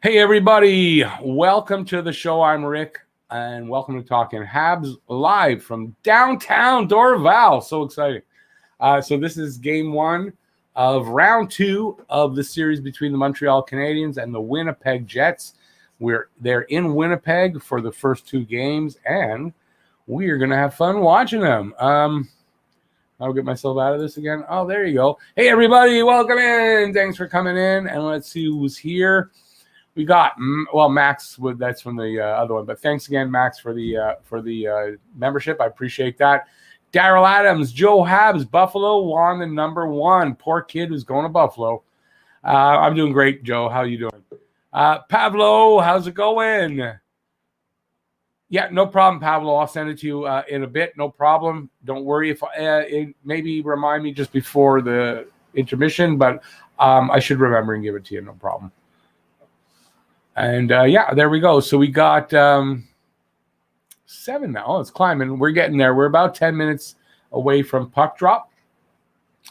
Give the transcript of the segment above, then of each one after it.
Hey, everybody. Welcome to the show. I'm Rick, and welcome to Talking Habs live from downtown Dorval. So exciting. So this is game one of round two of the series between the Montreal Canadiens and the Winnipeg Jets. They're in Winnipeg for the first two games, and we are going to have fun watching them. I'll get myself out of this again. Oh, there you go. Hey, everybody. Welcome in. Thanks for coming in, and let's see who's here. We got Max. That's from the other one, but thanks again, Max, for the membership. I appreciate that. Daryl Adams, Joe Habs, Buffalo won the number one. Poor kid who's going to Buffalo. I'm doing great, Joe. How you doing? Pablo, how's it going? Yeah, no problem, Pablo. I'll send it to you in a bit. No problem. Don't worry if maybe remind me just before the intermission, but I should remember and give it to you. No problem. And yeah, there we go. So we got 7 now. Oh, it's climbing. We're getting there. We're about 10 minutes away from puck drop.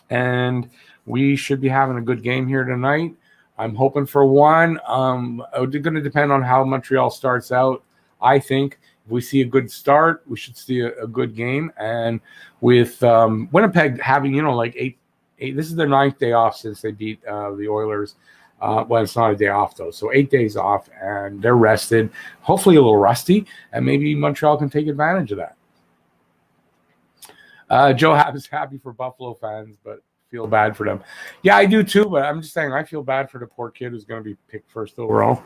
And we should be having a good game here tonight. I'm hoping for one. It's going to depend on how Montreal starts out. I think if we see a good start, we should see a good game. And with Winnipeg having, like eight, this is their 9th day off since they beat the Oilers. Well, it's not a day off, though. So 8 days off, and they're rested, hopefully a little rusty, and maybe Montreal can take advantage of that. Joe is happy for Buffalo fans, but feel bad for them. Yeah, I do too, but I'm just saying I feel bad for the poor kid who's going to be picked first overall.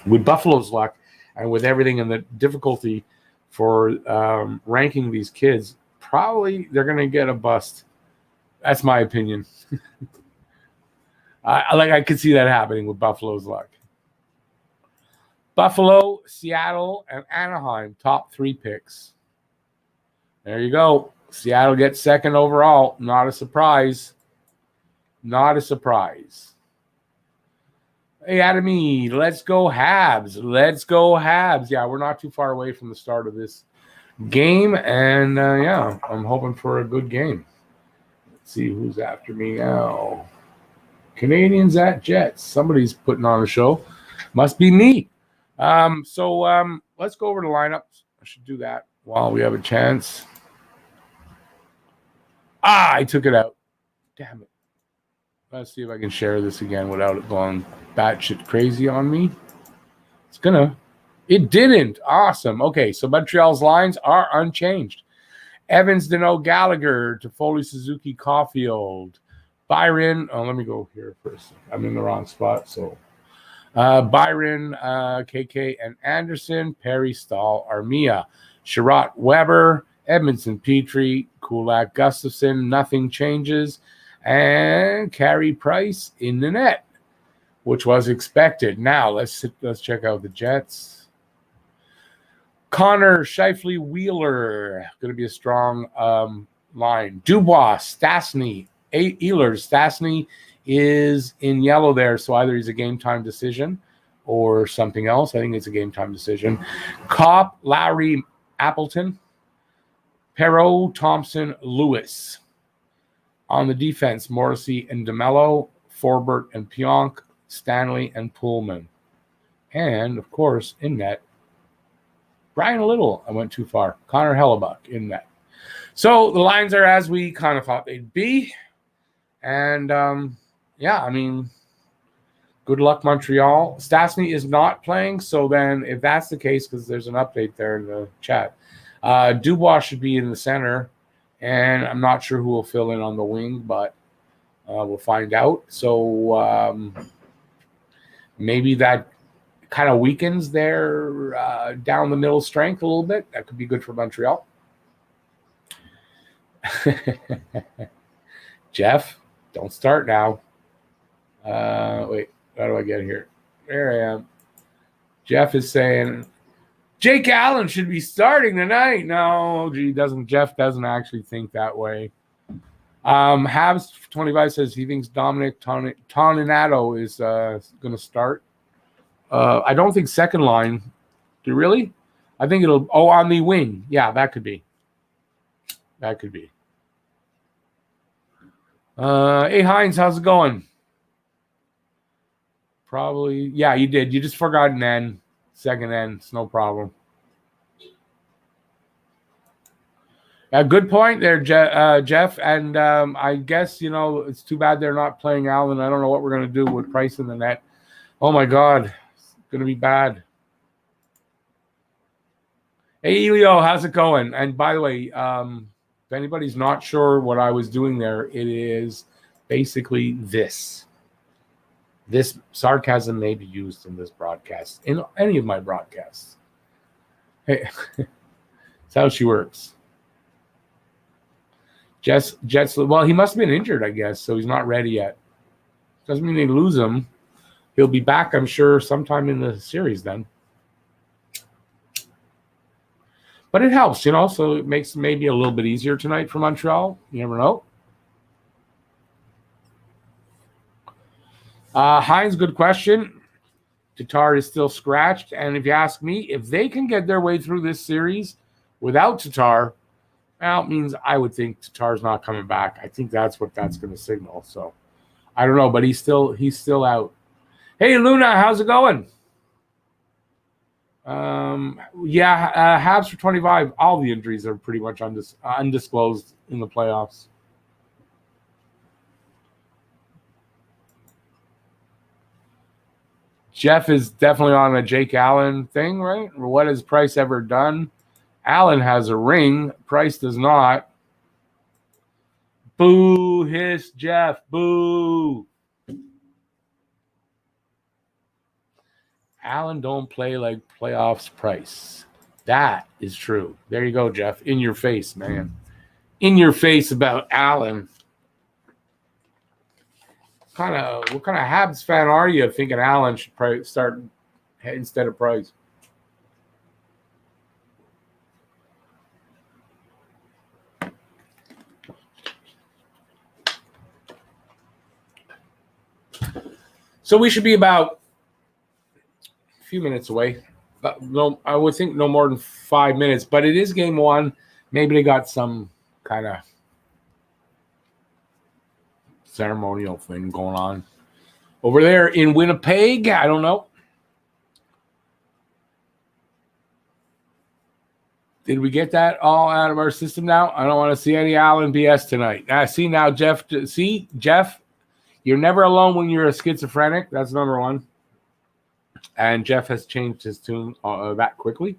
With Buffalo's luck and with everything and the difficulty for ranking these kids, probably they're going to get a bust. That's my opinion. I could see that happening with Buffalo's luck. Buffalo, Seattle, and Anaheim, top 3 picks. There you go. Seattle gets second overall. Not a surprise. Not a surprise. Hey, Adamy, let's go Habs. Let's go Habs. Yeah, we're not too far away from the start of this game. And, yeah, I'm hoping for a good game. Let's see who's after me now. Canadiens at Jets. Somebody's putting on a show. Must be me. So let's go over the lineups. I should do that while we have a chance. I took it out. Damn it. Let's see if I can share this again without it going batshit crazy on me. It's gonna. It didn't. Awesome. Okay, so Montreal's lines are unchanged. Evans, Deneau, Gallagher, Toffoli, Suzuki, Caulfield. Byron, let me go here first. I'm in the wrong spot. So Byron, KK, and Anderson, Perry, Stahl, Armia, Sherratt, Weber, Edmondson, Petrie, Kulak, Gustafson, nothing changes, and Carey Price in the net, which was expected. Now let's check out the Jets. Connor, Scheifele, Wheeler, going to be a strong line. Dubois, Stastny, Ehlers. Stastny is in yellow there, so either he's a game-time decision or something else. I think it's a game-time decision. Kopp, Lowry, Appleton, Perreault, Thompson, Lewis. On the defense, Morrissey and DeMello, Forbert and Pionk, Stanley and Pullman. And, of course, in net, Brian Little. I went too far. Connor Hellebuck in net. So the lines are as we kind of thought they'd be. And, yeah, I mean, good luck, Montreal. Stastny is not playing, so then if that's the case, because there's an update there in the chat, Dubois should be in the center, and I'm not sure who will fill in on the wing, but we'll find out. So maybe that kind of weakens their down the middle strength a little bit. That could be good for Montreal. Jeff, don't start now. Wait, how do I get here? There I am. Jeff is saying Jake Allen should be starting tonight. No, Jeff doesn't actually think that way. Habs 25 says he thinks Dominic Toninato is going to start. I don't think second line. Do you really? I think it'll. Oh, on the wing. Yeah, that could be. That could be. Hey, Hines, how's it going? Probably. Yeah, you did. You just forgot an N. Second N. It's no problem. Good point there, Jeff. And I guess, it's too bad they're not playing Allen. I don't know what we're going to do with Price in the net. Oh, my God. It's going to be bad. Hey, Elio, how's it going? And by the way, if anybody's not sure what I was doing there, it is basically this. This sarcasm may be used in this broadcast, in any of my broadcasts. Hey, that's how she works. Jets, well, he must have been injured, I guess, so he's not ready yet. Doesn't mean they lose him. He'll be back, I'm sure, sometime in the series then. But it helps, so it makes maybe a little bit easier tonight for Montreal. You never know. Heinz, good question. Tatar is still scratched. And if you ask me, if they can get their way through this series without Tatar, well, it means I would think Tatar's not coming back. I think that's what that's going to signal. So I don't know, but he's still out. Hey, Luna, how's it going? Habs for 25. All the injuries are pretty much undisclosed in the playoffs. Jeff is definitely on a Jake Allen thing, right? What has Price ever done? Allen has a ring. Price does not. Boo, hiss, Jeff. Boo. Allen don't play like playoffs Price. That is true. There you go, Jeff. In your face, man. In your face about Allen. What kind of Habs fan are you thinking Allen should probably start instead of Price? So we should be about a few minutes away. No, I would think no more than 5 minutes, but it is game one. Maybe they got some kind of ceremonial thing going on over there in Winnipeg. I don't know. Did we get that all out of our system now? I don't want to see any Allen BS tonight. See now, Jeff. See, Jeff, you're never alone when you're a schizophrenic. That's number one. And Jeff has changed his tune that quickly.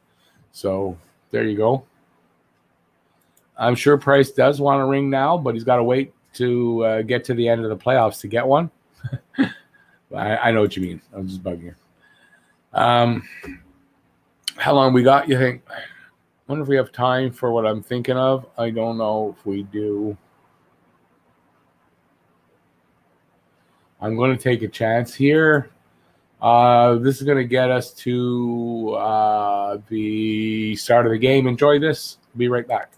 So there you go. I'm sure Price does want a ring now, but he's got to wait to get to the end of the playoffs to get one. I know what you mean. I'm just bugging you. How long we got, you think? I wonder if we have time for what I'm thinking of. I don't know if we do. I'm going to take a chance here. This is going to get us to the start of the game. Enjoy this. Be right back.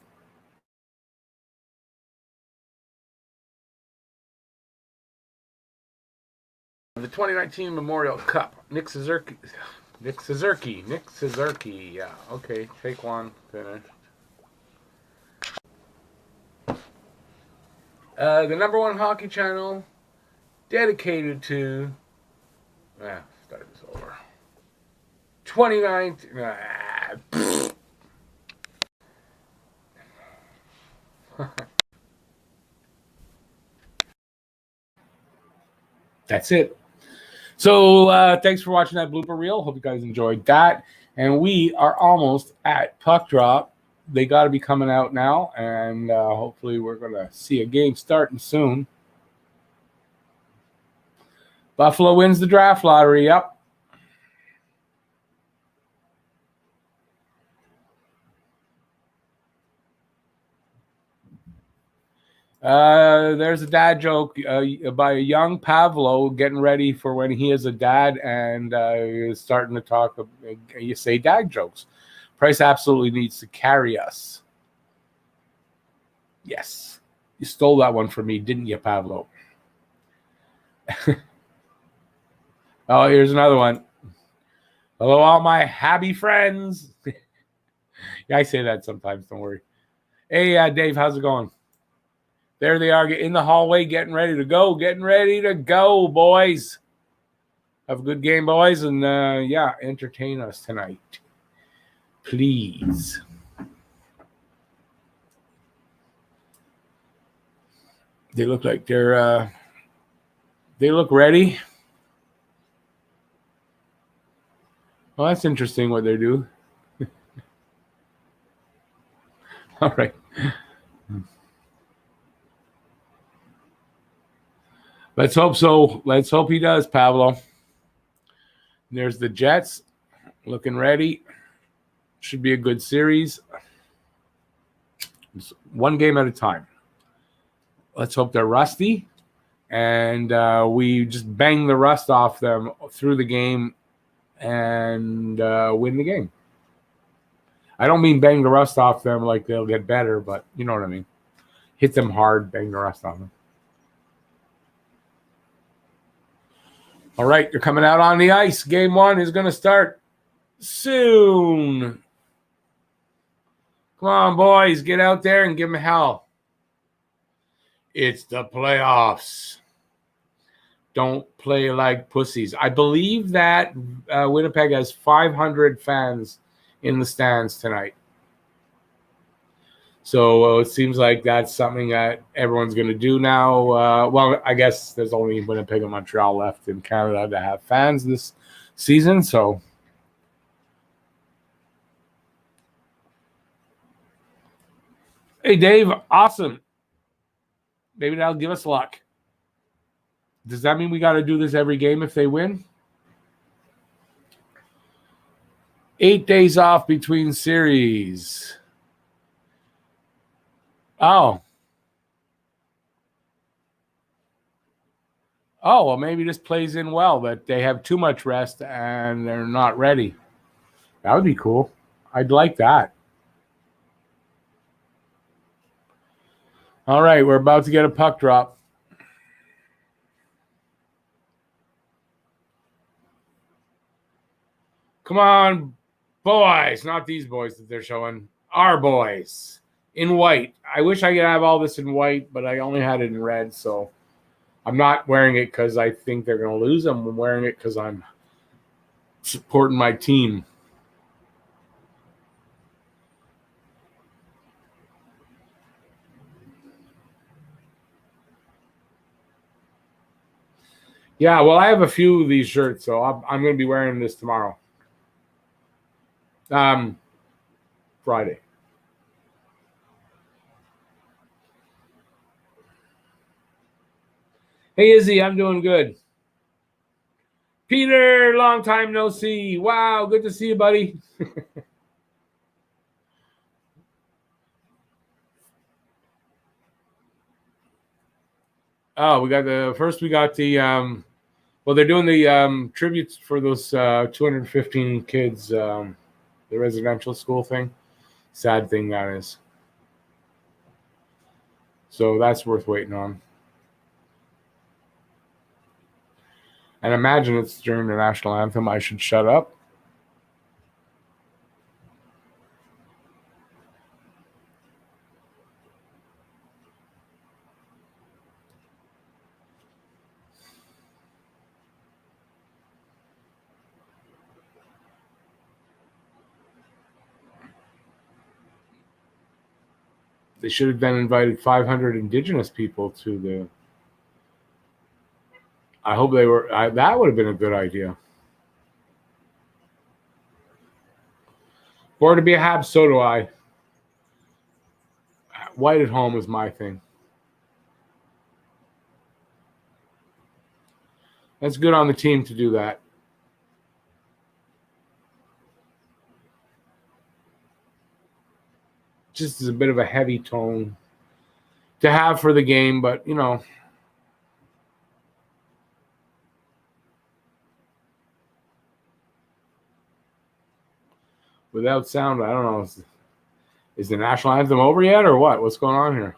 The 2019 Memorial Cup. Nick Suzuki. Yeah. Okay. Take one. Finished. The number one hockey channel dedicated to. Start this over. 2019. That's it. So thanks for watching that blooper reel. Hope you guys enjoyed that. And we are almost at puck drop. They got to be coming out now. And hopefully we're going to see a game starting soon. Buffalo wins the draft lottery. Yep. There's a dad joke by a young Pavlo getting ready for when he is a dad and is starting to talk. You say dad jokes. Price absolutely needs to carry us. Yes. You stole that one from me, didn't you, Pavlo? Oh, here's another one. Hello, all my happy friends. Yeah, I say that sometimes. Don't worry. Hey, Dave, how's it going? There they are in the hallway getting ready to go. Getting ready to go, boys. Have a good game, boys, and yeah, entertain us tonight, please. They look like they look ready. Well, that's interesting what they do. All right. Let's hope so. Let's hope he does, Pablo. There's the Jets looking ready. Should be a good series. It's one game at a time. Let's hope they're rusty, and we just bang the rust off them through the game and win the game. I don't mean bang the rust off them like they'll get better, but you know what I mean. Hit them hard, bang the rust off them. All right, you're coming out on the ice. Game 1 is going to start soon. Come on, boys. Get out there and give them hell. It's the playoffs. Don't play like pussies. I believe that Winnipeg has 500 fans in the stands tonight. So it seems like that's something that everyone's going to do now. Well, I guess there's only Winnipeg and Montreal left in Canada to have fans this season. So hey, Dave, awesome. Maybe that'll give us luck. Does that mean we got to do this every game if they win? 8 days off between series. Oh, well, maybe this plays in well that they have too much rest and they're not ready. That would be cool. I'd like that. All right, we're about to get a puck drop. Come on, boys. Not these boys that they're showing. Our boys. In white. I wish I could have all this in white, but I only had it in red, so I'm not wearing it because I think they're going to lose. I'm wearing it because I'm supporting my team. Yeah, well, I have a few of these shirts, so I'm going to be wearing this tomorrow. Friday. Hey, Izzy, I'm doing good. Peter, long time no see. Wow, good to see you, buddy. Oh, we got the well, they're doing the tributes for those 215 kids, the residential school thing. Sad thing that is. So that's worth waiting on. And imagine it's during the national anthem. I should shut up. They should have then invited 500 Indigenous people to the. I hope they were. That would have been a good idea. Or to be a Habs, so do I. White at home is my thing. That's good on the team to do that. Just is a bit of a heavy tone to have for the game, but you know. Without sound, I don't know. Is the national anthem over yet or what? What's going on here?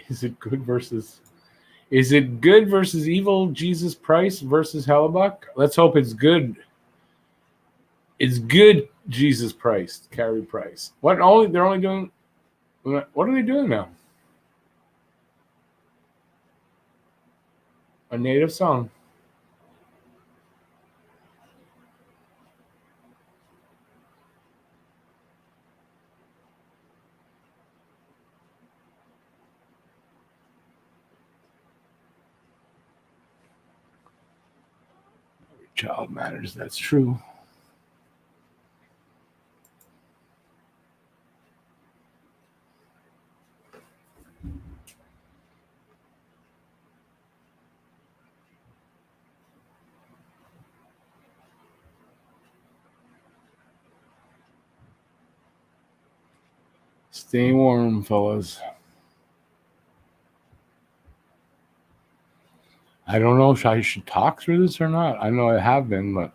Is it good versus Is it good versus evil Jesus Price versus Hellebuck? Let's hope it's good. It's good Jesus Price, Carey Price. They're only doing. What are they doing now? A native song. Every child matters. That's true. Stay warm, fellas. I don't know if I should talk through this or not. I know I have been, but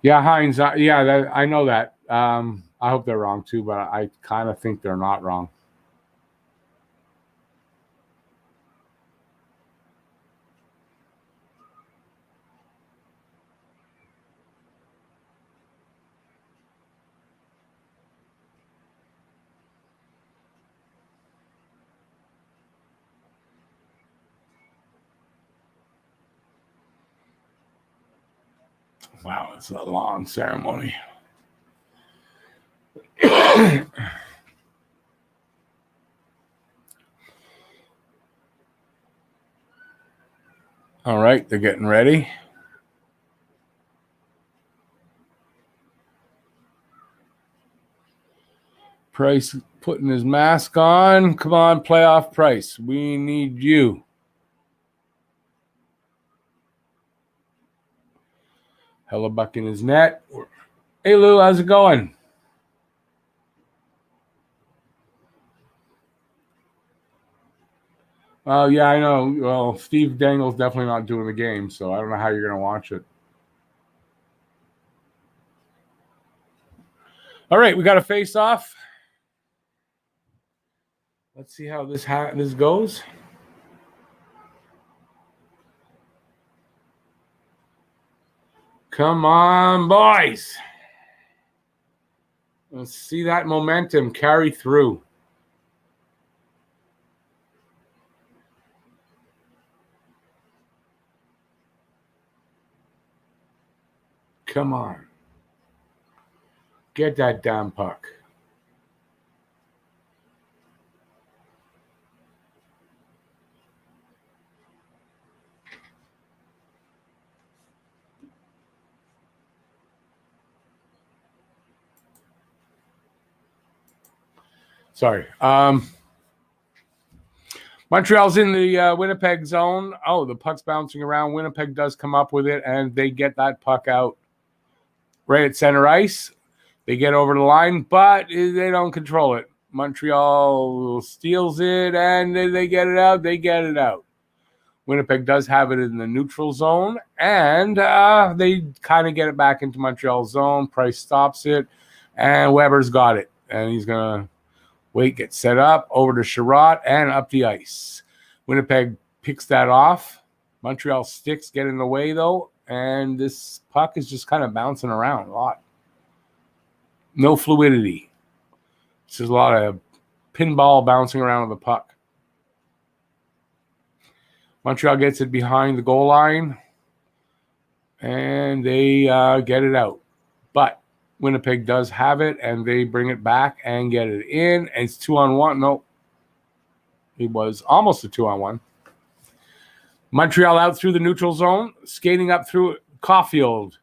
yeah, Hines. I know that. I hope they're wrong too, but I kind of think they're not wrong. Wow, it's a long ceremony. All right, they're getting ready. Price putting his mask on. Come on, playoff Price. We need you. Hellebuck in his net. Hey, Lou, how's it going? Oh, yeah, I know. Well, Steve Dangle's definitely not doing the game, so I don't know how you're going to watch it. All right, we got a face-off. Let's see how this goes. Come on, boys. Let's see that momentum carry through. Come on. Get that damn puck. Sorry. Montreal's in the Winnipeg zone. Oh, the puck's bouncing around. Winnipeg does come up with it, and they get that puck out right at center ice. They get over the line, but they don't control it. Montreal steals it, and they get it out. They get it out. Winnipeg does have it in the neutral zone, and they kind of get it back into Montreal's zone. Price stops it, and Weber's got it. And he's going to wait, get set up, over to Sherratt, and up the ice. Winnipeg picks that off. Montreal sticks get in the way, though, and this puck is just kind of bouncing around a lot. No fluidity. It's just a lot of pinball bouncing around with the puck. Montreal gets it behind the goal line, and they get it out. But Winnipeg does have it, and they bring it back and get it in. And it's 2-on-1. No, it was almost a 2-on-1. Montreal out through the neutral zone, skating up through it. Caulfield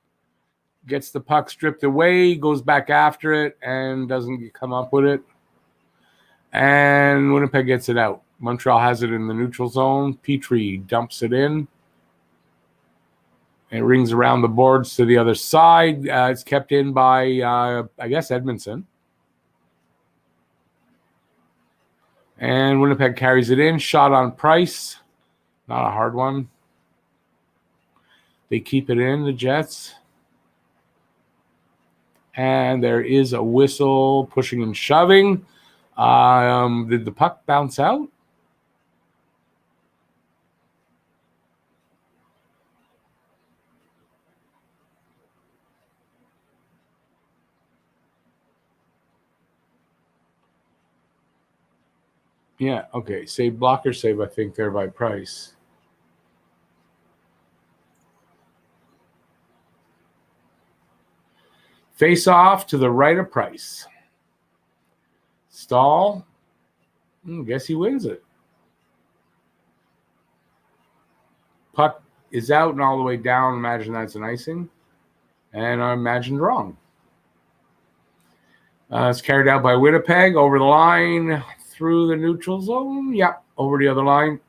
gets the puck stripped away, goes back after it, and doesn't come up with it. And Winnipeg gets it out. Montreal has it in the neutral zone. Petrie dumps it in. It rings around the boards to the other side. It's kept in by, I guess, Edmondson. And Winnipeg carries it in. Shot on Price. Not a hard one. They keep it in, the Jets. And there is a whistle, pushing and shoving. Did the puck bounce out? Yeah, okay. Save, blocker save, I think, there by Price. Face off to the right of Price. Stahl. Guess he wins it. Puck is out and all the way down. Imagine that's an icing. And I imagined wrong. It's carried out by Winnipeg over the line. Through the neutral zone. Yep, over the other line.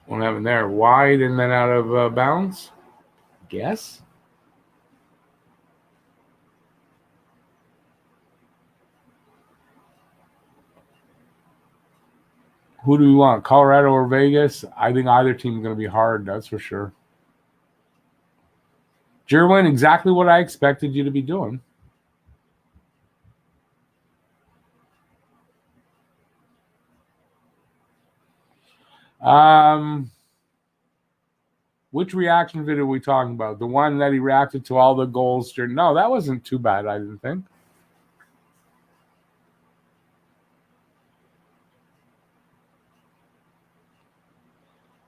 Won't have him there. Wide and then out of bounds. Guess. Who do we want? Colorado or Vegas? I think either team is going to be hard. That's for sure. Jerwin, exactly what I expected you to be doing. Which reaction video are we talking about? The one that he reacted to all the goals during? No, that wasn't too bad, I didn't think.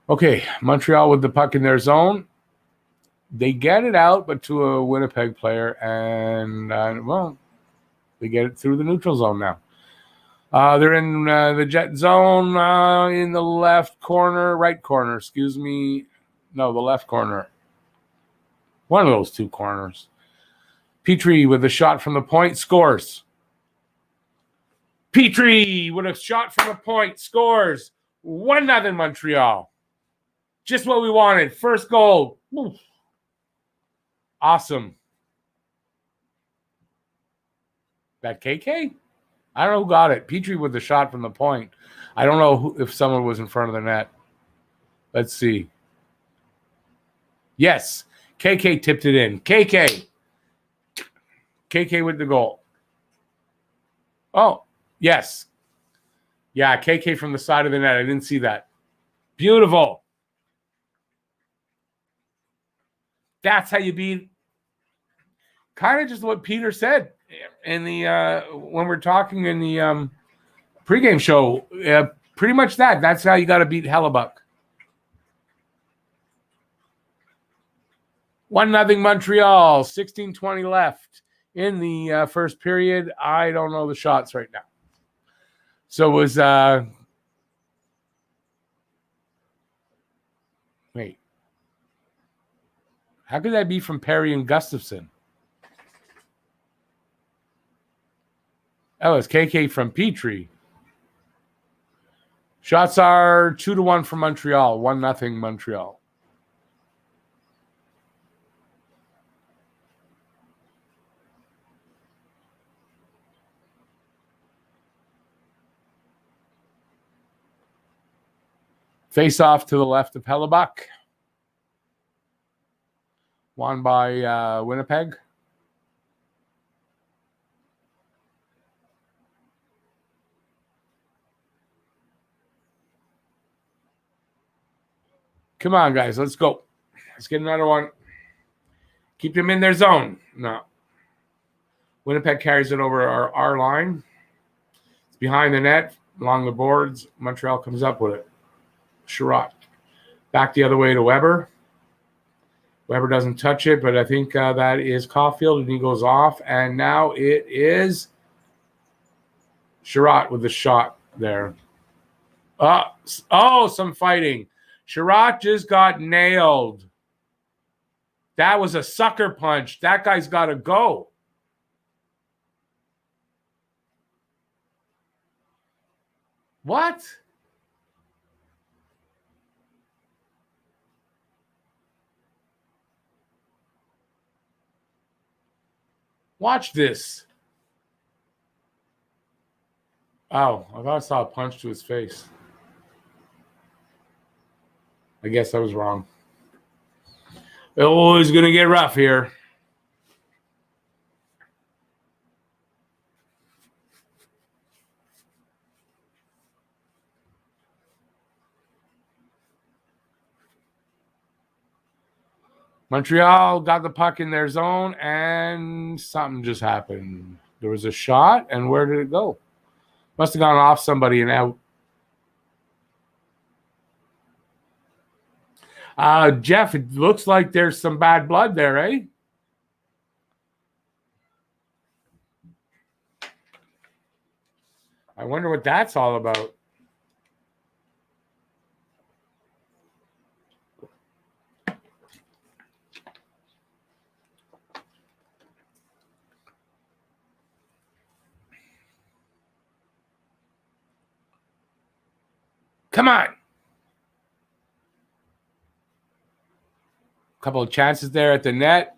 Okay, Montreal with the puck in their zone. They get it out, but to a Winnipeg player, and, well, they get it through the neutral zone now. They're in the Jet zone in the left corner, right corner, excuse me. No, the left corner. One of those two corners. Petrie with a shot from the point, scores. Petrie with a shot from the point, scores. 1-0 Montreal. Just what we wanted. First goal. Oof. Awesome. That KK? I don't know who got it. Petrie with the shot from the point. I don't know if someone was in front of the net. Let's see. Yes. KK tipped it in. KK with the goal. Oh, yes. Yeah, KK from the side of the net. I didn't see that. Beautiful. That's how you beat. Kind of just what Peter said in the when we're talking in the pregame show. Pretty much that. That's how you got to beat Hellebuck. 1-0 Montreal. 16:20 left in the first period. I don't know the shots right now. So it was wait. How could that be from Perry and Gustafson? Oh, it's KK from Petrie. Shots are 2-1 for Montreal. 1-0 Montreal. Face off to the left of Hellebuck. Won by Winnipeg. Come on, guys. Let's go. Let's get another one. Keep them in their zone. No. Winnipeg carries it over our line. It's behind the net, along the boards. Montreal comes up with it. Sherratt. Back the other way to Weber. Weber doesn't touch it, but I think that is Caulfield, and he goes off. And now it is Sherratt with the shot there. Some fighting. Sherratt just got nailed. That was a sucker punch. That guy's got to go. What? Watch this. Oh, I thought I saw a punch to his face. I guess I was wrong. Oh, it's going to get rough here. Montreal got the puck in their zone, and something just happened. There was a shot, and where did it go? Must have gone off somebody and out. Jeff, it looks like there's some bad blood there, eh? I wonder what that's all about. Come on. Couple of chances there at the net.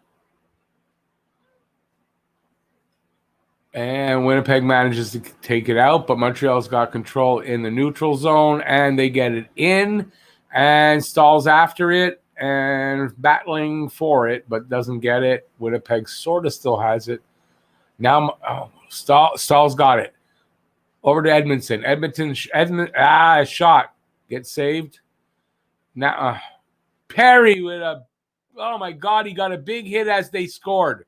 And Winnipeg manages to take it out, but Montreal's got control in the neutral zone, and they get it in, and Stahl's after it and battling for it, but doesn't get it. Winnipeg sort of still has it. Now Stahl's got it. Over to Edmondson. Shot. Gets saved. Now Perry with a, oh my God, he got a big hit as they scored.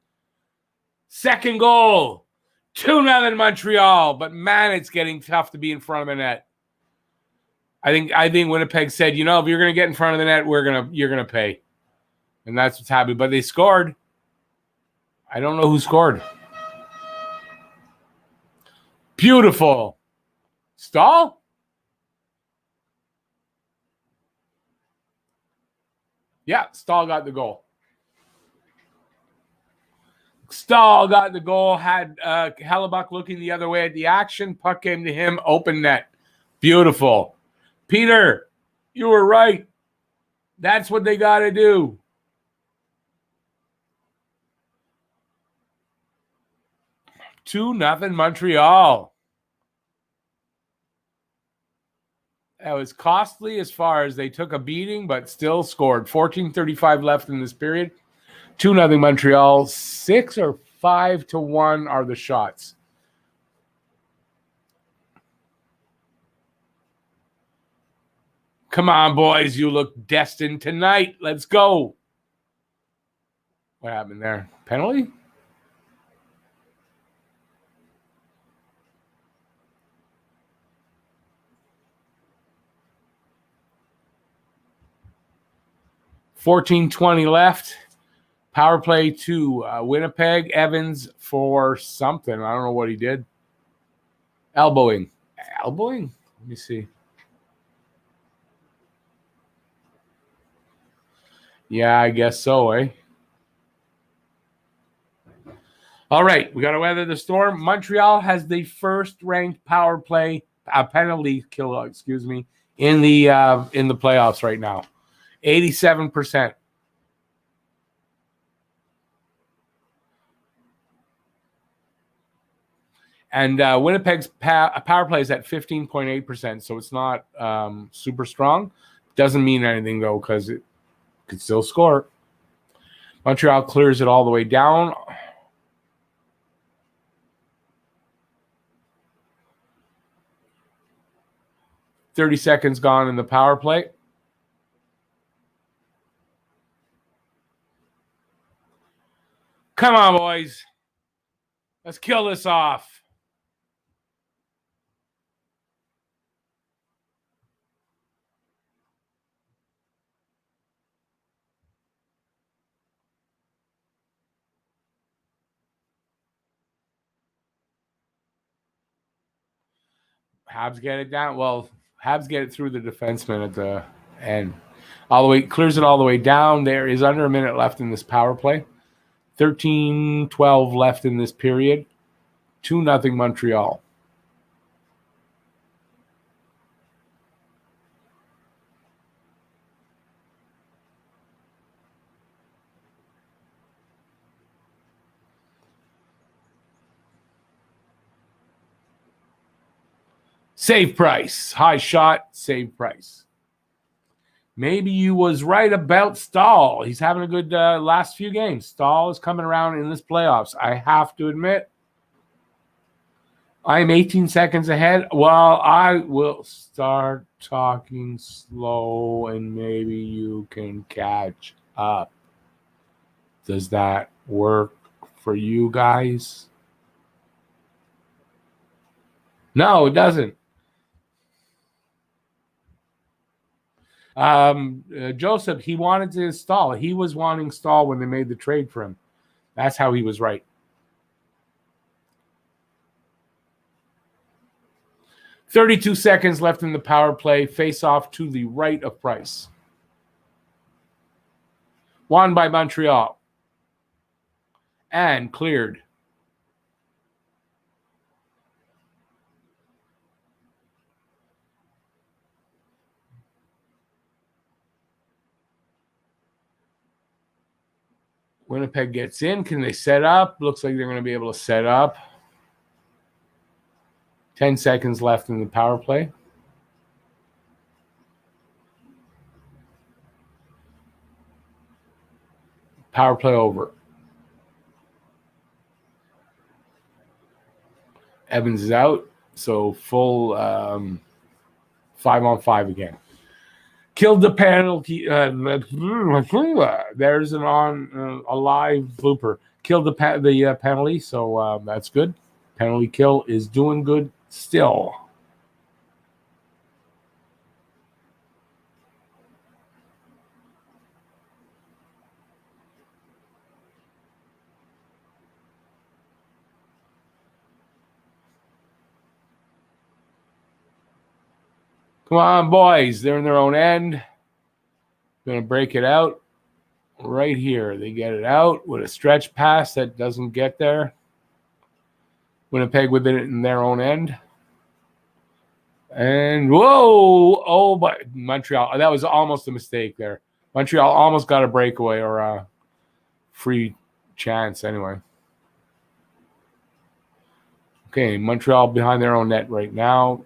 Second goal. 2-0 Montreal, but man, it's getting tough to be in front of the net. I think Winnipeg said, if you're going to get in front of the net, you're going to pay. And that's what's happening. But they scored. I don't know who scored. Beautiful. Stahl? Yeah, Stahl got the goal. Stahl got the goal, had Hellebuck looking the other way at the action. Puck came to him, open net. Beautiful. Peter, you were right. That's what they got to do. $2-0 Montreal. That was costly as far as they took a beating, but still scored. 14:35 left in this period. 2-0 Montreal. 6 or 5-1 are the shots. Come on, boys. You look destined tonight. Let's go. What happened there? Penalty? $14:20 left. Power play to Winnipeg. Evans for something. I don't know what he did. Elbowing. Let me see. Yeah, I guess so, eh? All right, we got to weather the storm. Montreal has the first-ranked power play penalty kill, in the playoffs right now. 87%. And Winnipeg's power play is at 15.8%, so it's not super strong. Doesn't mean anything, though, because it could still score. Montreal clears it all the way down. $30 seconds gone in the power play. Come on, boys. Let's kill this off. Habs get it down. Well, Habs get it through the defenseman at the end. All the way, clears it all the way down. There is under a minute left in this power play. 13:12 left in this period. 2-0 Montreal. Save price. High shot, save price. Maybe you was right about Stahl. He's having a good last few games. Stahl is coming around in this playoffs. I have to admit, I'm 18 seconds ahead. Well, I will start talking slow and maybe you can catch up. Does that work for you guys? No, it doesn't. Joseph, he wanted to Stahl. He was wanting Stahl when they made the trade for him. That's how he was right. 32 seconds left in the power play. Face off to the right of Price. Won by Montreal. And cleared. Winnipeg gets in. Can they set up? Looks like they're going to be able to set up. 10 seconds left in the power play. Power play over. Evans is out, so full 5-on-5 again. Killed the penalty. There's a live blooper. Killed the penalty, so that's good. Penalty kill is doing good still. Come on, boys. They're in their own end. Going to break it out right here. They get it out with a stretch pass that doesn't get there. Winnipeg with it in their own end. And whoa! Oh, but Montreal. That was almost a mistake there. Montreal almost got a breakaway or a free chance anyway. Okay, Montreal behind their own net right now.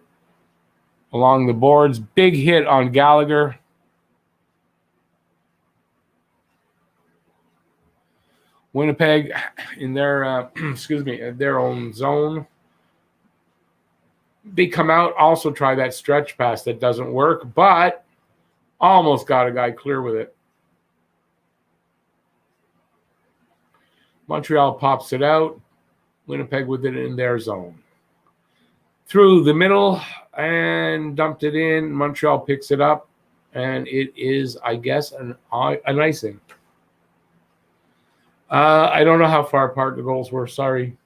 Along the boards, big hit on Gallagher. Winnipeg in their their own zone. They come out, also try that stretch pass that doesn't work, but almost got a guy clear with it. Montreal pops it out. Winnipeg with it in their zone. Through the middle and dumped it in. Montreal picks it up, and it is, I guess, an icing. I don't know how far apart the goals were. Sorry.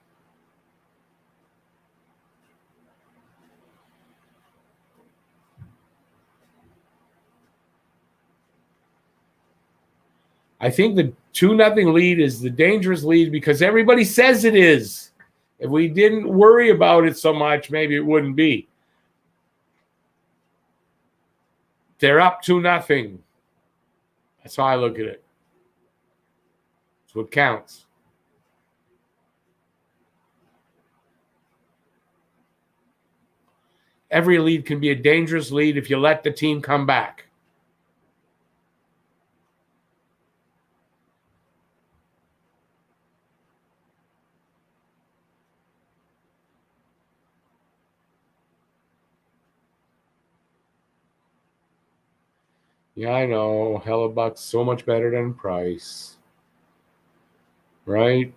I think the 2-0 lead is the dangerous lead because everybody says it is. If we didn't worry about it so much, maybe it wouldn't be. They're up 2-0. That's how I look at it. That's what counts. Every lead can be a dangerous lead if you let the team come back. Yeah, I know. Hellebuck's so much better than Price. Right?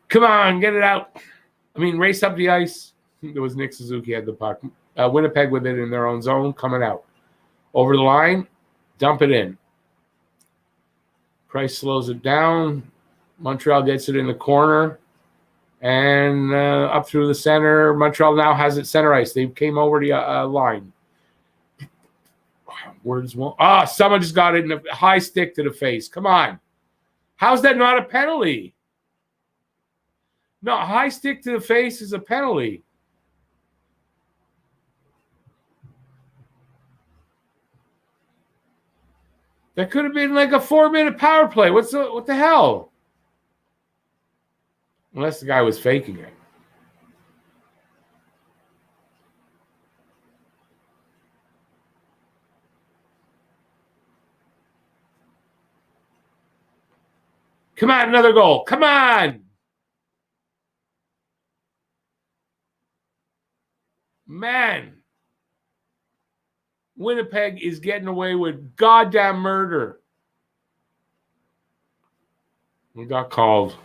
Come on, get it out. I mean, race up the ice. It was Nick Suzuki had the puck. Winnipeg with it in their own zone, coming out. Over the line, dump it in. Price slows it down. Montreal gets it in the corner. And up through the center. Montreal now has it center ice. They came over the line. Where's one? Someone just got it in a high stick to the face. Come on. How's that not a penalty? No, high stick to the face is a penalty. That could have been like a 4-minute power play. What the hell? Unless the guy was faking it. Come on, another goal. Come on. Man. Winnipeg is getting away with goddamn murder. We got called.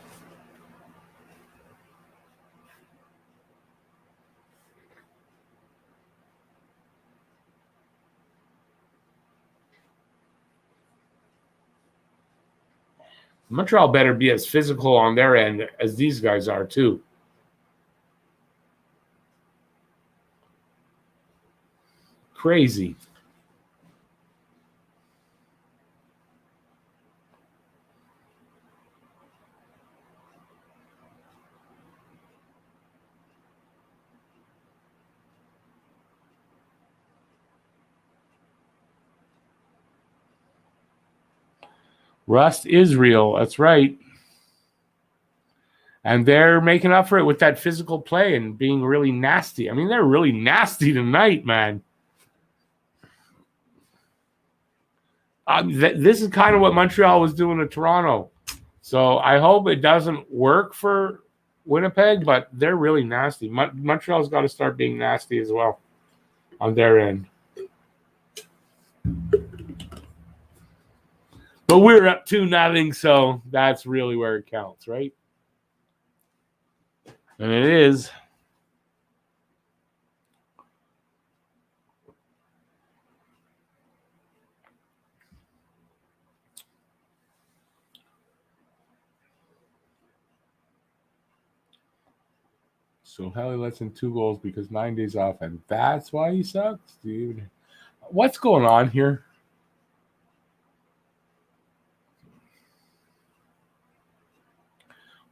Montreal better be as physical on their end as these guys are, too. Crazy. Rust is real. That's right. And they're making up for it with that physical play and being really nasty. I mean, they're really nasty tonight, man. This is kind of what Montreal was doing to Toronto. So I hope it doesn't work for Winnipeg, but they're really nasty. Montreal's got to start being nasty as well on their end. But we're up 2-0, so that's really where it counts, right? And it is. So Helly lets in 2 goals because 9 days off, and that's why he sucks, dude. What's going on here?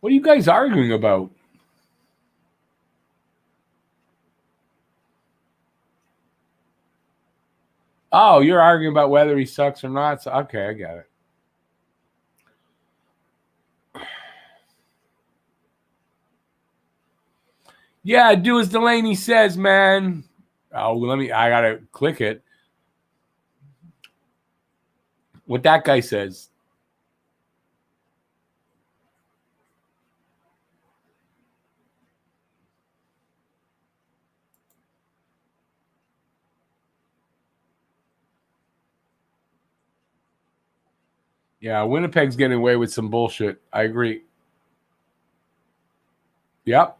What are you guys arguing about? Oh, you're arguing about whether he sucks or not. So, okay, I get it. Yeah, do as Delaney says, man. Oh, I gotta click it. What that guy says. Yeah, Winnipeg's getting away with some bullshit. I agree. Yep.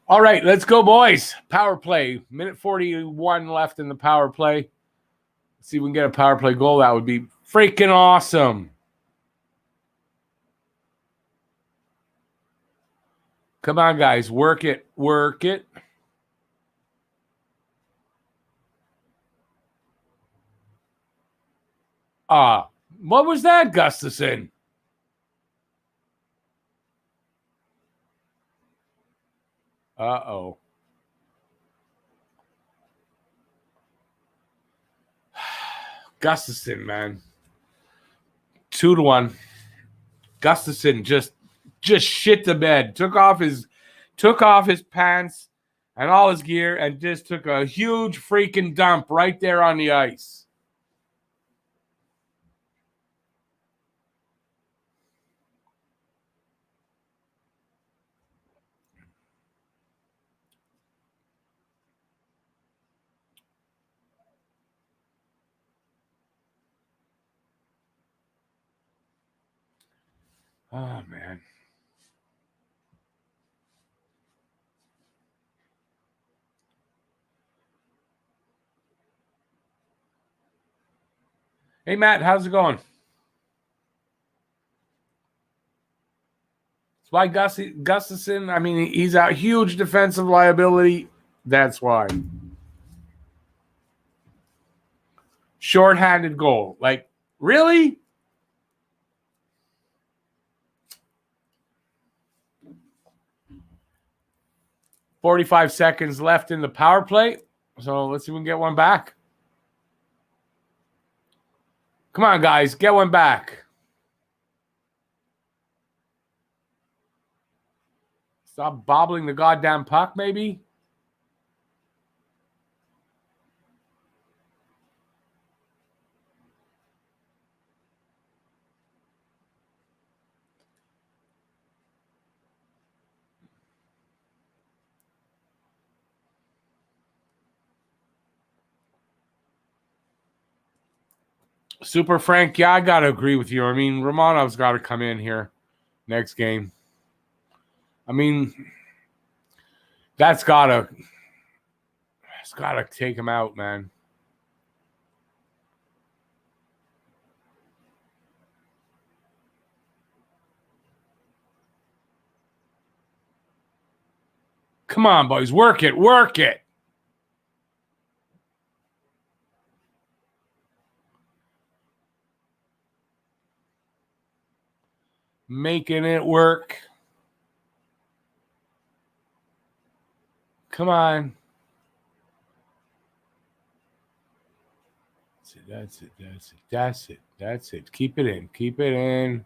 All right, let's go, boys. Power play. Minute 41 left in the power play. Let's see if we can get a power play goal. That would be freaking awesome. Come on, guys. Work it. Work it. What was that, Gustafson? Uh-oh. Gustafson, man. 2-1. Gustafson just shit the bed. Took off his pants and all his gear and just took a huge freaking dump right there on the ice. Oh, man. Hey, Matt, how's it going? It's why Gustafson, I mean, he's a huge defensive liability. That's why. Short-handed goal. Like, really? 45 seconds left in the power play. So let's see if we can get one back. Come on, guys. Get one back. Stop bobbling the goddamn puck, maybe. Super Frank, yeah, I got to agree with you. I mean, Romanov's got to come in here next game. I mean, it's got to take him out, man. Come on, boys. Work it. Work it. Making it work. Come on. That's it. Keep it in.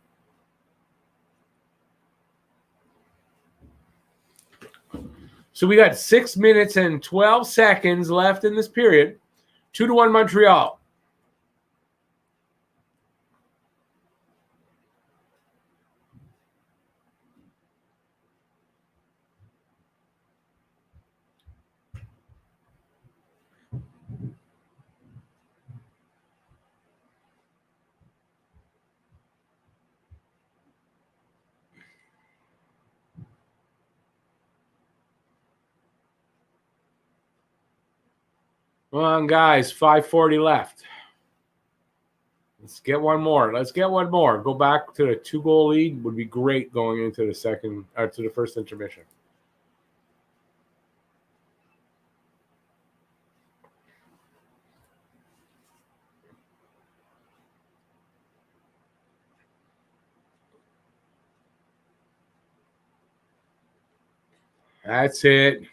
So we got 6 minutes and 12 seconds left in this period. 2-1 Montreal. Come on, guys. 5:40 left. Let's get one more. Go back to the 2-goal lead. Would be great going into the to the first intermission. That's it.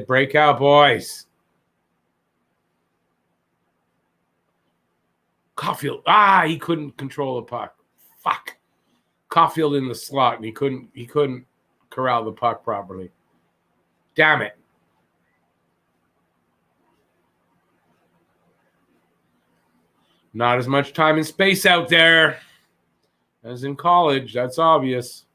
Breakout, boys. Caulfield. He couldn't control the puck. Fuck. Caulfield in the slot, and he couldn't corral the puck properly. Damn it. Not as much time and space out there as in college. That's obvious.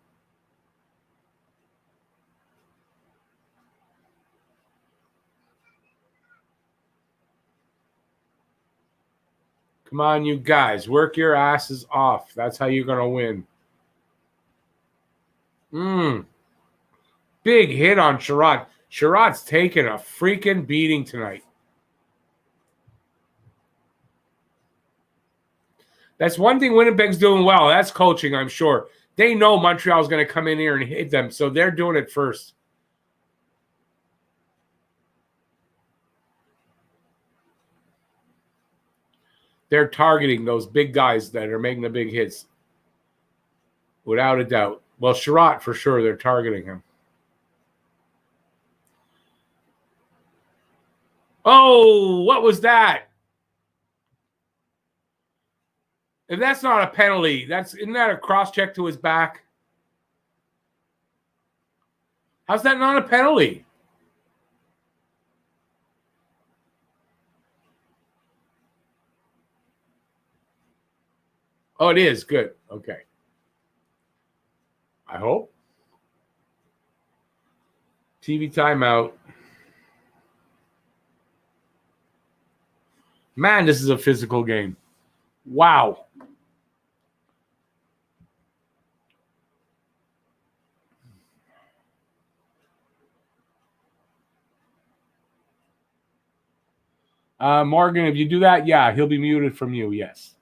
Come on, you guys. Work your asses off. That's how you're going to win. Big hit on Sherrod. Sherrod's taking a freaking beating tonight. That's one thing Winnipeg's doing well. That's coaching, I'm sure. They know Montreal's going to come in here and hit them, so they're doing it first. They're targeting those big guys that are making the big hits. Without a doubt. Well, Sherrod, for sure, they're targeting him. Oh, what was that? If that's not a penalty, isn't that a cross-check to his back? How's that not a penalty? Oh, it is. Good. Okay. I hope. TV timeout. Man, this is a physical game. Wow. Morgan, if you do that, yeah, he'll be muted from you, yes.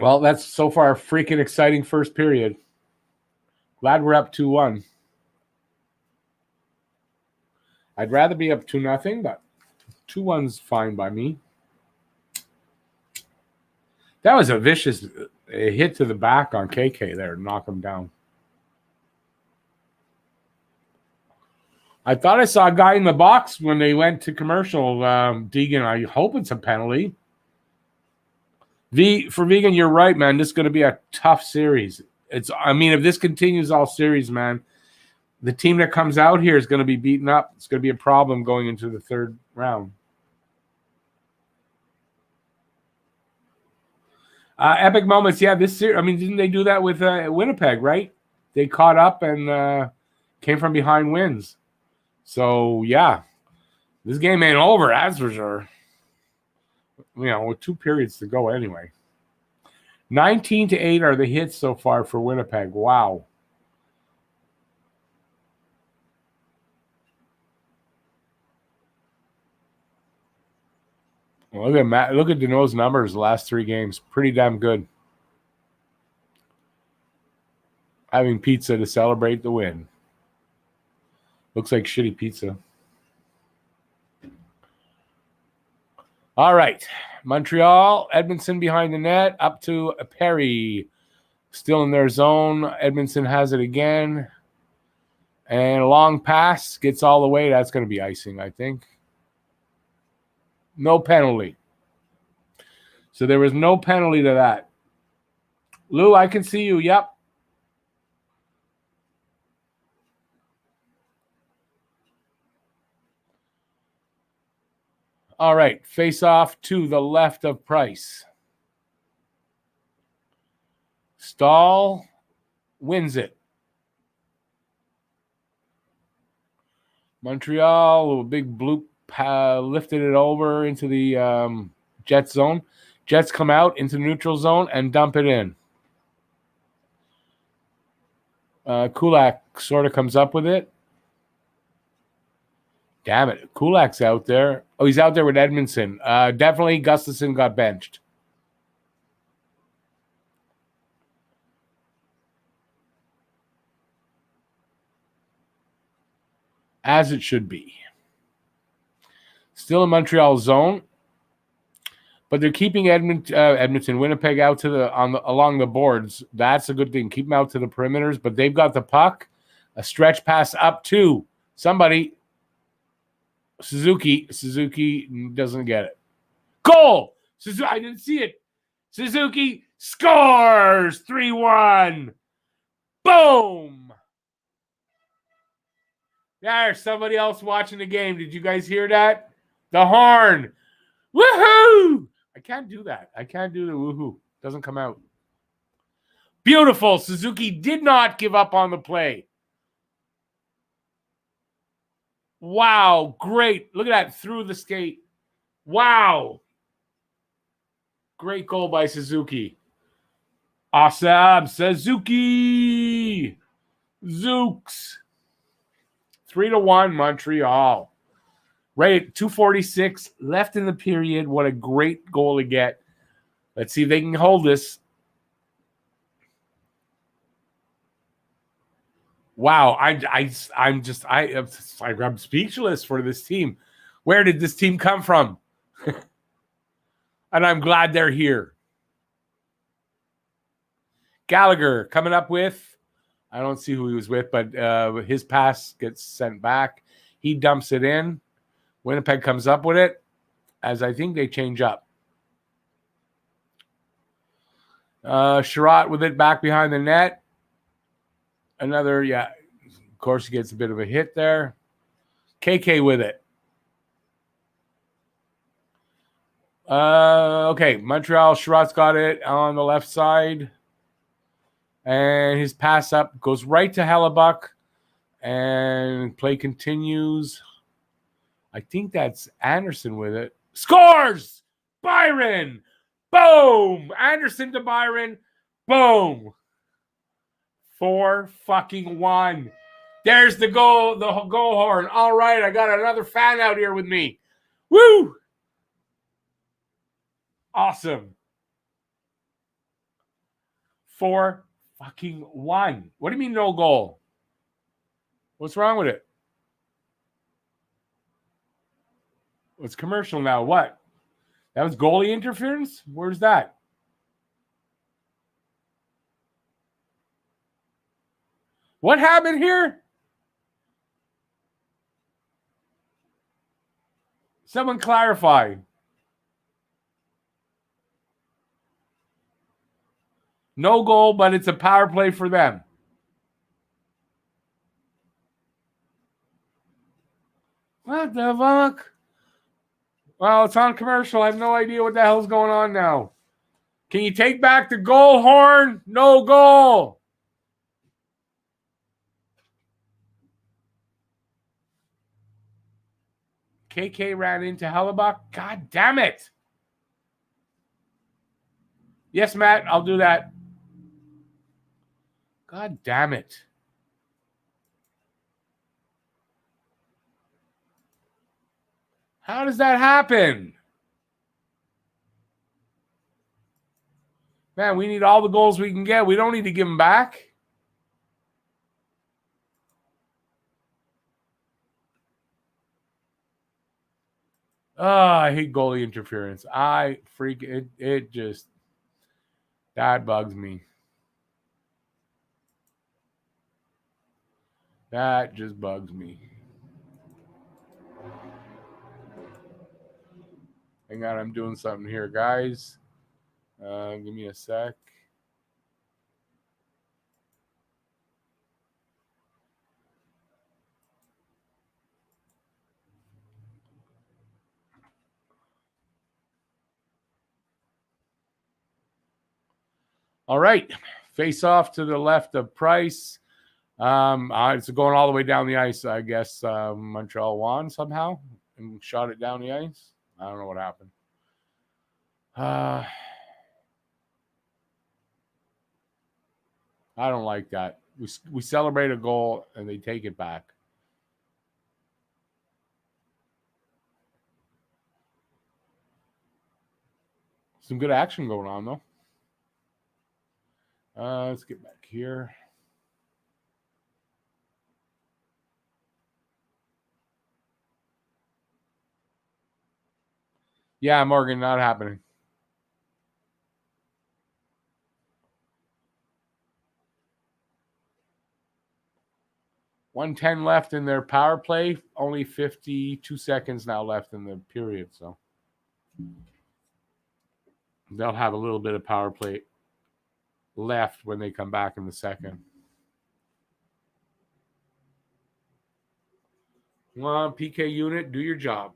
Well, that's so far a freaking exciting first period. Glad we're up 2-1. I'd rather be up 2-0, but 2-1's fine by me. That was a vicious hit to the back on KK there, knock him down. I thought I saw a guy in the box when they went to commercial, Deegan. I hope it's a penalty. For Vegan, you're right, man. This is going to be a tough series. If this continues all series, man, the team that comes out here is going to be beaten up. It's going to be a problem going into the third round. Epic moments, yeah. This series, didn't they do that with Winnipeg, right? They caught up and came from behind wins. So, yeah, this game ain't over, that's for sure. With 2 periods to go anyway. 19-8 are the hits so far for Winnipeg. Wow. Well, look at Danault's numbers the last 3 games. Pretty damn good. Having pizza to celebrate the win. Looks like shitty pizza. All right. Montreal, Edmondson behind the net, up to Perry. Still in their zone. Edmondson has it again. And a long pass gets all the way. That's going to be icing, I think. No penalty. So there was no penalty to that. Lou, I can see you. Yep. All right. Face off to the left of Price. Stahl wins it. Montreal, a little big bloop, lifted it over into the Jets zone. Jets come out into the neutral zone and dump it in. Kulak sort of comes up with it. Damn it. Kulak's out there. Oh, he's out there with Edmondson. Definitely Gustafson got benched. As it should be. Still in Montreal zone. But they're keeping Edmonton, Winnipeg out to along the boards. That's a good thing. Keep them out to the perimeters. But they've got the puck. A stretch pass up to somebody. Suzuki doesn't get it. Goal! I didn't see it. Suzuki scores 3-1. Boom! There's somebody else watching the game. Did you guys hear that? The horn. Woohoo! I can't do that. I can't do the woohoo. Doesn't come out. Beautiful. Suzuki did not give up on the play. Wow. Great. Look at that. Through the skate. Wow. Great goal by Suzuki. Awesome. Suzuki. Zooks. 3-1 Montreal. Right at 2:46 left in the period. What a great goal to get. Let's see if they can hold this. Wow, I'm speechless for this team. Where did this team come from? And I'm glad they're here. Gallagher coming up with, I don't see who he was with, but his pass gets sent back. He dumps it in. Winnipeg comes up with it, as I think they change up. Sherratt with it back behind the net. Another, of course, he gets a bit of a hit there. KK with it. Okay, Montreal, Sherratt's got it on the left side. And his pass up goes right to Hellebuck. And play continues. I think that's Anderson with it. Scores! Byron! Boom! Anderson to Byron. Boom! 4-1. There's the goal horn. All right, I got another fan out here with me. Woo! Awesome. 4-1. What do you mean no goal? What's wrong with it? It's commercial now. What? That was goalie interference? Where's that? What happened here? Someone clarify. No goal, but it's a power play for them. What the fuck? Well, it's on commercial. I have no idea what the hell's going on now. Can you take back the goal horn? No goal. KK ran into Hellebuck. God damn it. Yes, Matt, I'll do that. God damn it. How does that happen? Man, we need all the goals we can get. We don't need to give them back. Oh, I hate goalie interference. It just, that bugs me. That just bugs me. Hang on, I'm doing something here, guys. Give me a sec. All right, face off to the left of Price. It's going all the way down the ice. I guess Montreal won somehow and shot it down the ice. I don't know what happened. I don't like that. We celebrate a goal and they take it back. Some good action going on, though. Let's get back here. Yeah, Morgan, not happening. .110 left in their power play. Only 52 seconds now left in the period, so they'll have a little bit of power play left when they come back in the second. Come on, PK unit, do your job.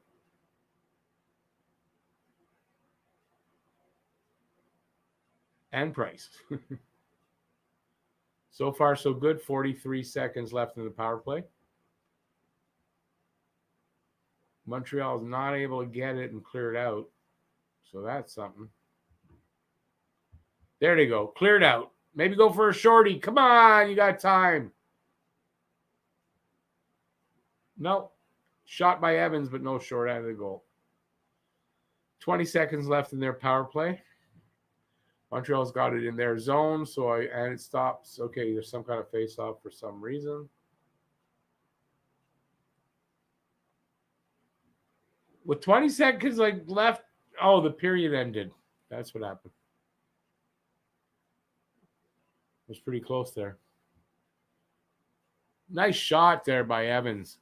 And Price. So far, so good. 43 seconds left in the power play. Montreal is not able to get it and clear it out. So that's something. There they go. Cleared out. Maybe go for a shorty. Come on, you got time. No. Shot by Evans, but no short out of the goal. 20 seconds left in their power play. Montreal's got it in their zone, and it stops. Okay, there's some kind of face-off for some reason. With 20 seconds left, oh, the period ended. That's what happened. It was pretty close there. Nice shot there by Evans.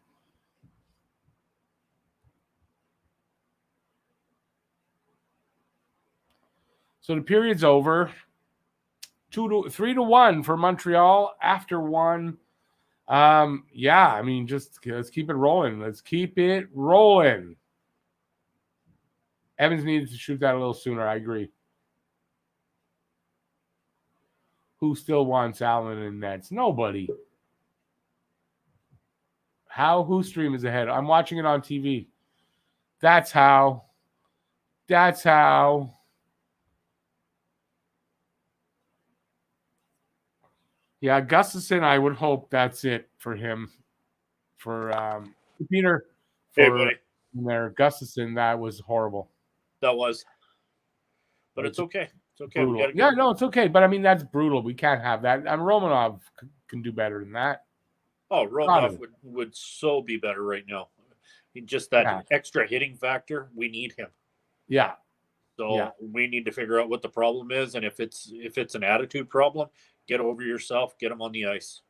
So the period's over. 3-1 for Montreal after one. Yeah, I mean, just let's keep it rolling. Let's keep it rolling. Evans needed to shoot that a little sooner. I agree. Who still wants Allen and Nets? Nobody. How? Whose stream is ahead? I'm watching it on TV. That's how. That's how. Yeah, Gustafson, I would hope that's it for him. For Peter, for there, Gustafson, that was horrible. That was. But it's okay. It's okay. Yeah, no, it's okay. But, I mean, that's brutal. We can't have that. And Romanov can do better than that. Oh, Romanov would so be better right now. Just that extra hitting factor, we need him. Yeah. So we need to figure out what the problem is, and if it's an attitude problem, get over yourself, get him on the ice.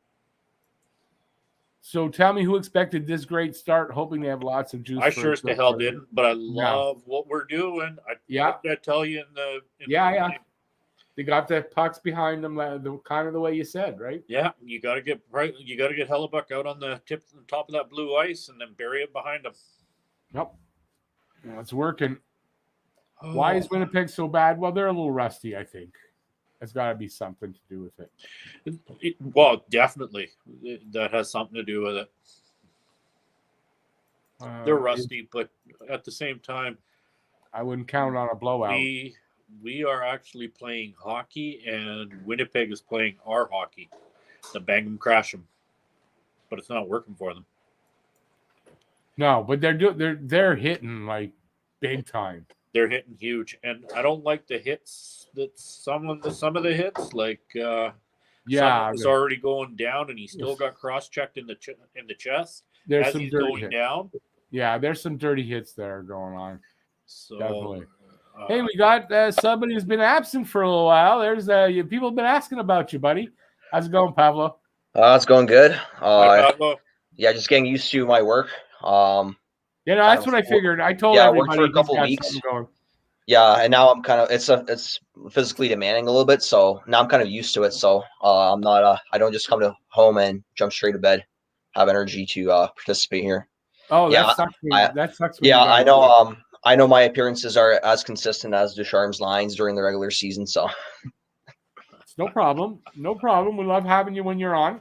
So tell me who expected this great start, hoping they have lots of juice. I sure as the hell didn't, but I love what we're doing. I tell you in the They got the pucks behind them, kind of the way you said, right? Yeah, you got to get Hellebuck out on the top of that blue ice, and then bury it behind him. Yep, it's working. Why is Winnipeg so bad? Well, they're a little rusty, I think. It's got to be something to do with it. Well, definitely. That has something to do with it. They're rusty, but at the same time, I wouldn't count on a blowout. We are actually playing hockey, and Winnipeg is playing our hockey. The bang them, crash them. But it's not working for them. No, but they're hitting like big time. They're hitting huge, and I don't like the hits. That some of the hits, like someone's already going down, and he still got cross-checked in the chest there's as some he's dirty going hits. down. Yeah, there's some dirty hits there going on. So definitely. Hey, we got somebody who's been absent for a little while. There's people have been asking about you, buddy. How's it going, Pavlo? It's going good. Hi, Pavlo. Yeah, just getting used to my work. That's what I figured. I told everybody I worked for a couple weeks. Going. Yeah, and now I'm kind of it's physically demanding a little bit, so now I'm kind of used to it. So I'm not I don't just come to home and jump straight to bed. Have energy to participate here. Oh, that sucks. That sucks. Yeah, I know. I know my appearances are as consistent as Ducharme's lines during the regular season. So it's no problem. No problem. We love having you when you're on.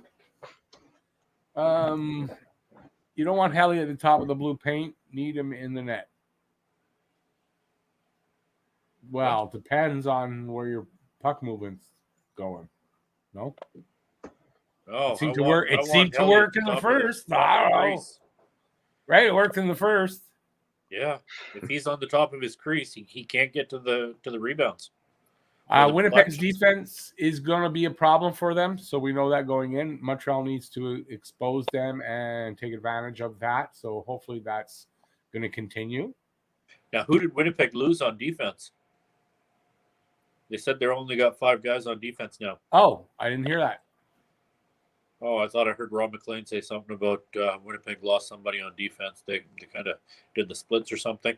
You don't want Helly at the top of the blue paint. Need him in the net. Well, it depends on where your puck movement's going. No? Oh, it seemed to work. It seemed to work in the first. I don't know. Right? It worked in the first. Yeah. If he's on the top of his crease, he can't get to the rebounds. Winnipeg's defense is going to be a problem for them, so we know that going in. Montreal needs to expose them and take advantage of that, so hopefully that's going to continue. Now, who did Winnipeg lose on defense? They said they're only got 5 guys on defense now. Oh, I didn't hear that. Oh, I thought I heard Rob McLean say something about Winnipeg lost somebody on defense. They kind of did the splits or something.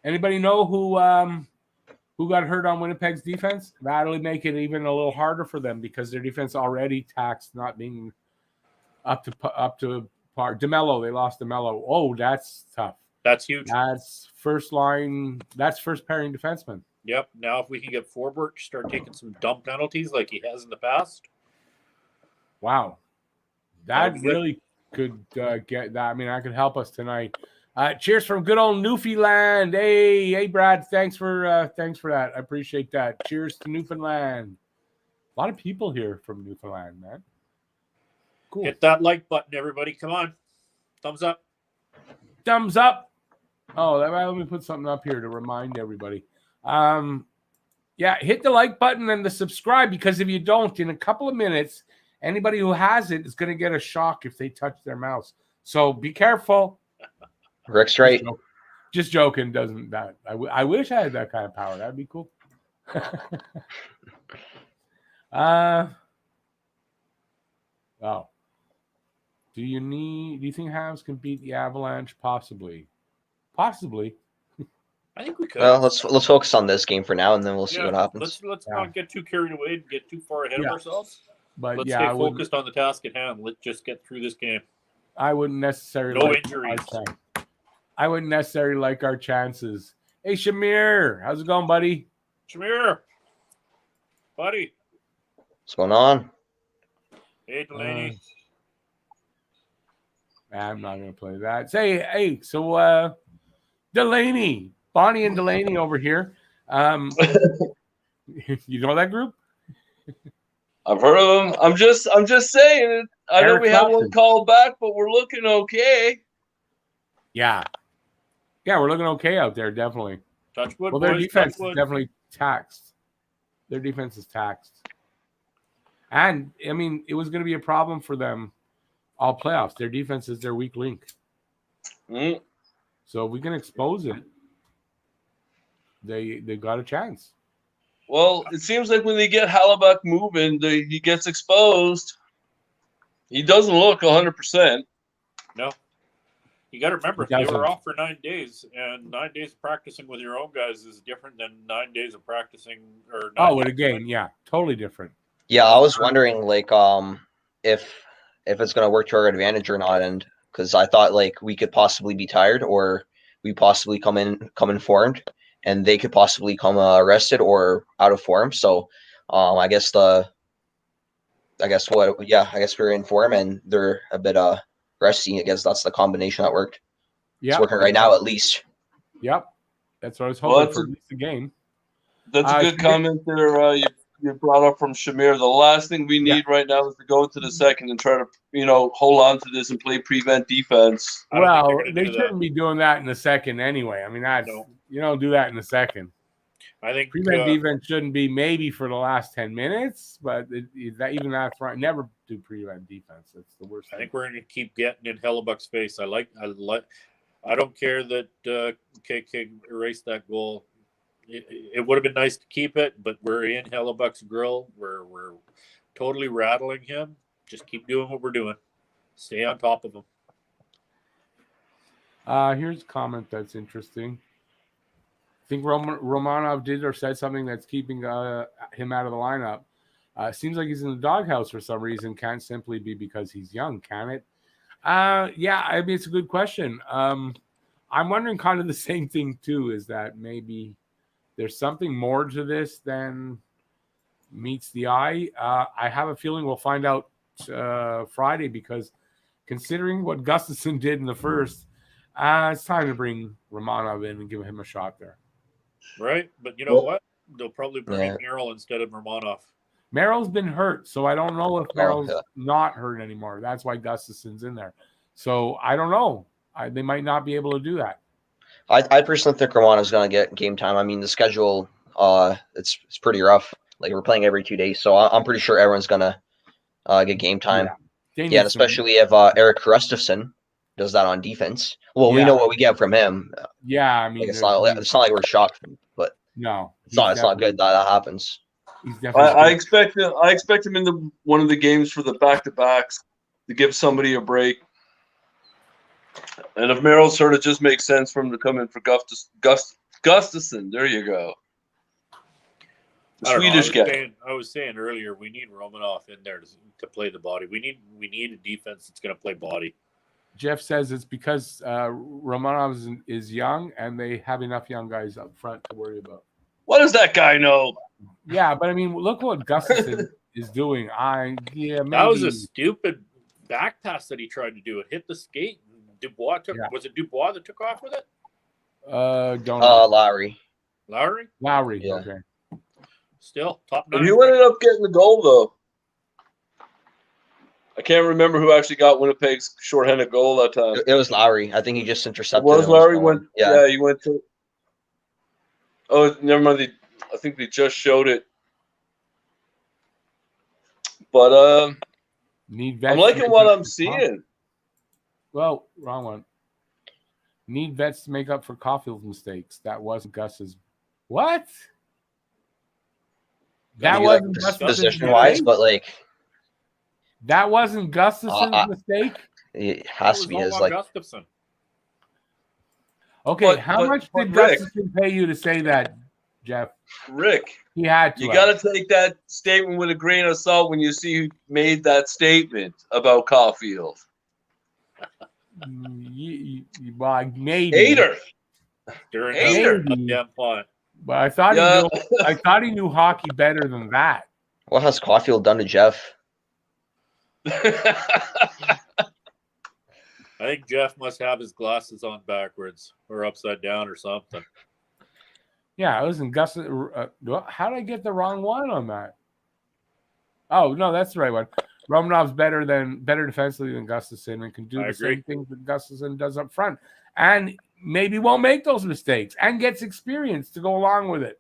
Anybody know who got hurt on Winnipeg's defense? That'll make it even a little harder for them because their defense already taxed not being up to par. DeMello, they lost DeMello. Oh, that's tough. That's huge. That's first line. That's first pairing defenseman. Yep. Now, if we can get Forbort to start taking some dumb penalties like he has in the past. Wow. That really could get that. I mean, that could help us tonight. Cheers from good old Newfoundland. Hey, Brad. Thanks for that. I appreciate that. Cheers to Newfoundland. A lot of people here from Newfoundland, man. Cool. Hit that like button, everybody. Come on. Thumbs up. Thumbs up. Oh, let me put something up here to remind everybody. Hit the like button and the subscribe, because if you don't, in a couple of minutes, anybody who has it is going to get a shock if they touch their mouse. So be careful. Rick's right. Just joking. Doesn't that? I wish I had that kind of power. That'd be cool. Do you think Habs can beat the Avalanche? Possibly. I think we could. Well, let's focus on this game for now, and then we'll see what happens. Let's not get too carried away and get too far ahead of ourselves. But let's stay focused on the task at hand. Let's just get through this game. I wouldn't necessarily. No injuries. I wouldn't necessarily like our chances. Hey, Shamir, how's it going, buddy? Shamir, buddy. What's going on? Hey, Delaney. I'm not going to play that. Hey, so Delaney, Bonnie and Delaney over here. You know that group? I've heard of them. I'm just saying. I know we have one called back, but we're looking okay. Yeah, we're looking okay out there, definitely. Touch wood, well, their defense is definitely taxed. Their defense is taxed. And, I mean, it was going to be a problem for them all playoffs. Their defense is their weak link. So if we can expose it, they got a chance. Well, it seems like when they get Hellebuyck moving, he gets exposed. He doesn't look 100%. No. You got to remember, they were off for 9 days, and 9 days of practicing with your own guys is different than 9 days of practicing. With a game, yeah, totally different. Yeah, I was wondering, like, if it's going to work to our advantage or not, and because I thought, like, we could possibly be tired, or we possibly come informed, and they could possibly come arrested or out of form. So, I guess we're in form, and they're a bit resty. I guess that's the combination that worked. Yeah, it's working right now, at least. Yep, that's what I was hoping for. At least the game. That's a good comment there. You brought up from Shamir. The last thing we need right now is to go into the second and try to, hold on to this and play prevent defense. Well, they shouldn't be doing that in the second anyway. I mean, you don't do that in the second. I think prevent defense shouldn't be maybe for the last 10 minutes, but even that's right. Never do prevent defense. It's the worst. I think we're going to keep getting in Hellebuck's face. I don't care that KK erased that goal. It would have been nice to keep it, but we're in Hellebuck's grill. We're totally rattling him. Just keep doing what we're doing. Stay on top of him. Here's a comment that's interesting. I think Romanov did or said something that's keeping him out of the lineup. Seems like he's in the doghouse for some reason. Can't simply be because he's young, can it? Yeah, I mean, it's a good question. I'm wondering kind of the same thing, too, is that maybe there's something more to this than meets the eye. I have a feeling we'll find out Friday, because considering what Gustafsson did in the first, it's time to bring Romanov in and give him a shot there. Right, but you know what? They'll probably bring Merrill instead of Romanov. Merrill's been hurt, so I don't know if Merrill's not hurt anymore. That's why Gustafsson's in there. So I don't know. They might not be able to do that. I personally think Romanov's going to get game time. I mean, the schedule, it's pretty rough. Like, we're playing every 2 days, so I'm pretty sure everyone's going to get game time. Yeah, and especially if Eric Gustafsson does that on defense. Well, we know what we get from him. Yeah, I mean, like, it's not like we're shocked, but no, it's not good that happens. I expect him in one of the games for the back-to-backs to give somebody a break. And if Merrill sort of just makes sense for him to come in for Gustafsson, there you go. The Swedish guy. I was saying earlier, we need Romanov in there to play the body. We need a defense that's going to play body. Jeff says it's because Romanov is young and they have enough young guys up front to worry about. What does that guy know? Yeah, but I mean, look what Gustafsson is doing. Maybe. That was a stupid back pass that he tried to do. It hit the skate. Dubois took. Yeah. Was it Dubois that took off with it? Don't know. Lowry. Lowry. Yeah. Okay. Still top 9. And who ended up getting the goal though? I can't remember who actually got Winnipeg's shorthanded goal that time. It was Lowry. I think he just intercepted. Lowry went. Yeah, he went to. Oh, never mind. I think they just showed it. But I'm liking what I'm seeing. Well, wrong one. Need vets to make up for Caulfield's mistakes. That wasn't Gus's. What? That wasn't position-wise, but like. That wasn't Gustafsson's mistake? It has to be his, like. Gustafsson. Okay, how much did Gustafsson pay you to say that, Jeff? Rick, he had to. You got to take that statement with a grain of salt when you see who made that statement about Caulfield. Well, maybe. Hater. But I thought he knew hockey better than that. What has Caulfield done to Jeff? I think Jeff must have his glasses on backwards or upside down or something. Yeah, listen, Gus. How did I get the wrong one on that? Oh no, that's the right one. Romanov's better defensively than Gustafsson and can do the same things that Gustafsson does up front, and maybe won't make those mistakes and gets experience to go along with it.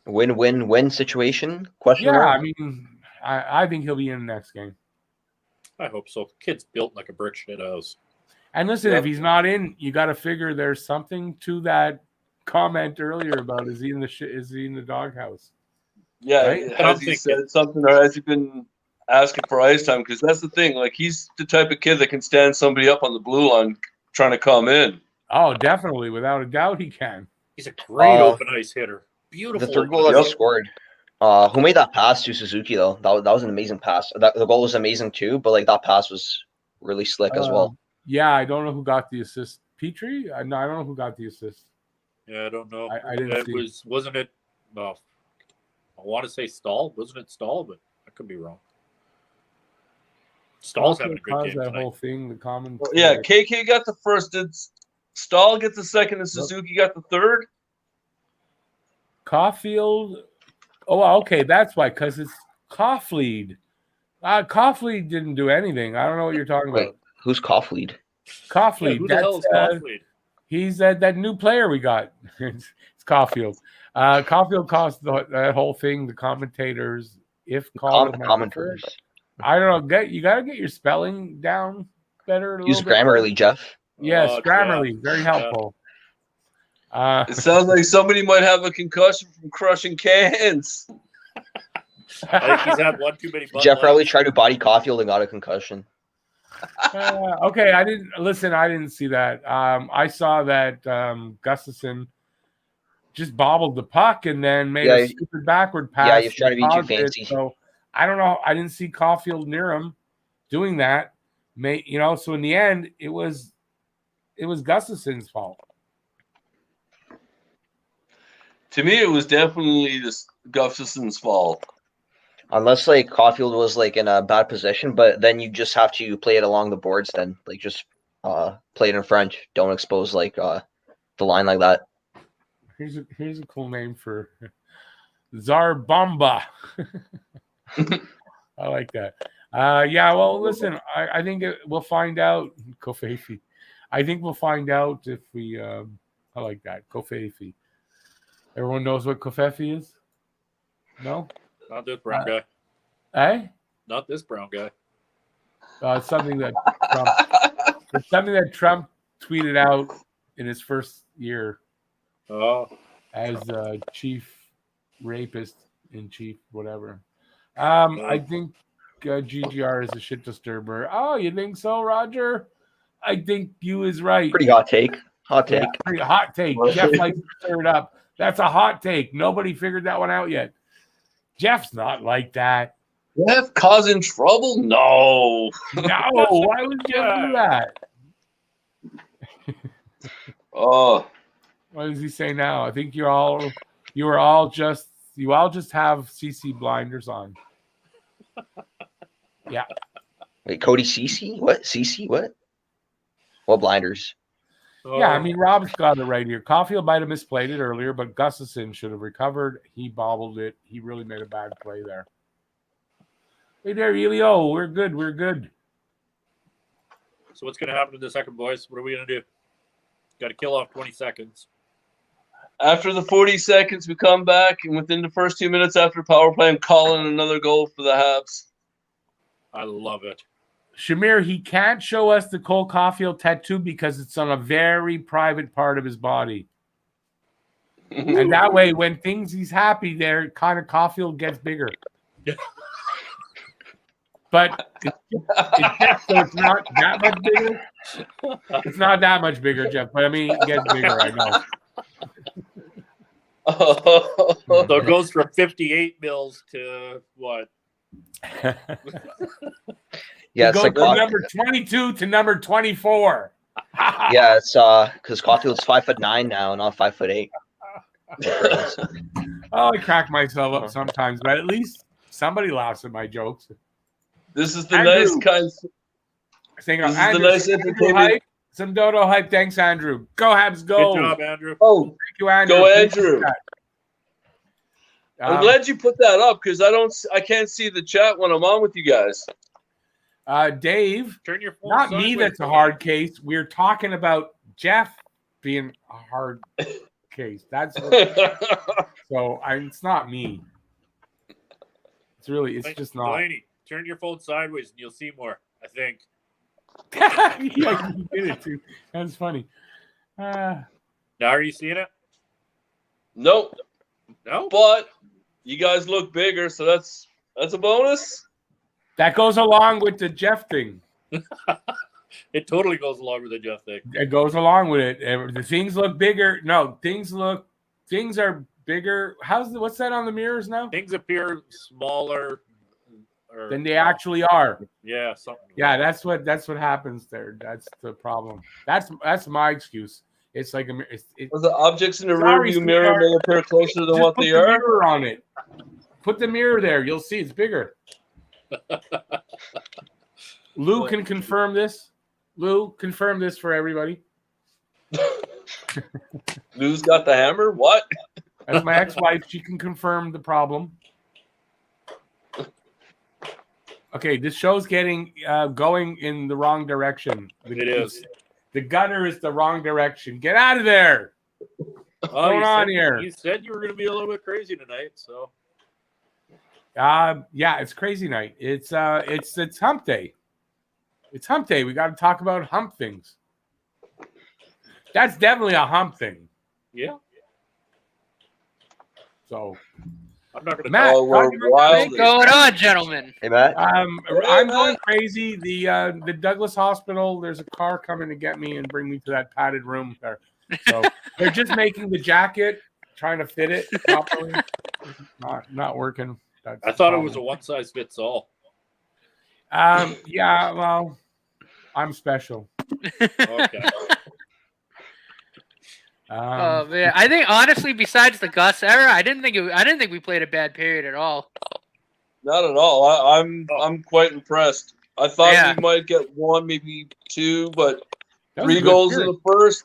Win-win-win situation? Question mark? I mean, I think he'll be in the next game. I hope so. Kid's built like a brick shit house. And listen, if he's not in, you got to figure there's something to that comment earlier about is he in the doghouse? Yeah, right? has he said something, or has he been asking for ice time? Because that's the thing. Like, he's the type of kid that can stand somebody up on the blue line trying to come in. Oh, definitely, without a doubt, he can. He's a great open ice hitter. Beautiful. The third goal that he scored. Who made that pass to Suzuki though? That was an amazing pass. The goal was amazing too, but like that pass was really slick as well. Yeah, I don't know who got the assist. Petrie? No, I don't know who got the assist. Yeah, I don't know. I didn't see. Wasn't it? I want to say Stahl. Wasn't it Stahl? But I could be wrong. Stahl's having a good game that tonight. whole thing. The common. Yeah, KK got the first. Did Stahl get the second, and Suzuki got the third? Caulfield. Oh, okay, that's why. Because it's Caulfield. Caulfield didn't do anything. I don't know what you're talking about. Who's Caulfield? Caulfield. Yeah, who the hell is Caulfield? He's that new player we got. It's Caulfield. Caulfield caused that whole thing. The commentators, if called commentators. I don't know. You got to get your spelling down better. Use Grammarly, Jeff. Yes, Grammarly, very helpful. It sounds like somebody might have a concussion from crushing cans. I think he's had one too many. Jeff probably tried to body Caulfield and got a concussion. Okay, I didn't see that. I saw that Gustafsson just bobbled the puck and then made a stupid backward pass. Yeah, he was trying to be too fancy. So I don't know. I didn't see Caulfield near him doing that. So in the end, it was Gustafsson's fault. To me, it was definitely Gustafsson's fault. Unless like Caulfield was like in a bad position, but then you just have to play it along the boards. Then like just play it in front. Don't expose like the line like that. Here's a cool name for Zarbamba. I like that. Yeah. Well, listen. I think we'll find out. Kofafi. I think we'll find out if we. I like that. Kofafi. Everyone knows what Kofafi is? No? Not this brown guy. Eh? Not this brown guy. It's something that Trump tweeted out in his first year as chief rapist in chief, whatever. I think GGR is a shit disturber. Oh, you think so, Roger? I think you is right. Pretty hot take. Yeah, pretty hot take. Jeff likes to stir it up. That's a hot take. Nobody figured that one out yet. Jeff's not like that. Jeff causing trouble? No. No. Why would Jeff do that? Oh. What does he say now? I think you all just have CC blinders on. Yeah. Wait, Cody CC? What? CC? What? What blinders? Yeah, I mean, Rob's got it right here. Caulfield might have misplayed it earlier, but Gustafsson should have recovered. He bobbled it. He really made a bad play there. Hey there, Elio. We're good. We're good. So what's going to happen in the second, boys? What are we going to do? Got to kill off 20 seconds. After the 40 seconds, we come back, and within the first 2 minutes after power play, I'm calling another goal for the Habs. I love it. Shamir, he can't show us the Cole Caulfield tattoo because it's on a very private part of his body. And that way, when he's happy there, kind of Caulfield gets bigger. But it's not that much bigger. It's not that much bigger, Jeff. But I mean, it gets bigger, I know. So it goes from 58 mils to what? Yeah, it's like from number 22 to number 24. Yeah, it's because Caulfield's 5'9" now, not 5'8". Oh, I crack myself up sometimes, but at least somebody laughs at my jokes. This is the nice kind. This is the nice entertainment. Some dodo hype. Thanks, Andrew. Go Habs, go. Good job, Andrew. Oh, thank you, Andrew. Go, Andrew. I'm glad you put that up because I can't see the chat when I'm on with you guys. Dave, turn your phone not me. That's a hard case. We're talking about Jeff being a hard case. That's so. It's not me. It's just not. Delaney, turn your phone sideways and you'll see more. I think. Yeah, you did it too. That's funny. Now, are you seeing it? Nope. No. But you guys look bigger, so that's a bonus. That goes along with the Jeff thing. It totally goes along with the Jeff thing. It goes along with it. The things look bigger. No, things are bigger. What's that on the mirrors now? Things appear smaller than they actually are. Yeah, something. Yeah, that's what happens there. That's the problem. That's my excuse. It's like the objects in the rearview mirror may appear closer than what they are. Put the mirror on it. Put the mirror there. You'll see it's bigger. Lou can confirm this. Lou, confirm this for everybody. Lou's got the hammer? What? That's my ex-wife. She can confirm the problem. Okay, this show's getting going in the wrong direction. It is. The gutter is the wrong direction. Get out of there. What's going on here? You said you were going to be a little bit crazy tonight, so. Yeah, it's crazy night. It's hump day. It's hump day. We got to talk about hump things. That's definitely a hump thing. Yeah. So, I'm not going to. Matt, what's going on, gentlemen? Hey, Matt. I'm going crazy. The Douglas Hospital. There's a car coming to get me and bring me to that padded room there. So they're just making the jacket, trying to fit it properly. Not working. I thought it was a one-size-fits-all. Yeah, well, I'm special. Okay. Man, I think honestly, besides the Gus era, I didn't think we played a bad period at all. Not at all. I'm quite impressed. I thought we might get one, maybe two, but 3 goals in the first,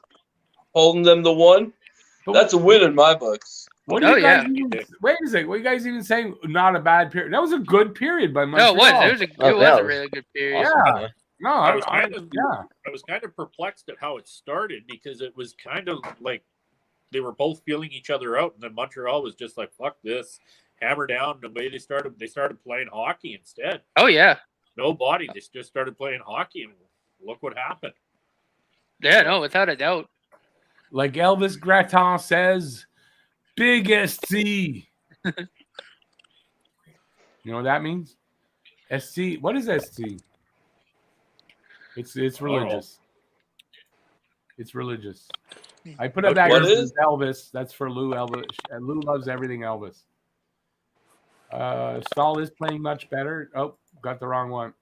holding them to 1. That's a win in my books. Wait a second. What are you guys even saying? Not a bad period. That was a good period by Montreal. No, it was. It was a really good period. Yeah. No, I was kind of perplexed at how it started because it was kind of like they were both feeling each other out, and then Montreal was just like, "Fuck this," hammer down. The way they started playing hockey instead. Oh yeah. No body. They just started playing hockey, and look what happened. Yeah, no, without a doubt. Like Elvis Gratton says, "Big SC." You know what that means? SC. What is SC? It's religious. It's religious. I put up that as Elvis. That's for Lou. Elvis. Lou loves everything Elvis. Stahl is playing much better. Oh, got the wrong one.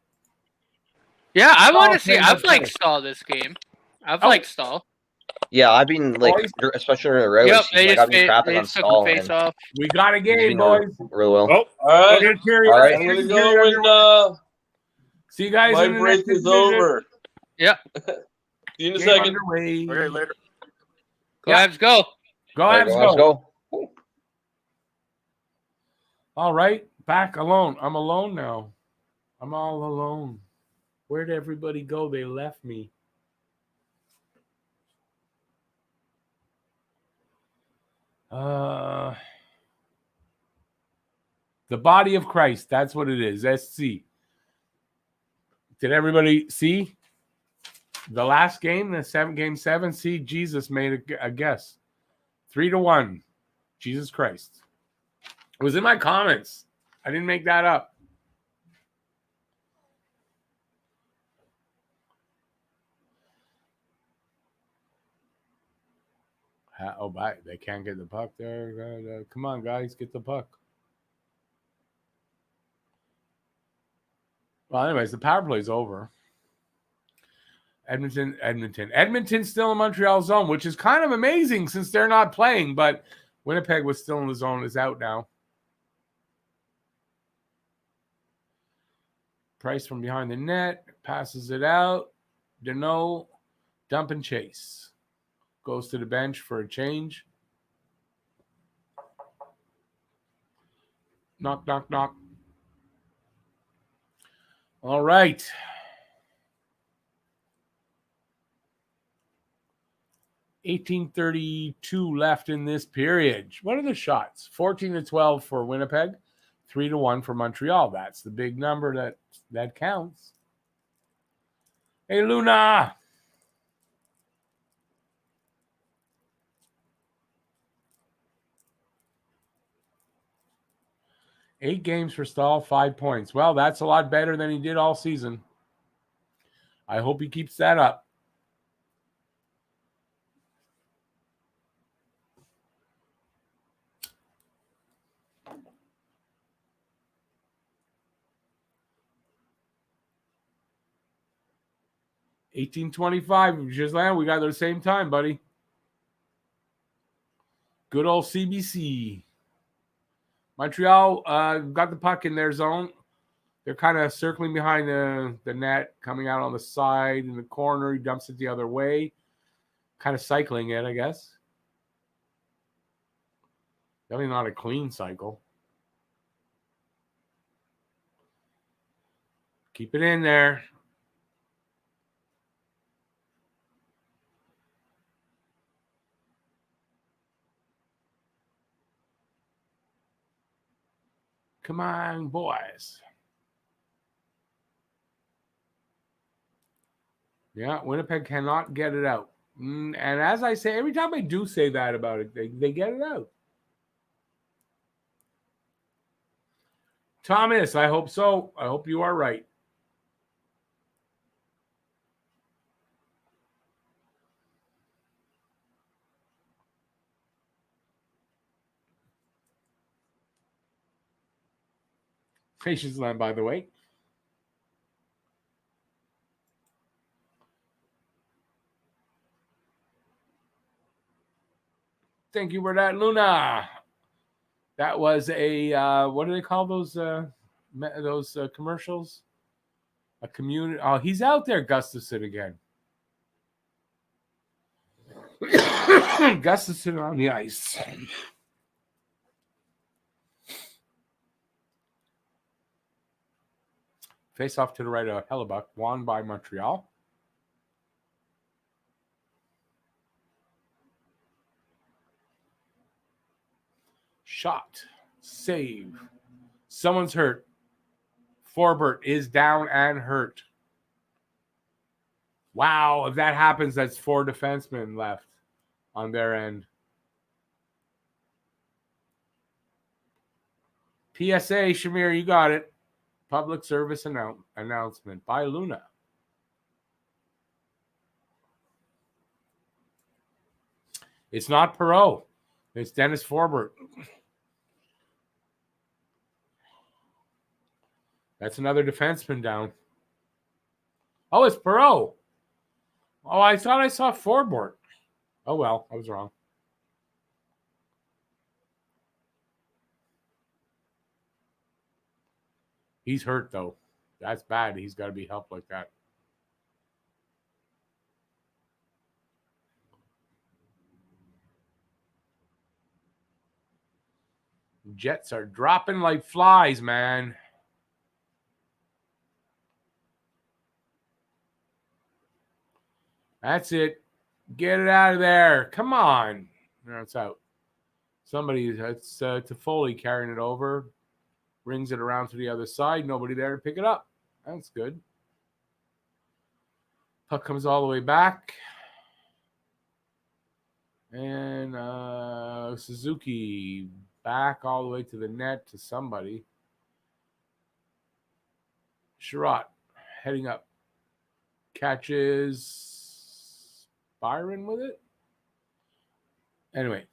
Yeah, I want to see. I've liked Stahl this game. I've liked Stahl. Yeah, I've been like, especially in the regular season, I've been crapping on Stahl. We got a game, boys. Real well. Oh, all right. All right. I'm gonna go when see you guys. My break is over. Yeah. See you in a second. Okay, later. Go Habs, go. Go Habs, go. All right, back alone. I'm alone now. I'm all alone. Where'd everybody go? They left me. The body of Christ. That's what it is. SC. Did everybody see the last game, game 7? See, Jesus made a guess. 3-1. Jesus Christ. It was in my comments. I didn't make that up. Oh, they can't get the puck there. Come on, guys, get the puck. Well, anyways, the power play is over. Edmonton's still in Montreal zone, which is kind of amazing since they're not playing, but Winnipeg was still in the zone, is out now. Price from behind the net, passes it out. Deneau, dump and chase. Goes to the bench for a change. Knock, knock, knock. All right. $18:32 left in this period. What are the shots? 14-12 for Winnipeg, 3-1 for Montreal. That's the big number that counts. Hey, Luna. Eight games for Stahl, 5 points. Well, that's a lot better than he did all season. I hope he keeps that up. $18.25, Gislan. We got it at the same time, buddy. Good old CBC. Montreal got the puck in their zone. They're kind of circling behind the net, coming out on the side in the corner. He dumps it the other way. Kind of cycling it, I guess. Definitely not a clean cycle. Keep it in there. Come on, boys. Yeah, Winnipeg cannot get it out. And as I say, every time I do say that about it, they get it out. Thomas, I hope so. I hope you are right. Patience land, by the way. Thank you for that, Luna. That was a what do they call those commercials? A community. Oh, he's out there, Gustafson again. Gustafson on the ice. Face off to the right of Hellebuck, won by Montreal. Shot. Save. Someone's hurt. Forbert is down and hurt. Wow, if that happens, that's 4 defensemen left on their end. PSA, Shamir, you got it. Public service announcement by Luna. It's not Perreault. It's Dennis Forbert. That's another defenseman down. Oh, it's Perreault. Oh, I thought I saw Forbert. Oh, well, I was wrong. He's hurt, though. That's bad. He's got to be helped like that. Jets are dropping like flies, man. That's it. Get it out of there. Come on. No, it's out. Somebody, it's Toffoli carrying it over. Brings it around to the other side. Nobody there to pick it up. That's good. Puck comes all the way back. And Suzuki back all the way to the net to somebody. Sherratt heading up. Catches Byron with it. Anyway.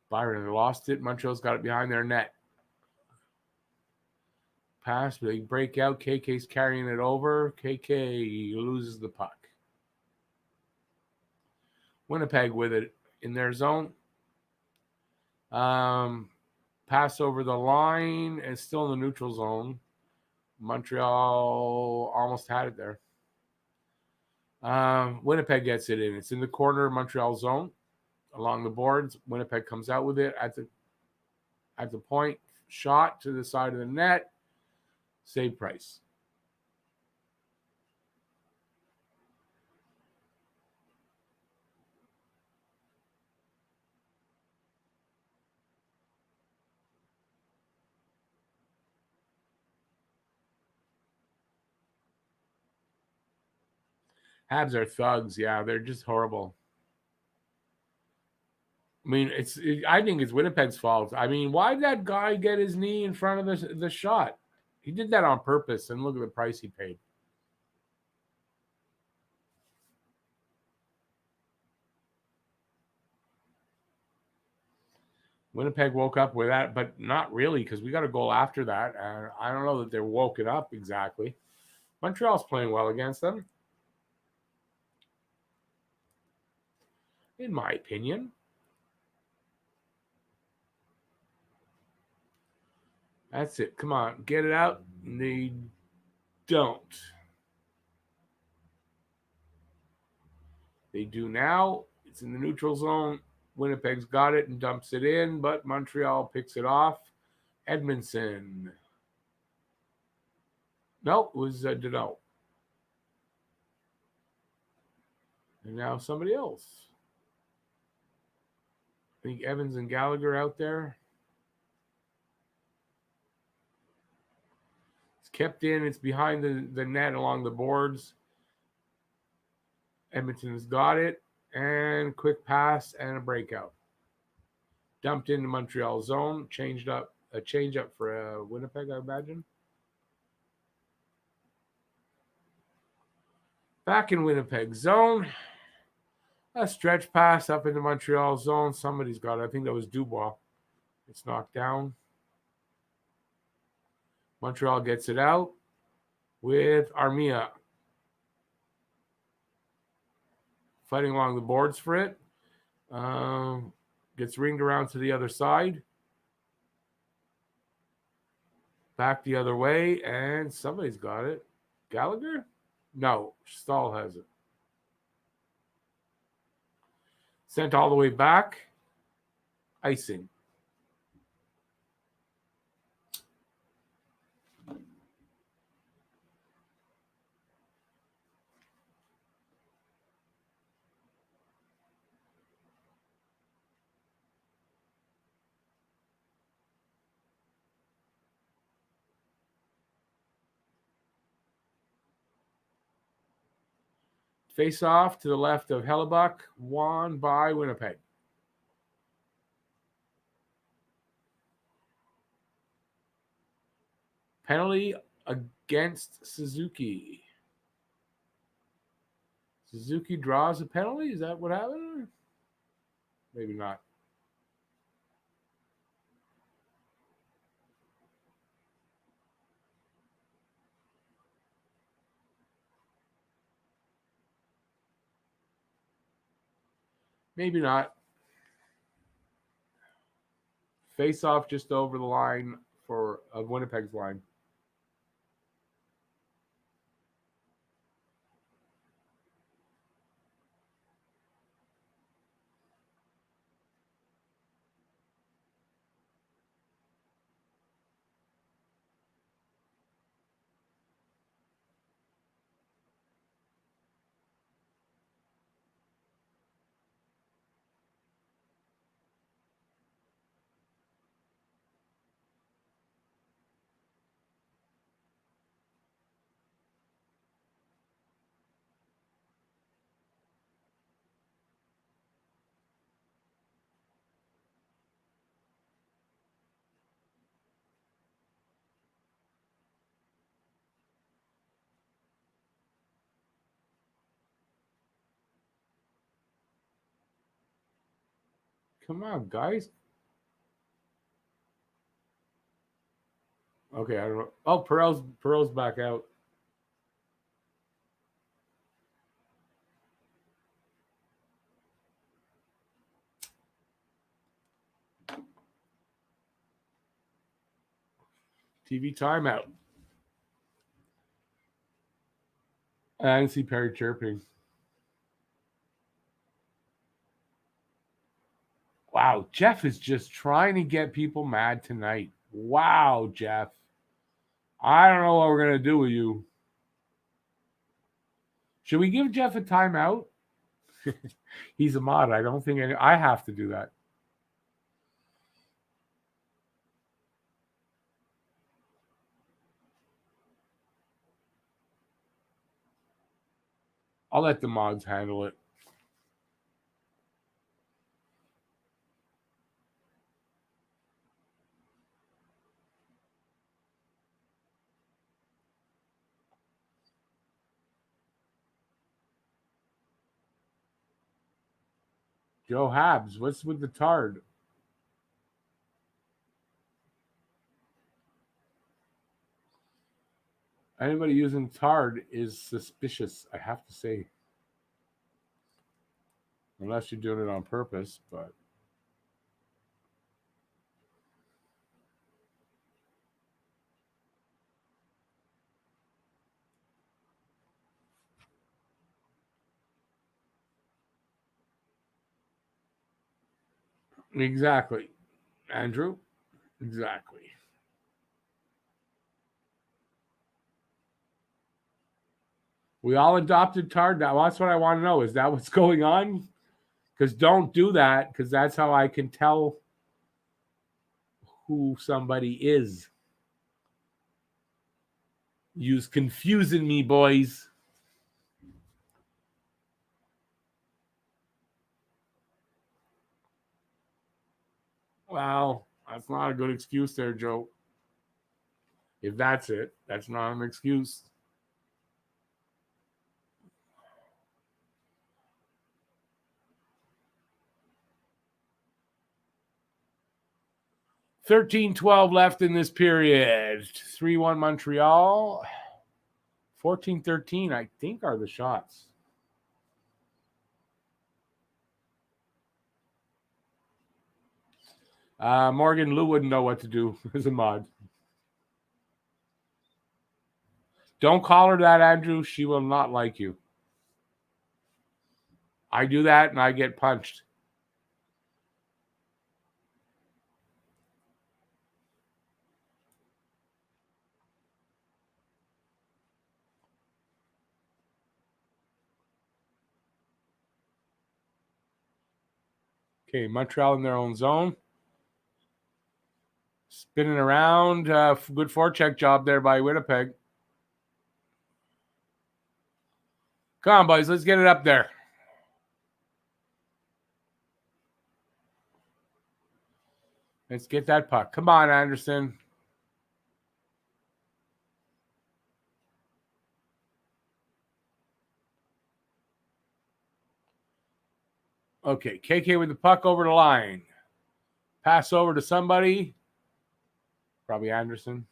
Byron lost it. Montreal's got it behind their net. Pass, but they break out. KK's carrying it over. KK loses the puck. Winnipeg with it in their zone. Pass over the line and still in the neutral zone. Montreal almost had it there. Winnipeg gets it in. It's in the corner of Montreal zone along the boards. Winnipeg comes out with it at the point. Shot to the side of the net. Save Price. Habs are thugs. Yeah, they're just horrible. I mean, I think it's Winnipeg's fault. I mean, why did that guy get his knee in front of the shot? He did that on purpose, and look at the price he paid. Winnipeg woke up with that, but not really, because we got a goal after that. And I don't know that they're woken up exactly. Montreal's playing well against them, in my opinion. That's it. Come on, get it out. They don't. They do now. It's in the neutral zone. Winnipeg's got it and dumps it in, but Montreal picks it off. Edmondson. No, it was Deneau. And now somebody else. I think Evans and Gallagher out there. It's kept in. It's behind the net along the boards. Edmonton's got it. And quick pass and a breakout. Dumped into Montreal zone. A change up for Winnipeg, I imagine. Back in Winnipeg zone. A stretch pass up into Montreal zone. Somebody's got it. I think that was Dubois. It's knocked down. Montreal gets it out with Armia. Fighting along the boards for it. Gets ringed around to the other side. Back the other way, and somebody's got it. Gallagher? No, Stahl has it. Sent all the way back. Icing. Face off to the left of Hellebuck, won by Winnipeg. Penalty against Suzuki. Suzuki draws a penalty? Is that what happened? Maybe not. Maybe not. Face off just over the line of Winnipeg's line. Come on, guys. Okay, I don't know. Oh, Perreault's back out. TV timeout. I didn't see Perry chirping. Wow, Jeff is just trying to get people mad tonight. Wow, Jeff. I don't know what we're going to do with you. Should we give Jeff a timeout? He's a mod. I don't think I have to do that. I'll let the mods handle it. Joe Habs, what's with the Tard? Anybody using Tard is suspicious, I have to say. Unless you're doing it on purpose, but... Exactly. Andrew? Exactly. We all adopted Tard now. That's what I want to know. Is that what's going on? Because don't do that, because that's how I can tell who somebody is. You's confusing me, boys. Well, that's not a good excuse there, Joe. If that's it, that's not an excuse. $13-12 left in this period. 3-1 Montreal. 14-13, I think, are the shots. Morgan Lou wouldn't know what to do as a mod. Don't call her that, Andrew. She will not like you. I do that and I get punched. Okay, Montreal in their own zone. Spinning around. Good forecheck job there by Winnipeg. Come on, boys. Let's get it up there. Let's get that puck. Come on, Anderson. Okay, KK with the puck over the line. Pass over to somebody. Probably Anderson.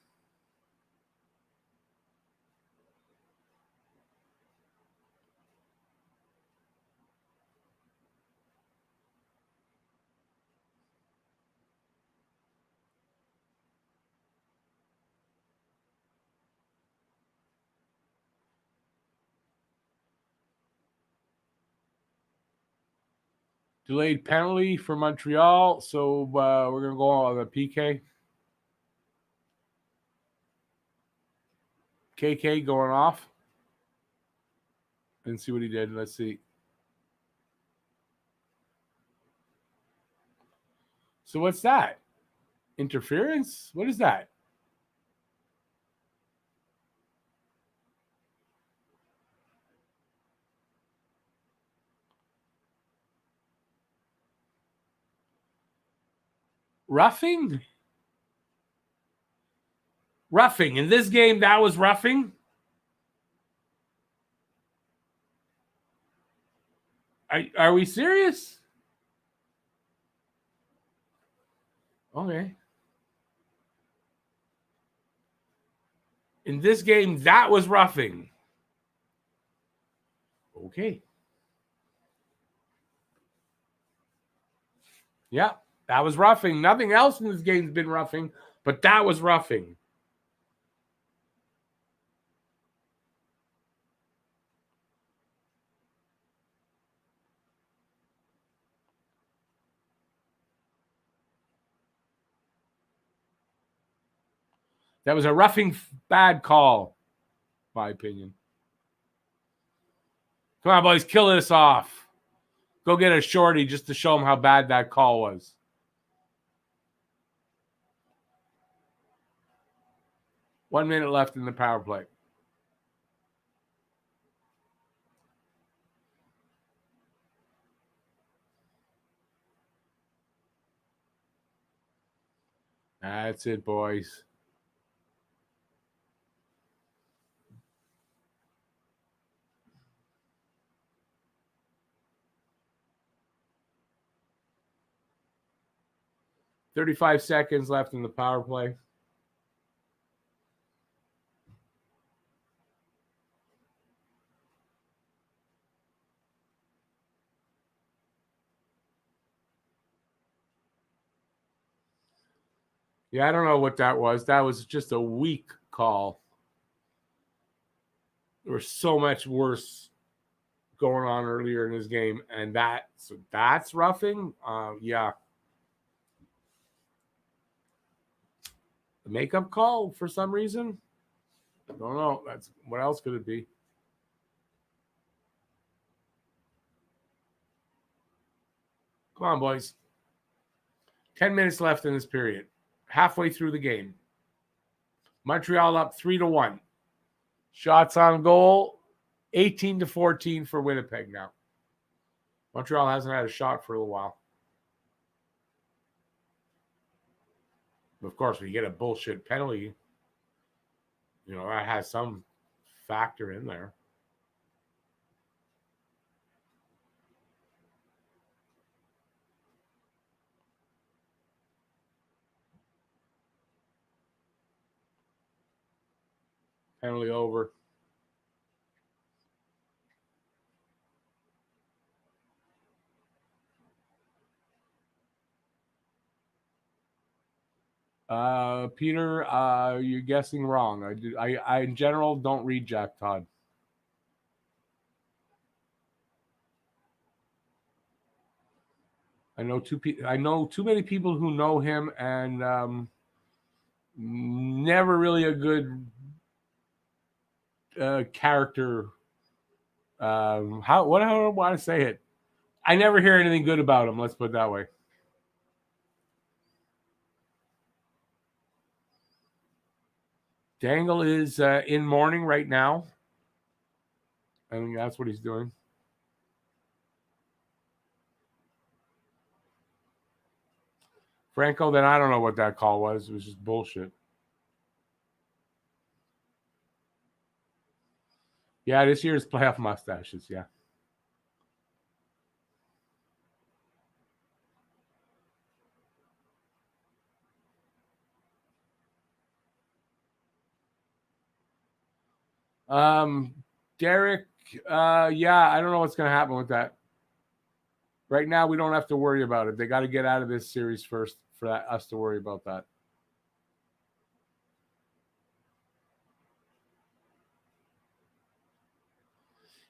Delayed penalty for Montreal, so we're going to go on the PK. KK going off. And see what he did. Let's see. So what's that? Interference? What is that? Roughing? Roughing. In this game, that was roughing? Are we serious? Okay. In this game, that was roughing. Okay. Yeah, that was roughing. Nothing else in this game's been roughing, but that was roughing. That was a roughing bad call, my opinion. Come on, boys, kill this off. Go get a shorty just to show them how bad that call was. One minute left in the power play. That's it, boys. "35 seconds left in the power play." Yeah, I don't know what that was. That was just a weak call. There was so much worse going on earlier in his game, and that's roughing. Yeah. The makeup call for some reason. I don't know. That's what else could it be? Come on, boys. 10 minutes left in this period. Halfway through the game. Montreal up 3-1. Shots on goal, 18-14 for Winnipeg now. Montreal hasn't had a shot for a little while. Of course, when you get a bullshit penalty, that has some factor in there. Penalty over. Peter, you're guessing wrong. I in general don't read Jack Todd. I know too many people who know him, and never really a good character. How do I want to say it? I never hear anything good about him. Let's put it that way. Dangle is in mourning right now. I think that's what he's doing. Franco, then I don't know what that call was. It was just bullshit. Yeah, this year's playoff mustaches, yeah. Derek, yeah, I don't know what's going to happen with that. Right now, we don't have to worry about it. They got to get out of this series first for us to worry about that.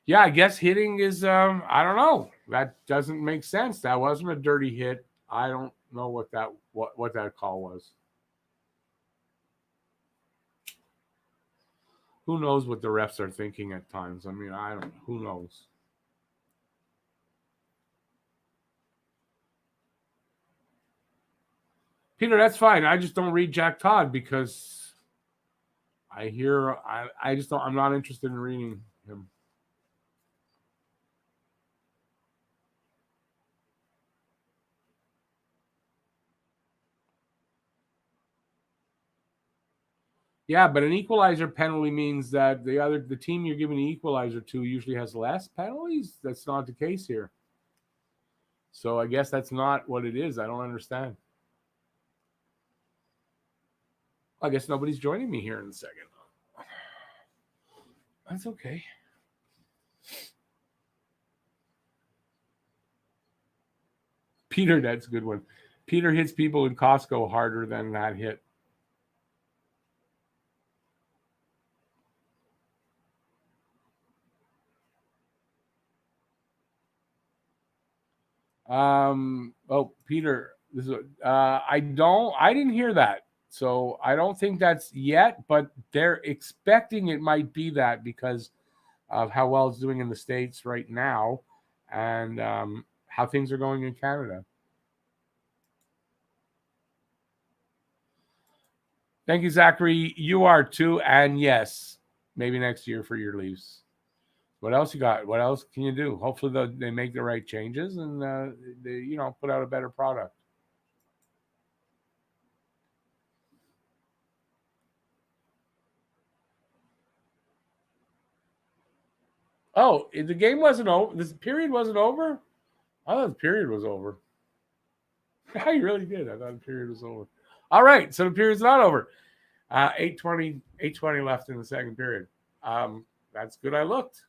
Yeah, I guess hitting is, I don't know. That doesn't make sense. That wasn't a dirty hit. I don't know what that call was. Who knows what the refs are thinking at times? I mean, I don't know. Who knows? Peter, that's fine. I just don't read Jack Todd because I just don't, I'm not interested in reading him. Yeah, but an equalizer penalty means that the team you're giving the equalizer to usually has less penalties. That's not the case here. So I guess that's not what it is. I don't understand. I guess nobody's joining me here in a second. That's okay. Peter, that's a good one. Peter hits people in Costco harder than that hit. Peter, this is I didn't hear that. So I don't think that's yet, but they're expecting it might be that because of how well it's doing in the States right now and how things are going in Canada. Thank you, Zachary. You are too. And yes, maybe next year for your Leafs. What else you got? What else can you do? Hopefully they make the right changes and they put out a better product. Oh, the game wasn't over. This period wasn't over? I thought the period was over. I really did. I thought the period was over. All right, so the period's not over. 8:20 left in the second period. That's good. I looked.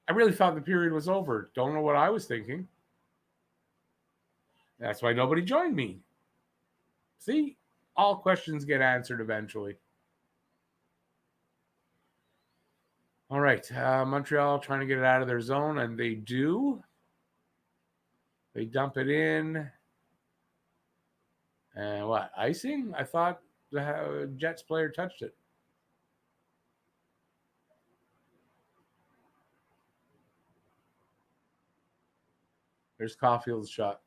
I really thought the period was over. Don't know what I was thinking. That's why nobody joined me. See, all questions get answered eventually. All right, Montreal trying to get it out of their zone, and they do. They dump it in. And what, icing? I thought the Jets player touched it. There's Caulfield's shot.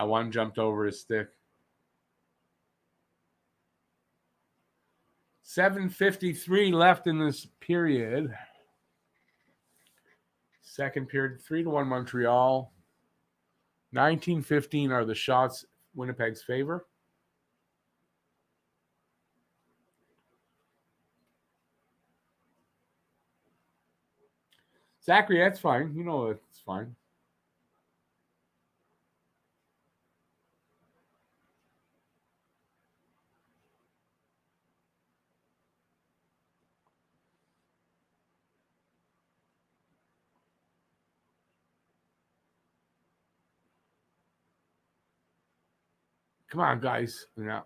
One jumped over his stick. 7:53 left in this period. Second period, 3-1 Montreal. 19-15 are the shots Winnipeg's favor. Zachary, that's fine. You know it's fine. Come on, guys. No.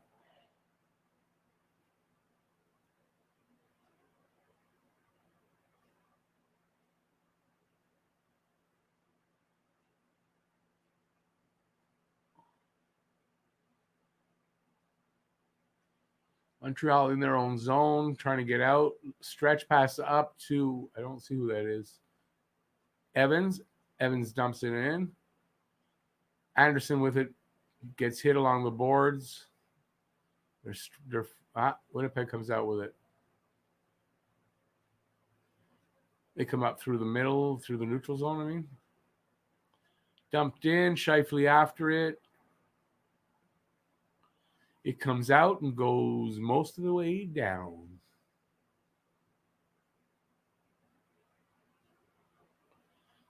Montreal in their own zone, trying to get out. Stretch pass up to, I don't see who that is. Evans. Evans dumps it in. Anderson with it. Gets hit along the boards. Winnipeg comes out with it. They come up through the middle, through the neutral zone, I mean. Dumped in, Scheifele after it. It comes out and goes most of the way down.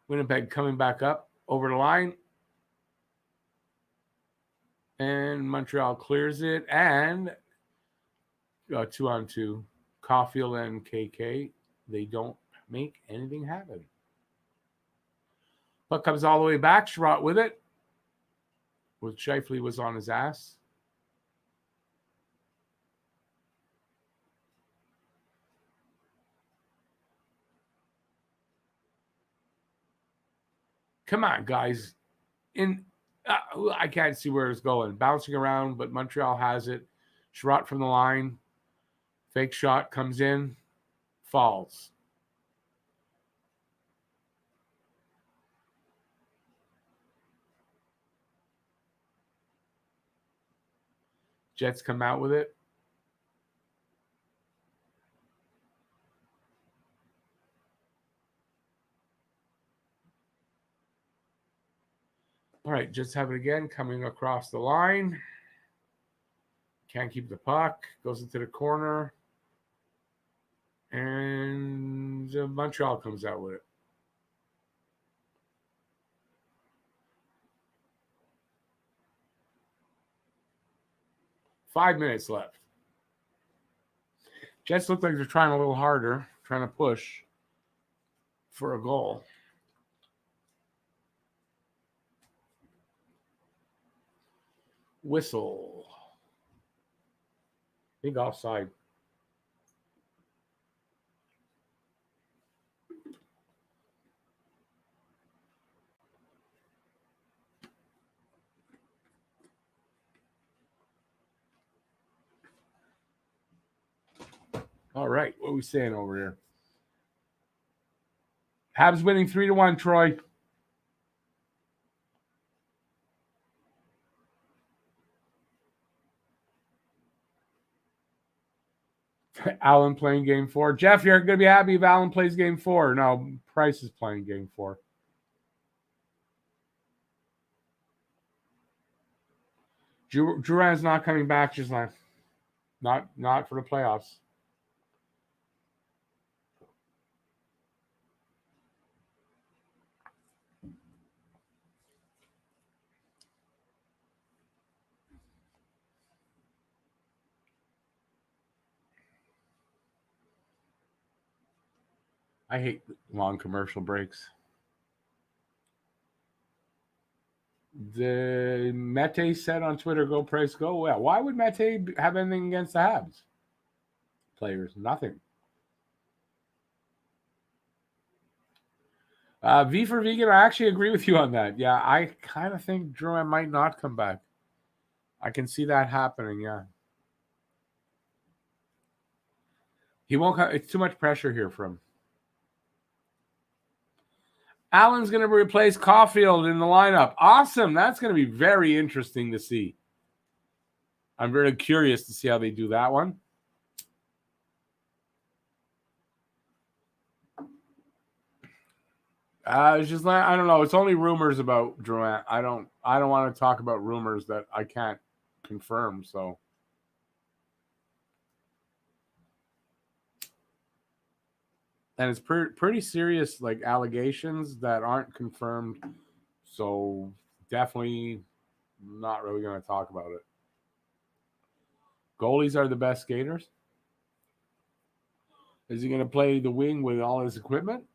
Winnipeg coming back up over the line. And Montreal clears it. And 2-on-2. Caulfield and KK. They don't make anything happen. Puck comes all the way back. Sherratt with it. With Scheifele was on his ass. Come on, guys. I can't see where it's going. Bouncing around, but Montreal has it. Sherratt from the line. Fake shot comes in. Falls. Jets come out with it. All right, Jets have it again, coming across the line. Can't keep the puck. Goes into the corner. And Montreal comes out with it. Five minutes left. Jets look like they're trying a little harder, trying to push for a goal. Whistle. Big offside. All right, what are we saying over here? Habs winning 3-1, Troy. Allen playing game 4. Jeff, you're going to be happy if Allen plays game 4. No, Price is playing game 4. Drouin's not coming back, just like not for the playoffs. I hate long commercial breaks. The Mete said on Twitter, "Go Price, go." Well, why would Mete have anything against the Habs players? Nothing. V for Vegan, I actually agree with you on that. Yeah, I kind of think Drouin might not come back. I can see that happening, yeah. He won't come. It's too much pressure here for him. Allen's going to replace Caulfield in the lineup. Awesome. That's going to be very interesting to see. I'm very curious to see how they do that one. It's just like, I don't know. It's only rumors about Drouin. I don't want to talk about rumors that I can't confirm. So, and it's pretty serious, like allegations that aren't confirmed. So definitely not really going to talk about it. Goalies are the best skaters. Is he going to play the wing with all his equipment?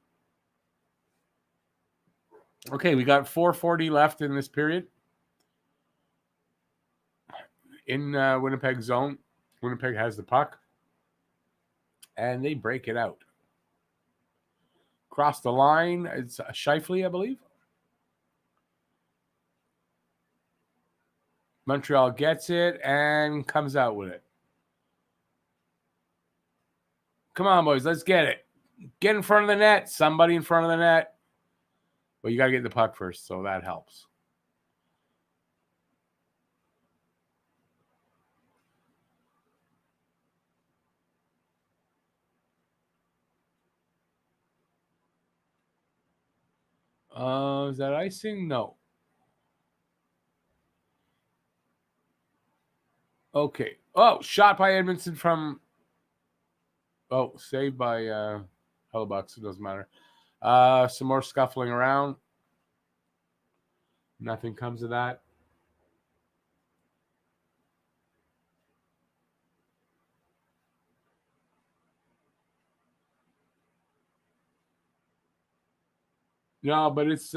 Okay, we got 4:40 left in this period. In Winnipeg zone, Winnipeg has the puck. And they break it out. Cross the line, it's Scheifele, I believe. Montreal gets it and comes out with it. Come on, boys, let's get it. Get in front of the net. Somebody in front of the net. Well, you got to get the puck first, so that helps. Is that icing? No. Okay. Oh, shot by Edmondson from... Oh, saved by Hellebucks. It doesn't matter. Some more scuffling around. Nothing comes of that. No, but it's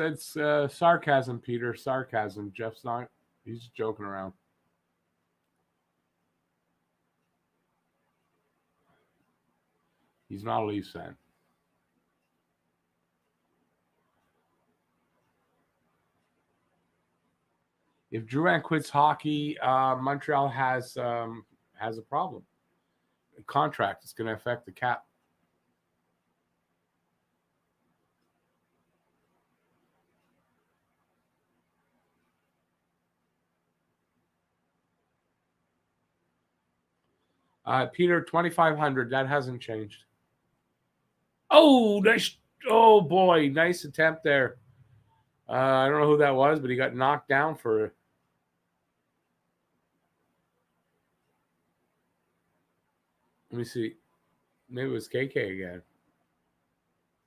sarcasm, Peter. Sarcasm. Jeff's not. He's just joking around. He's not a Leafs fan. If Drouin quits hockey, Montreal has a problem. The contract is going to affect the cap. Peter, 2,500. That hasn't changed. Oh, nice. Oh, boy. Nice attempt there. I don't know who that was, but he got knocked down for it. Let me see. Maybe it was KK again.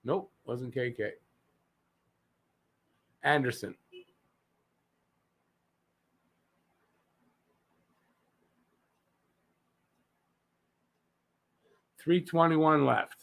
Nope, wasn't KK. Anderson. .321 left.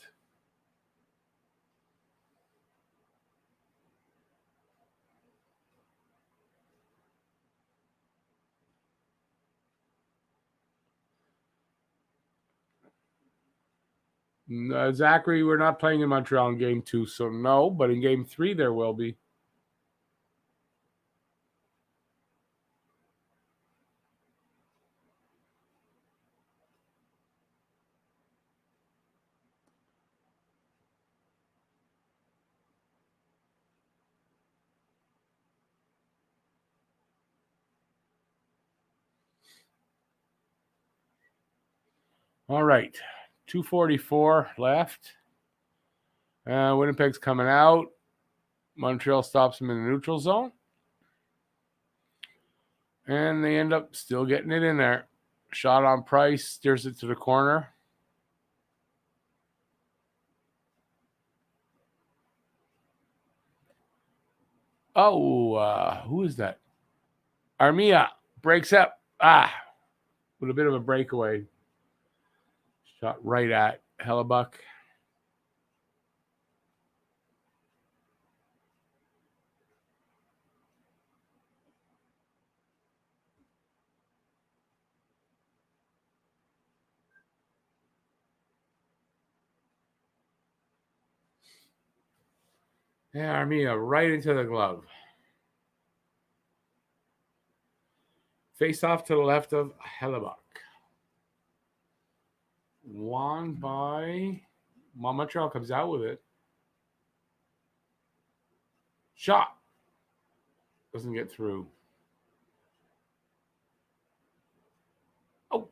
Zachary, we're not playing in Montreal in Game 2, so no. But in Game 3, there will be. All right. 2:44 left. Winnipeg's coming out. Montreal stops him in the neutral zone. And they end up still getting it in there. Shot on Price, steers it to the corner. Oh, who is that? Armia breaks up. With a bit of a breakaway. Shot right at Hellebuck. Yeah, Armia right into the glove. Face off to the left of Hellebuck. Won by Montreal comes out with it. Shot. Doesn't get through. Oh.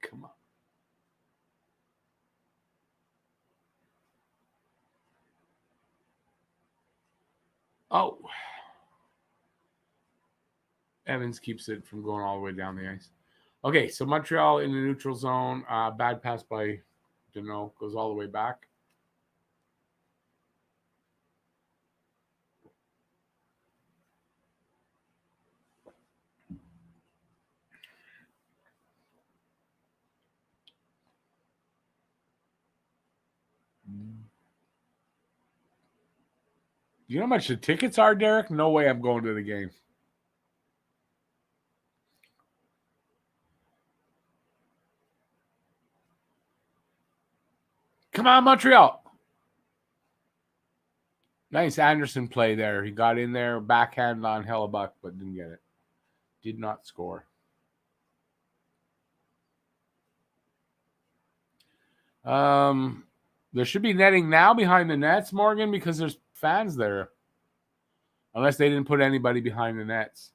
Come on. Oh. Evans keeps it from going all the way down the ice. Okay, so Montreal in the neutral zone. Bad pass by Deneau. Goes all the way back. You know how much the tickets are, Derek? No way I'm going to the game. Come on, Montreal. Nice Anderson play there. He got in there, backhand on Hellebuck, but didn't get it. Did not score. There should be netting now behind the nets, Morgan, because there's fans there. Unless they didn't put anybody behind the nets.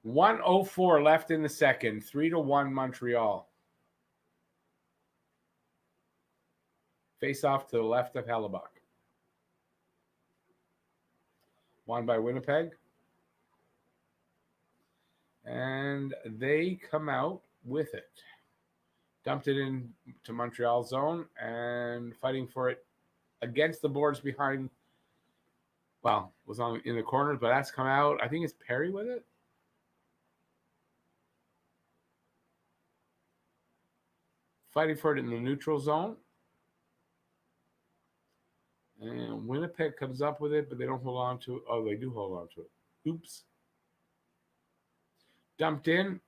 .104 left in the second. 3-1 Montreal. Face off to the left of Hellebuck. Won by Winnipeg. And they come out with it. Dumped it into Montreal zone and fighting for it against the boards behind. Well, was in the corners, but that's come out. I think it's Perry with it. Fighting for it in the neutral zone. And Winnipeg comes up with it, but they don't hold on to it. Oh, they do hold on to it. Oops. Dumped in.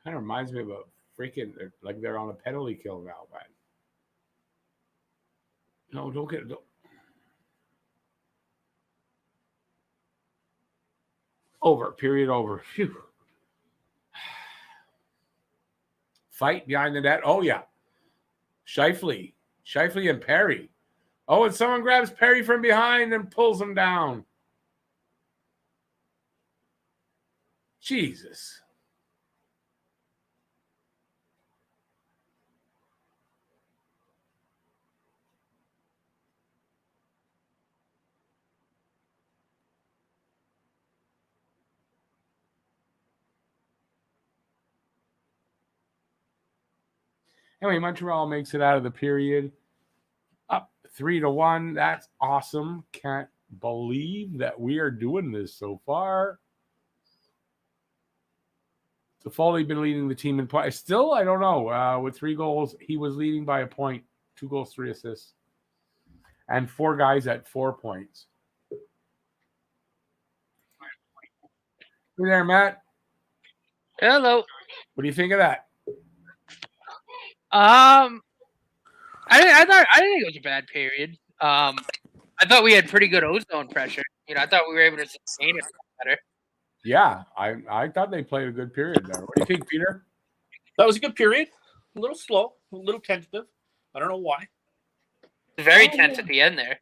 Kind of reminds me of a freaking, like they're on a penalty kill now, man. No, don't get it. Over. Period over. Phew. Fight behind the net. Oh, yeah. Scheifele and Perry. Oh, and someone grabs Perry from behind and pulls him down. Jesus. Anyway, Montreal makes it out of the period. Up 3-1. That's awesome. Can't believe that we are doing this so far. Toffoli been leading the team in points. Still, I don't know. With 3 goals, he was leading by a point. 2 goals, 3 assists. And 4 guys at 4 points. Hey there, Matt. Hello. What do you think of that? I didn't think it was a bad period. I thought we had pretty good ozone pressure. I thought we were able to sustain it better. Yeah, I thought they played a good period there. What do you think, Peter? That was a good period. A little slow, a little tentative. I don't know why. Very tense at the end there.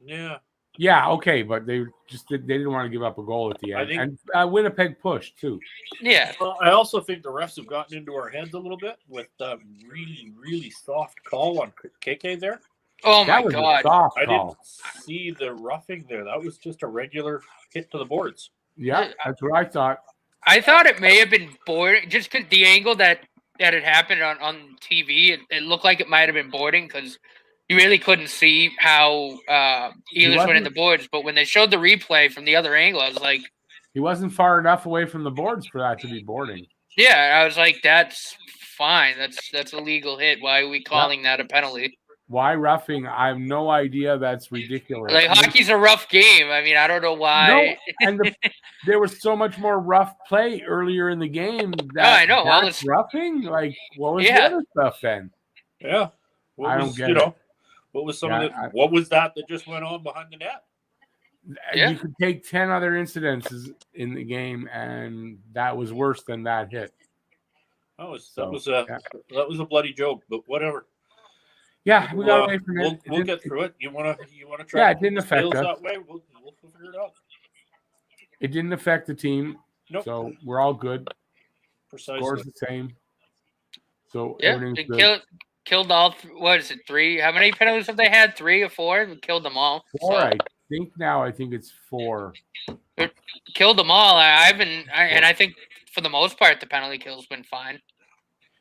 Yeah. Yeah, okay, but they didn't want to give up a goal at the end. And Winnipeg pushed too. Yeah. Well, I also think the refs have gotten into our heads a little bit with that really, really soft call on KK there. Oh my That was God! a soft I call. didn't see the roughing there. That was just a regular hit to the boards. Yeah, that's what I thought. I thought it may have been boarding, just because the angle that it happened on TV, it looked like it might have been boarding because you really couldn't see how Ehlers went in the boards. But when they showed the replay from the other angle, I was like, he wasn't far enough away from the boards for that to be boarding. Yeah, I was like, that's fine. That's a legal hit. Why are we calling that a penalty? Why roughing? I have no idea. That's ridiculous. Like, hockey's a rough game. I mean, I don't know why. No, and there was so much more rough play earlier in the game. I know. That's roughing? Like, what was the other stuff then? Yeah. I don't get it. What was what was that just went on behind the net? You could take 10 other incidences in the game, and that was worse than that hit. That was a bloody joke, but whatever. Yeah, we got away from it. We'll get through it. You wanna try? Yeah, it didn't affect us. That way. We'll figure it out. It didn't affect the team, so we're all good. Precisely. Scores the same. So everything's good. Killed all. What is it? 3? How many penalties have they had? 3 or 4? We killed them all. 4, I think it's 4. Killed them all. And I think for the most part the penalty kill's been fine.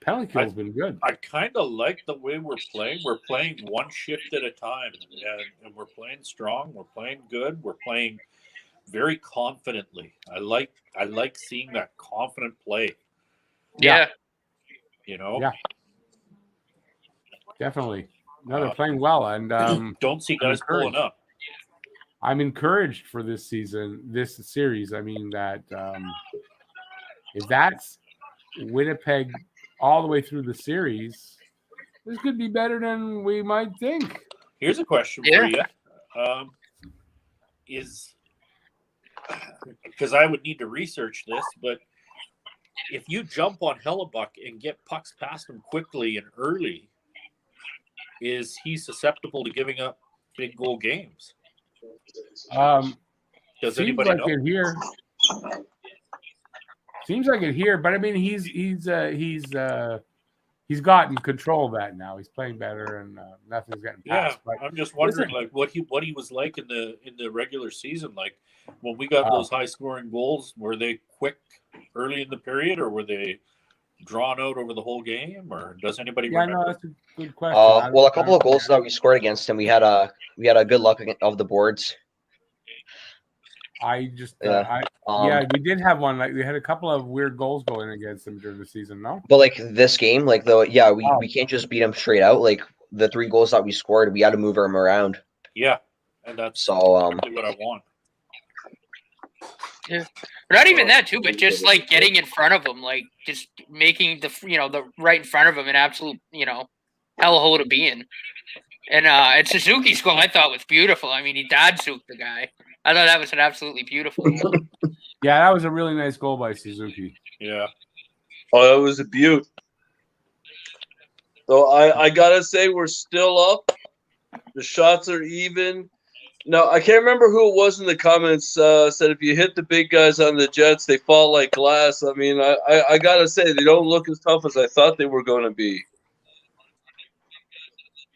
Penalty kill's been good. I kind of like the way we're playing. We're playing one shift at a time, and we're playing strong. We're playing good. We're playing very confidently. I like seeing that confident play. Yeah. Yeah. Definitely. No, they're playing well, and don't see guys pulling up. I'm encouraged for this series. I mean that if that's Winnipeg all the way through the series, this could be better than we might think. Here's a question for you. Because I would need to research this, but if you jump on Hellebuck and get pucks past him quickly and early, is he susceptible to giving up big goal games? Does anybody know? Seems like it here, but I mean he's gotten control of that now. He's playing better, and nothing's getting past. Yeah, I'm just wondering, like what he was like in the regular season. Like when we got those high scoring goals, were they quick early in the period, or were they drawn out over the whole game? Or does anybody remember? No, that's a good question. Well, a couple of goals that we scored against him, we had a good luck of the boards. We did have one. Like we had a couple of weird goals going against them during the season. No, but like this game, we can't just beat them straight out. Like the 3 goals that we scored, we had to move them around. Yeah, and that's exactly what I want. Yeah, not even that too, but just like getting in front of them, like just making the right in front of them an absolute hellhole to be in. And Suzuki's goal I thought was beautiful. I mean, he dad-sooked the guy. I thought that was an absolutely beautiful goal. Yeah, that was a really nice goal by Suzuki. Yeah. Oh, that was a beaut. So I gotta say we're still up. The shots are even. No, I can't remember who it was in the comments said if you hit the big guys on the Jets, they fall like glass. I mean, I gotta say they don't look as tough as I thought they were going to be.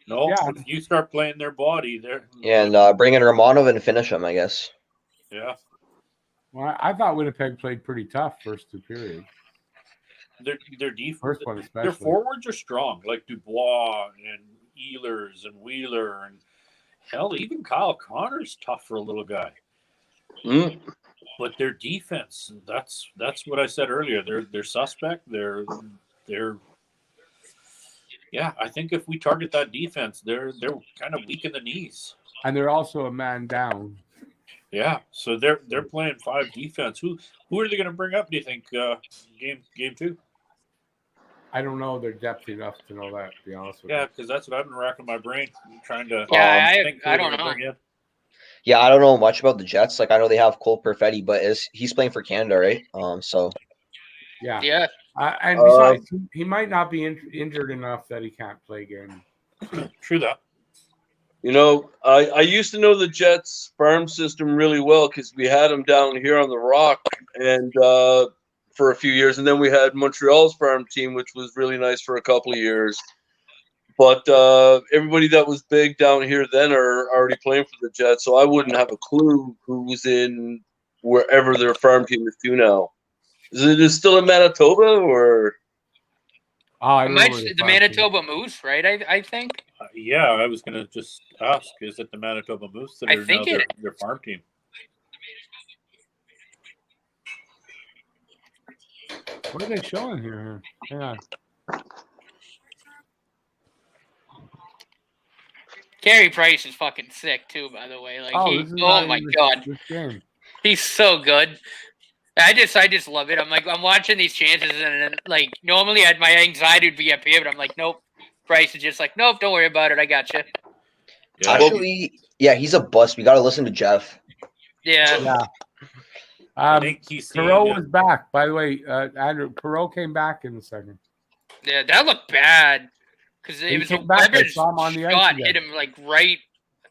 No, you start playing their body there. And bring in Romanov and finish him, I guess. Yeah. Well, I thought Winnipeg played pretty tough first 2 periods. Their defense, first one especially. Their forwards are strong, like Dubois and Ehlers and Wheeler, and hell, even Kyle Connor's tough for a little guy. Mm. But their defense, that's what I said earlier. They're suspect. They're yeah, I think if we target that defense, they're kind of weak in the knees. And they're also a man down. Yeah, so they're playing 5 defense. Who are they going to bring up? Do you think game 2? I don't know their depth enough to know that. To be honest with you. Yeah, because that's what I've been racking my brain trying to. I don't know. Yeah, I don't know much about the Jets. Like, I know they have Cole Perfetti, but he's playing for Canada, right? So. Yeah. And besides, he might not be injured enough that he can't play game. True that. You know, I used to know the Jets farm system really well because we had them down here on the Rock and for a few years, and then we had Montreal's farm team, which was really nice for a couple of years. But everybody that was big down here then are already playing for the Jets, so I wouldn't have a clue who's in wherever their farm team is to now. Is it still in Manitoba or? Oh, I don't know The Manitoba Moose, right? I think. Yeah, I was going to just ask, is it the Manitoba Moose that are now their farm team? What are they showing here? Hang on. Carey Price is fucking sick too, by the way. Like oh my god, he's so good. I just love it. I'm watching these chances, and like normally my anxiety would be up here, but I'm like, nope. Price is just like, nope, don't worry about it. I got you. Yeah. Actually, yeah, he's a bust. We got to listen to Jeff. Yeah. I think Perreault was back. By the way, Andrew, Perreault came back in the second. Yeah, that looked bad because it was Weber's shot hit him like right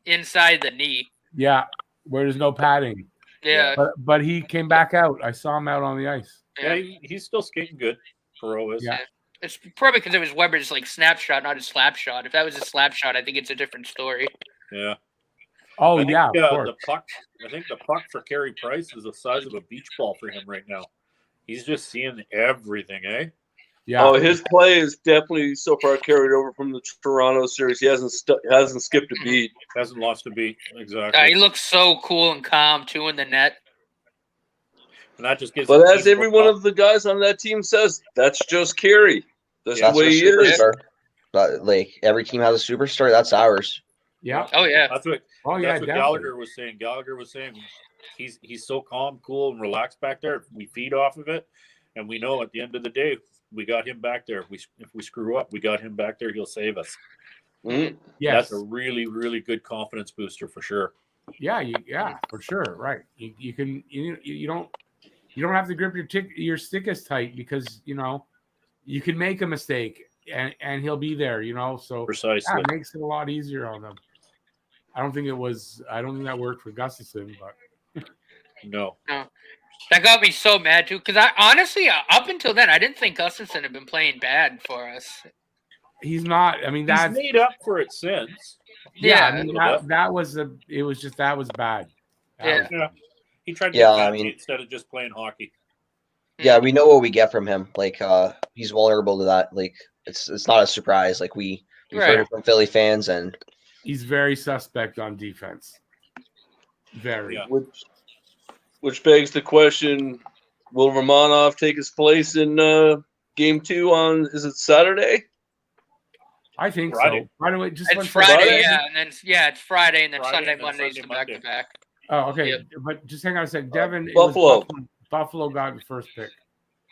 inside the knee. Yeah, where there's no padding. Yeah, but he came back out. I saw him out on the ice. Yeah, he's still skating good. Perreault is. Yeah. It's probably because it was Weber's like snapshot, not a slap shot. If that was a slap shot, I think it's a different story. Yeah. Oh, of course. I think the puck for Carey Price is the size of a beach ball for him right now. He's just seeing everything, eh? Yeah. Oh, his play is definitely so far carried over from the Toronto series. He hasn't skipped a beat. Hasn't lost a beat. Exactly. He looks so cool and calm too in the net. And that just gives. But as every one of the guys on that team says, that's just Carey. That's the way he is. But like every team has a superstar. That's ours. Yeah. Oh yeah. That's what Gallagher was saying. Gallagher was saying he's so calm, cool, and relaxed back there. We feed off of it, and we know at the end of the day we got him back there. If we screw up, we got him back there. He'll save us. Mm-hmm. Yes. That's a really, really good confidence booster for sure. Yeah, for sure. Right. You don't have to grip your stick as tight because you can make a mistake and he'll be there. So precisely, it makes it a lot easier on them. I don't think that worked for Gustafsson, but no. That got me so mad too because I honestly up until then I didn't think Gustafsson had been playing bad for us. He's not. I mean, he's made up for it since. Yeah, I mean that was bad. Yeah. He tried to get instead of just playing hockey. Yeah, we know what we get from him. Like, he's vulnerable to that. Like, it's not a surprise. Like, we've heard it from Philly fans, and he's very suspect on defense. Very. Yeah. Which begs the question: will Romanov take his place in Game 2 on? Is it Saturday? I think Friday. So. By the way, it's Friday, and then it's Friday, and then Sunday, Monday's the back to back. Oh, okay. Yep. But just hang on a second. Devin, Buffalo got the first pick.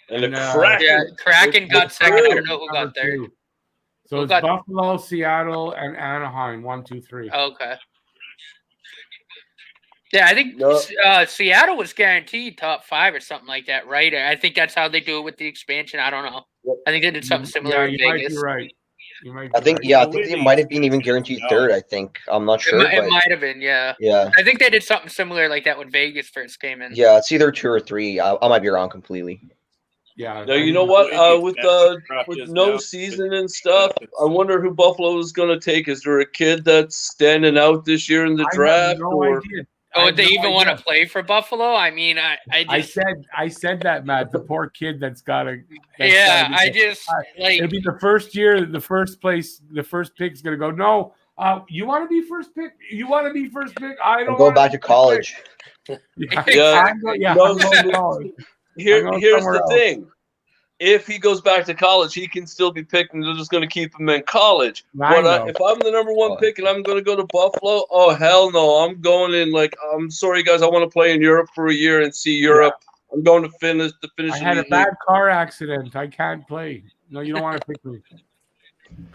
And Kraken. Kraken got second. I don't know who got third. So it's Buffalo, Seattle, and Anaheim. 1, 2, 3. Okay. Yeah, I think Seattle was guaranteed top 5 or something like that, right? I think that's how they do it with the expansion. I don't know. I think they did something similar in Vegas. You might be right. I think they might have been even guaranteed third. I think I'm not sure. It might have been, yeah. Yeah. I think they did something similar like that when Vegas first came in. Yeah, it's either 2 or 3. I might be wrong completely. Yeah. Now you know what? With no season and stuff, I wonder who Buffalo is going to take. Is there a kid that's standing out this year in the draft? Idea. Would they even want to play for Buffalo? I mean, I said that, Matt. The poor kid that's got to. It'll be the first year. The first pick's gonna go. No, you want to be first pick? You want to be first pick? I don't. I'm going back to college. Here's the thing. If he goes back to college, he can still be picked, and they're just going to keep him in college. If I'm the number 1 pick and I'm going to go to Buffalo, oh, hell no. I'm going in I'm sorry, guys. I want to play in Europe for a year and see Europe. Yeah. I'm going to finish. I had a bad car accident. I can't play. No, you don't want to pick me.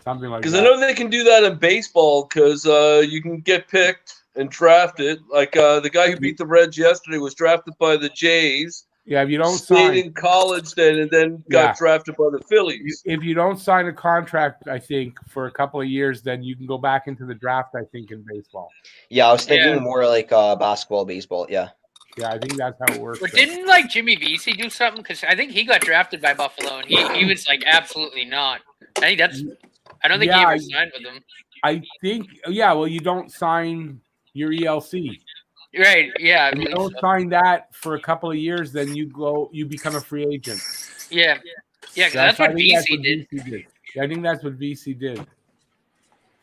Something like that. Because I know they can do that in baseball because you can get picked and drafted. Like the guy who beat the Reds yesterday was drafted by the Jays. Yeah, if you don't stayed in college then and then got drafted by the Phillies. If you don't sign a contract, I think, for a couple of years, then you can go back into the draft, I think, in baseball. Yeah, I was thinking more like basketball, baseball. Yeah. Yeah, I think that's how it works. But didn't like Jimmy Vesey do something? Because I think he got drafted by Buffalo, and he was like absolutely not. I think that's. I don't think he ever signed with them. I think. Yeah, well, you don't sign your ELC. Right. Yeah. If you don't sign that for a couple of years, then you become a free agent. Yeah. Yeah, because that's what VC did. Yeah, I think that's what VC did.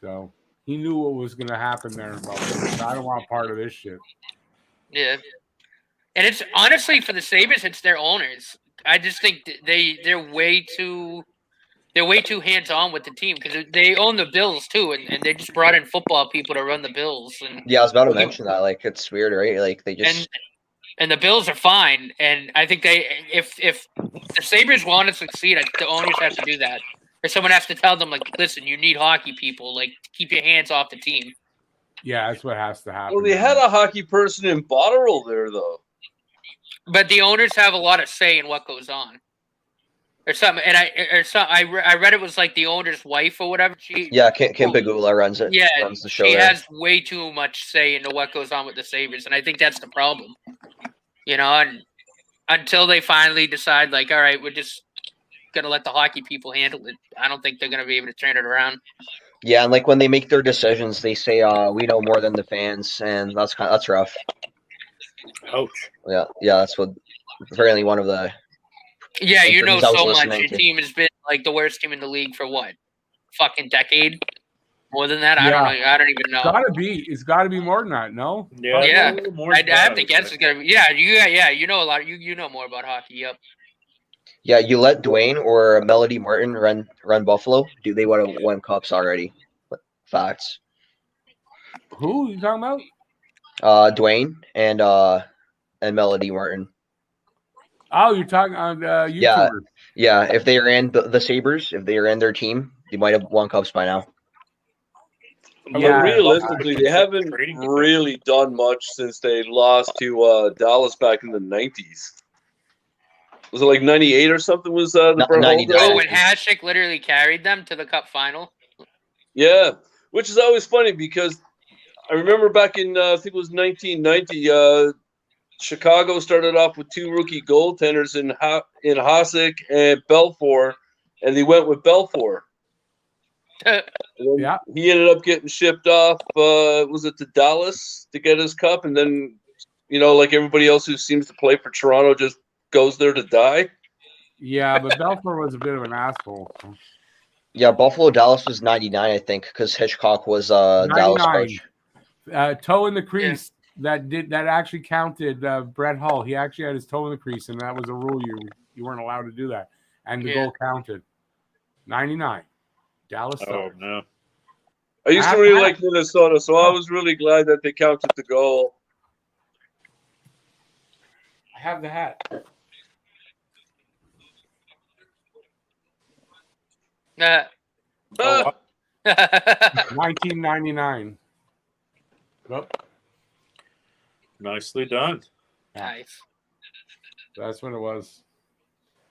So he knew what was going to happen there. I don't want part of this shit. Yeah. And it's honestly for the Sabres, it's their owners. I just think they're way too hands-on with the team because they own the Bills too, and they just brought in football people to run the Bills. And yeah, I was about to mention that. Like, it's weird, right? Like, they just and the Bills are fine. And I think if the Sabres want to succeed, the owners have to do that, or someone has to tell them, like, listen, you need hockey people. Like, keep your hands off the team. Yeah, that's what has to happen. Well, they had a hockey person in Botterill there, though. But the owners have a lot of say in what goes on. Or something, and I read it was like the owner's wife or whatever. Kim Pegula runs it. Yeah, runs the show. She has way too much say into what goes on with the Sabres, and I think that's the problem. You know, and until they finally decide, like, all right, we're just gonna let the hockey people handle it, I don't think they're gonna be able to turn it around. Yeah, and like when they make their decisions, they say, "We know more than the fans," and that's rough. Ouch. Yeah, that's what apparently one of the. Yeah, you know so much. Your team has been like the worst team in the league for what? Fucking decade? More than that? I don't know. I don't even know. It's gotta be more than that, no? Yeah. I have to guess it's gonna be you know a lot. You know more about hockey, yep. Yeah, you let Dwayne or Melody Martin run Buffalo. Do they would have won cups already? Facts. Who are you talking about? Dwayne and Melody Martin. Oh, you're talking on YouTubers. Yeah. If they ran the Sabres, if they ran their team, they might have won cups by now. Yeah, but realistically, they haven't really done much since they lost to Dallas back in the 90s. Was it like 98 or something? Was the 99? Oh, when Hasek literally carried them to the Cup final. Yeah, which is always funny because I remember back in I think it was 1990. Chicago started off with two rookie goaltenders in Hasek and Belfour, and they went with Belfour. Yeah, he ended up getting shipped off. Was it to Dallas to get his cup, and then like everybody else who seems to play for Toronto, just goes there to die. Yeah, but Belfour was a bit of an asshole. Yeah, Buffalo Dallas was 99, I think, because Hitchcock was Dallas coach. Toe in the crease. Yeah. That actually counted. Brett Hull, he actually had his toe in the crease, and that was a rule. You weren't allowed to do that, and the goal counted. 99, Dallas. Oh no! I used to really like Minnesota, so I was really glad that they counted the goal. I have the hat. 1999. Yep. Nicely done. Nice. That's what it was.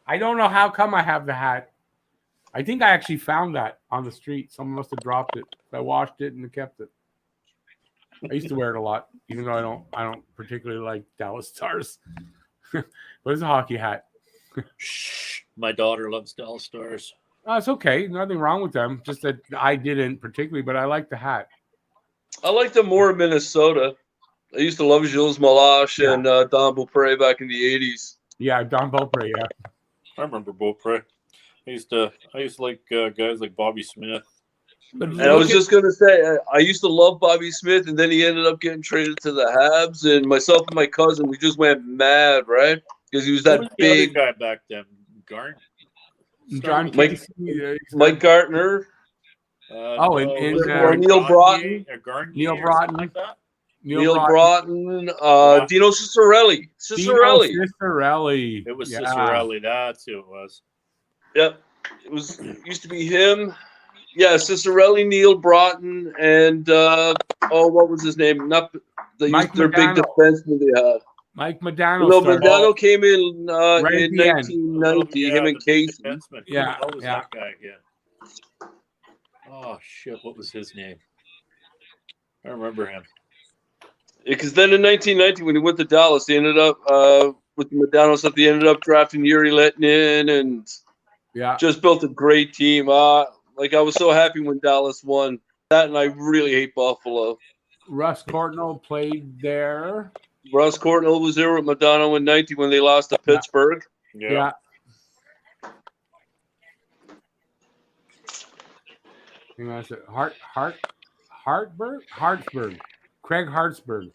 I don't know how come I have the hat. I think I actually found that on the street. Someone must have dropped it. I washed it and kept it. I used to wear it a lot, even though I don't particularly like Dallas Stars. But it's a hockey hat. Shh. My daughter loves Dallas Stars. Oh, it's okay. Nothing wrong with them. Just that I didn't particularly, but I like the hat. I like them more in Minnesota. I used to love Jules Malache and Don Beaupre back in the 80s. Yeah, Don Beaupre, yeah. I remember Beaupre. I used to like guys like Bobby Smith. And I was just going to say, I used to love Bobby Smith, and then he ended up getting traded to the Habs, and myself and my cousin, we just went mad, right? Because he was that big guy back then. Mike Gartner. Neil Broughton. Neil Broughton. Like that? Neil Broughton. Dino Ciccarelli. It was Ciccarelli. That's who it was. Yep. It used to be him. Yeah, Cicerelli, Neil Broughton, and what was his name? Not their big defenseman they had. Mike Modano. No, Modano came in right in 1990. Him and Casey. Yeah, What was that guy again? Oh shit! What was his name? I remember him. Because then in 1990, when he went to Dallas, they ended up with the Modano stuff. They ended up drafting Yuri Letnin and just built a great team. Like I was so happy when Dallas won that, and I really hate Buffalo. Russ Courtnall played there. Russ Courtnall was there with Modano in 90 when they lost to Pittsburgh. Yeah. Hartsburg. Craig Hartsburg.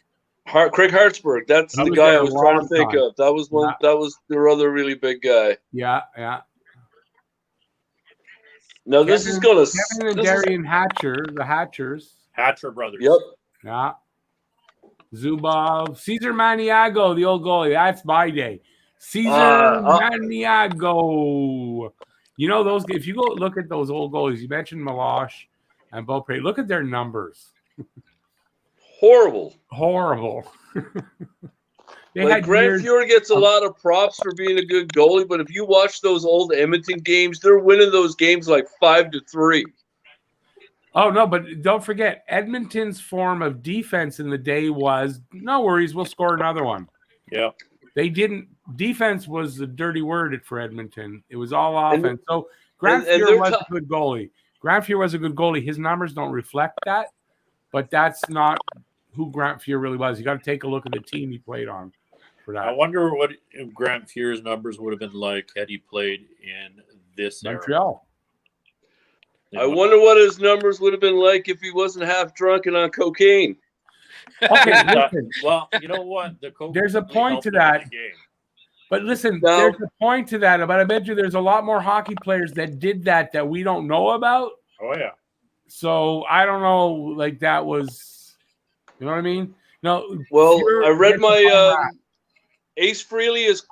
Craig Hartsburg. That's the guy I was trying to think of. That was one. That was their other really big guy. Yeah. Now this is gonna. Kevin and Darian Hatcher, the Hatcher brothers. Yep. Yeah. Zubov, Cesar Maniago, the old goalie. That's my day. Cesar Maniago. You know those. If you go look at those old goalies, you mentioned Milosh and Beaupre. Look at their numbers. Horrible. Grant Fuhr gets a lot of props for being a good goalie, but if you watch those old Edmonton games, they're winning those games like 5-3. Oh, no, but don't forget, Edmonton's form of defense in the day was, no worries, we'll score another one. Yeah. They didn't. Defense was the dirty word for Edmonton. It was all offense. So Grant Fuhr was a good goalie. Grant Fuhr was a good goalie. His numbers don't reflect that, but that's not who Grant Fuhr really was. You got to take a look at the team he played on for that. I wonder what Grant Fuhr's numbers would have been like had he played in this Montreal. I wonder what his numbers would have been like if he wasn't half drunk and on cocaine. Okay, listen. Well, you know what? There's a point to that. But listen, there's a point to that. But I bet you there's a lot more hockey players that did that we don't know about. Oh, yeah. So I don't know. Like that was, you know what I mean? No. Well, I read my Ace Frehley is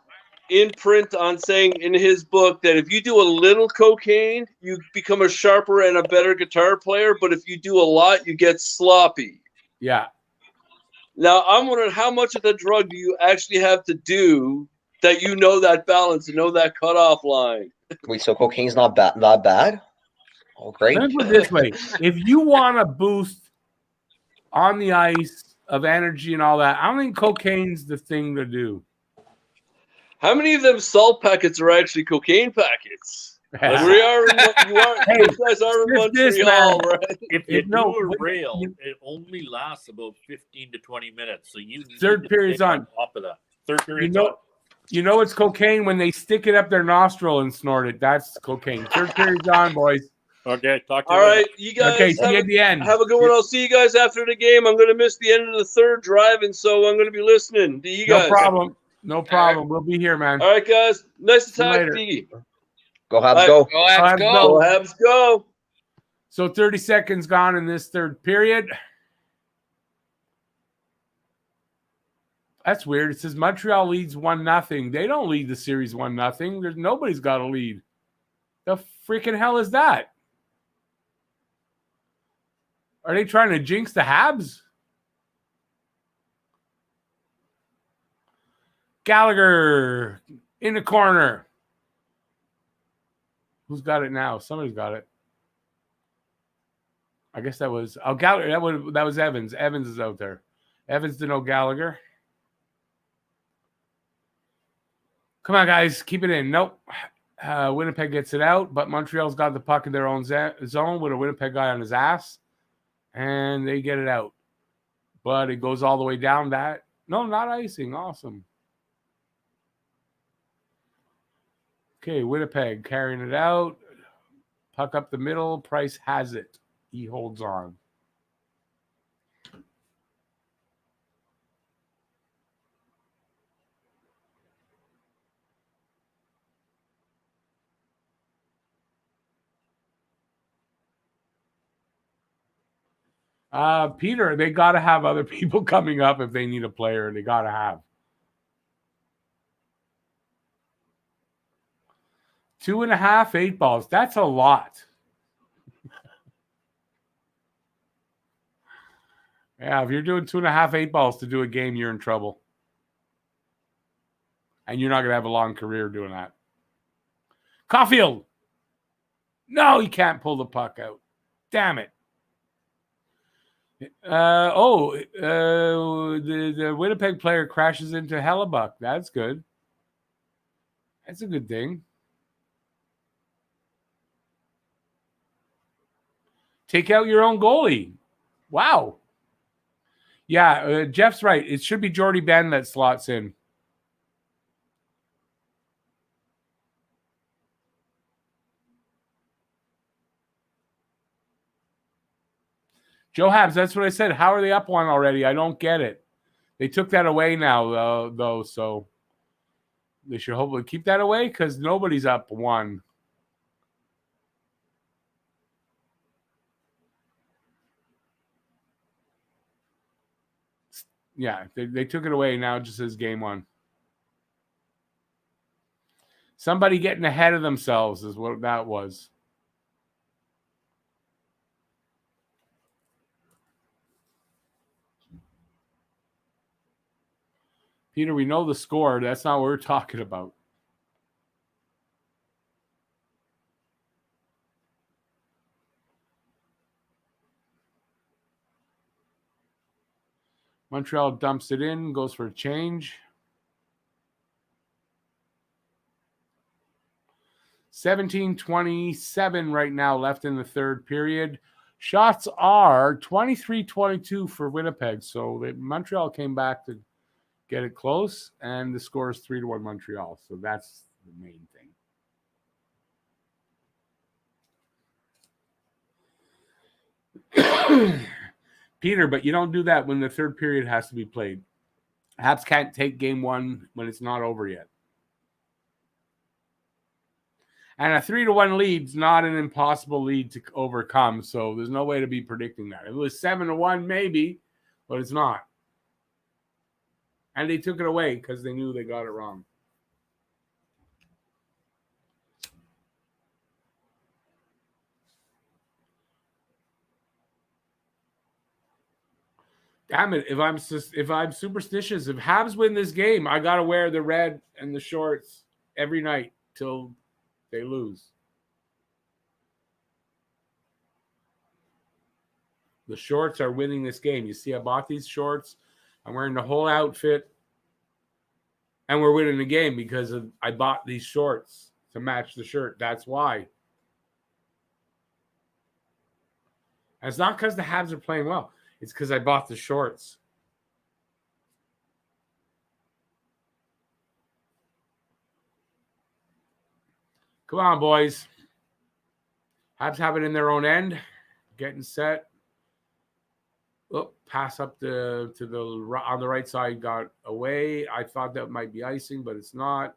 in print on saying in his book that if you do a little cocaine, you become a sharper and a better guitar player. But if you do a lot, you get sloppy. Yeah. Now, I'm wondering how much of the drug do you actually have to do that you know that balance and know that cutoff line? Wait, so cocaine's not bad? Oh, great. Let me put it this way. If you want a boost on the ice of energy and all that, I don't think cocaine's the thing to do. How many of them salt packets are actually cocaine packets? Like you guys are in Montreal, right? If you do a rail, it only lasts about 15 to 20 minutes. So you third period's on top of that. Third period's on. You know it's cocaine when they stick it up their nostril and snort it. That's cocaine. Third period's on, boys. Okay, talk to you. All right, you guys. Okay, see you at the end. Have a good one. I'll see you guys after the game. I'm going to miss the end of the third drive, and so I'm going to be listening to you guys. No problem. We'll be here, man. All right, guys. Nice to talk to you. Go Habs, go. Go Habs, go. Go Habs, go. So 30 seconds gone in this third period. That's weird. It says Montreal leads 1-0. They don't lead the series 1-0. Nobody's got a lead. The freaking hell is that? Are they trying to jinx the Habs? Gallagher in the corner. Who's got it now? Somebody's got it. I guess that was Gallagher. That was Evans. Evans is out there. Evans to know Gallagher. Come on, guys. Keep it in. Nope. Winnipeg gets it out, but Montreal's got the puck in their own zone with a Winnipeg guy on his ass, and they get it out. But it goes all the way down that. No, not icing. Awesome. Okay, Winnipeg carrying it out. Puck up the middle. Price has it. He holds on. Peter, they got to have other people coming up if they need a player. They got to have. 2.5 8 balls. That's a lot. Yeah, if you're doing 2.5 8 balls to do a game, you're in trouble. And you're not going to have a long career doing that. Caulfield. No, he can't pull the puck out. Damn it. The Winnipeg player crashes into Hellebuck. That's good. That's a good thing. Take out your own goalie. Wow. Yeah, Jeff's right. It should be Jordy Ben that slots in. Joe Habs, that's what I said. How are they up one already? I don't get it. They took that away now, though, so they should hopefully keep that away because nobody's up one. Yeah, they took it away. Now it just says game one. Somebody getting ahead of themselves is what that was. Peter, we know the score. That's not what we're talking about. Montreal dumps it in, goes for a change. 17:27 right now left in the third period. Shots are 23-22 for Winnipeg. So Montreal came back to get it close, and the score is 3-1 Montreal. So that's the main thing. Peter, but you don't do that when the third period has to be played. Habs can't take game one when it's not over yet. And a 3-1 lead is not an impossible lead to overcome, so there's no way to be predicting that. If it was 7-1, maybe, but it's not. And they took it away because they knew they got it wrong. Damn it! If I'm superstitious, if Habs win this game, I gotta wear the red and the shorts every night till they lose. The shorts are winning this game. You see, I bought these shorts. I'm wearing the whole outfit, and we're winning the game because I bought these shorts to match the shirt. That's why. And it's not because the Habs are playing well. It's because I bought the shorts. Come on, boys. Habs have it in their own end. Getting set. Oh, pass up on the right side got away. I thought that might be icing, but it's not.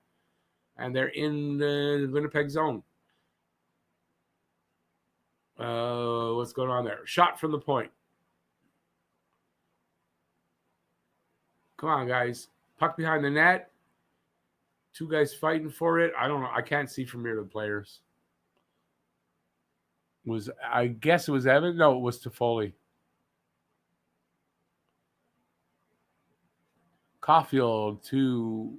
And they're in the Winnipeg zone. What's going on there? Shot from the point. Come on, guys. Puck behind the net. Two guys fighting for it. I don't know. I can't see from here the players. I guess it was Evan? No, it was Toffoli. Caulfield to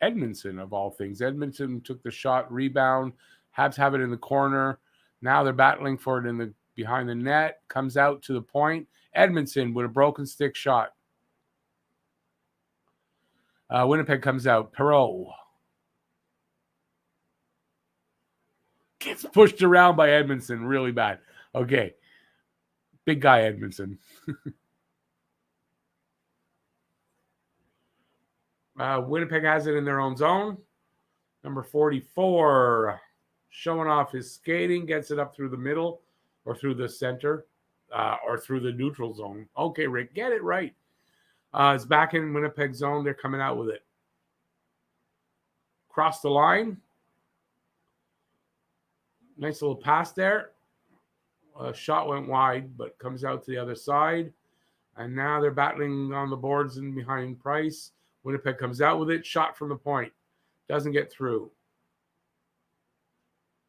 Edmondson, of all things. Edmondson took the shot, rebound. Habs have it in the corner. Now they're battling for it behind the net. Comes out to the point. Edmondson with a broken stick shot. Winnipeg comes out. Perreault gets pushed around by Edmondson really bad. Okay. Big guy Edmondson. Winnipeg has it in their own zone. Number 44 showing off his skating, gets it up through the middle or through the center or through the neutral zone. Okay, Rick, get it right. It's back in Winnipeg zone. They're coming out with it. Cross the line. Nice little pass there. Shot went wide, but comes out to the other side. And now they're battling on the boards and behind Price. Winnipeg comes out with it. Shot from the point. Doesn't get through.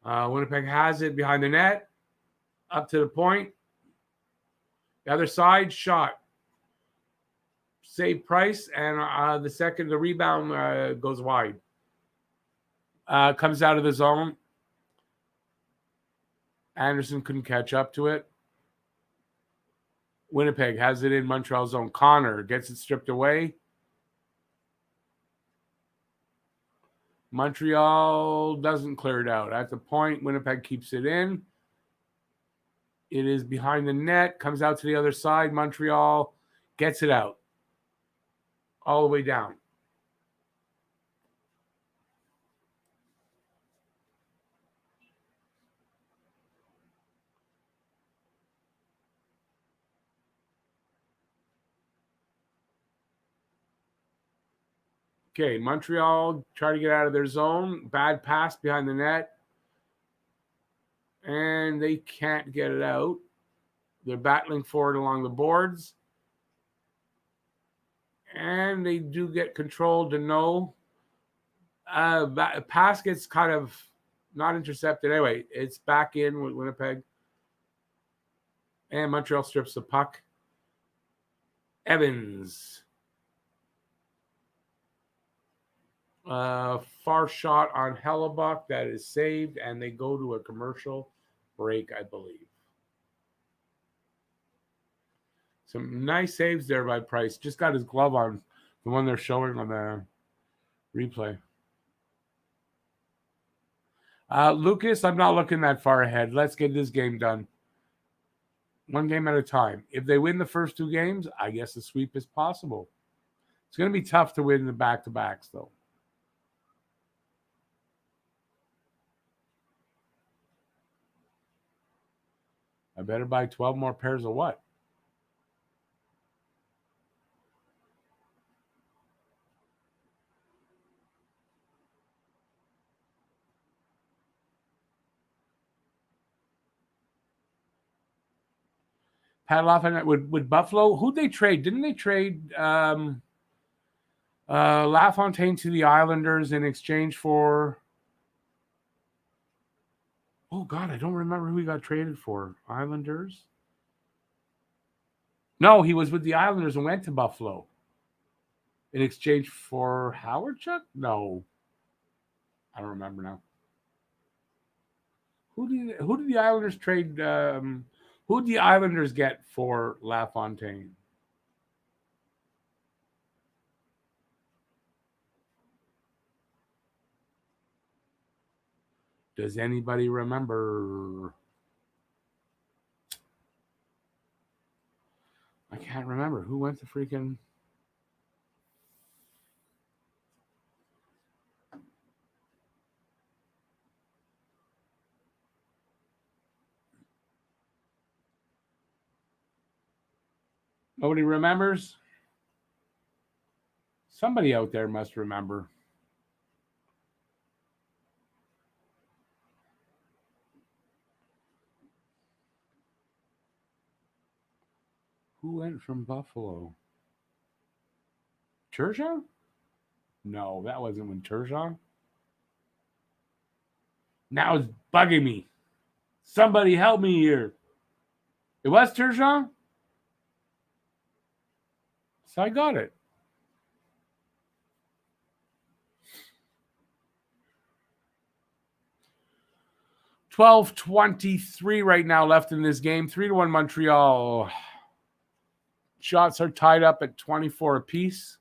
Winnipeg has it behind the net. Up to the point. The other side, shot. save Price, and the rebound goes wide. Comes out of the zone. Anderson couldn't catch up to it. Winnipeg has it in Montreal zone. Connor gets it stripped away. Montreal doesn't clear it out. At the point, Winnipeg keeps it in. It is behind the net, comes out to the other side. Montreal gets it out all the way down. Okay, Montreal try to get out of their zone. Bad pass behind the net. And they can't get it out. They're battling for it along the boards. And they do get control to no. Pass gets kind of not intercepted. Anyway, it's back in with Winnipeg. And Montreal strips the puck. Evans. Far shot on Hellebuck that is saved, and they go to a commercial break, I believe. Some nice saves there by Price. Just got his glove on, the one they're showing on the replay. Lucas, I'm not looking that far ahead. Let's get this game done. One game at a time. If they win the first two games, I guess the sweep is possible. It's going to be tough to win the back-to-backs, though. I better buy 12 more pairs of what? Pat Lafayette with Buffalo. Who'd they trade? Didn't they trade LaFontaine to the Islanders in exchange for... Oh, God, I don't remember who he got traded for. Islanders? No, he was with the Islanders and went to Buffalo in exchange for Howardchuk? No. I don't remember now. Who did the Islanders trade? Who did the Islanders get for LaFontaine? Does anybody remember? I can't remember. Who went to freaking... Nobody remembers? Somebody out there must remember. Who went from Buffalo? Turgeon? No, that wasn't when Turgeon. Now it's bugging me. Somebody help me here. It was Turgeon? So I got it. $12:23 right now left in this game. 3-1 Montreal. Shots are tied up at 24 apiece.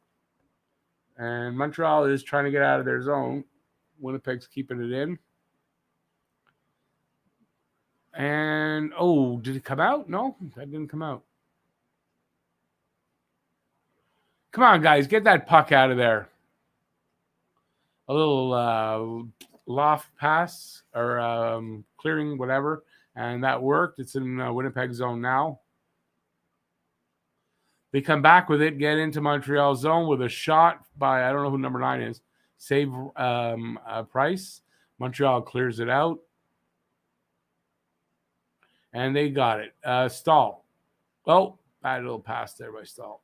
And Montreal is trying to get out of their zone. Winnipeg's keeping it in. And, oh, did it come out? No, that didn't come out. Come on, guys, get that puck out of there. A little loft pass or clearing, whatever. And that worked. It's in Winnipeg zone now. They come back with it, get into Montreal zone with a shot by, I don't know who number 9 is, save Price. Montreal clears it out. And they got it. Stahl. Oh, bad little pass there by Stahl.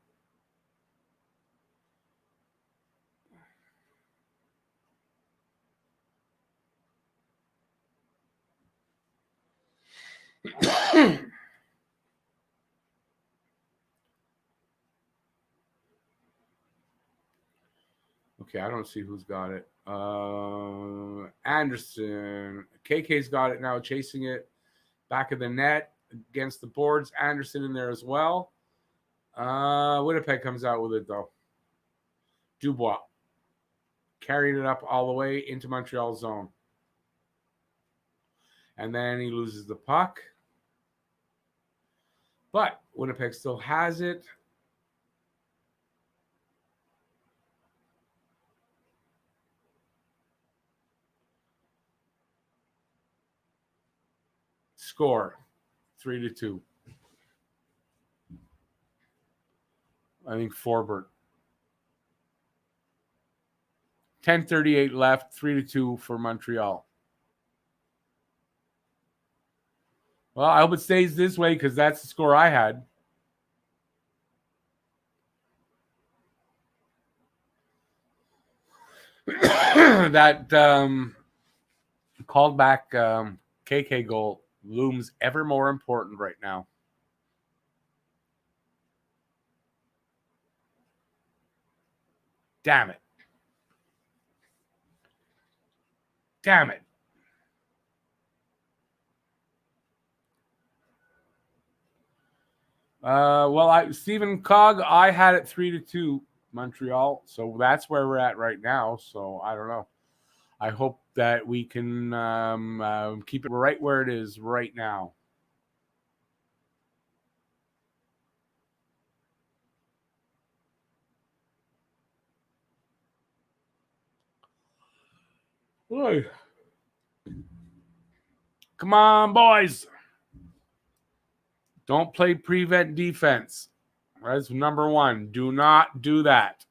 Okay, I don't see who's got it. Anderson. KK's got it now, chasing it. Back of the net against the boards. Anderson in there as well. Winnipeg comes out with it, though. Dubois. Carrying it up all the way into Montreal zone. And then he loses the puck. But Winnipeg still has it. Score 3-2. I think Forbert. 10:38 left, 3-2 for Montreal. Well, I hope it stays this way because that's the score I had. That called back KK goal looms ever more important right now. Damn it. Damn it. Stephen Cog, I had it 3-2 Montreal, so that's where we're at right now. So I don't know. I hope that we can keep it right where it is right now. Oy. Come on, boys. Don't play prevent defense. That's number one. Do not do that.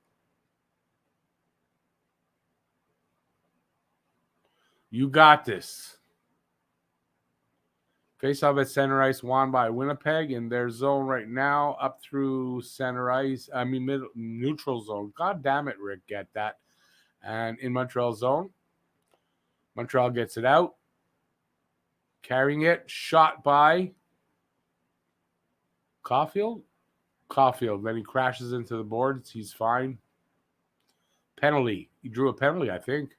You got this. Face-off at center ice won by Winnipeg in their zone right now, up through center ice. Neutral zone. God damn it, Rick, get that. And in Montreal zone, Montreal gets it out. Carrying it. Shot by Caulfield. Then he crashes into the boards. He's fine. Penalty. He drew a penalty, I think.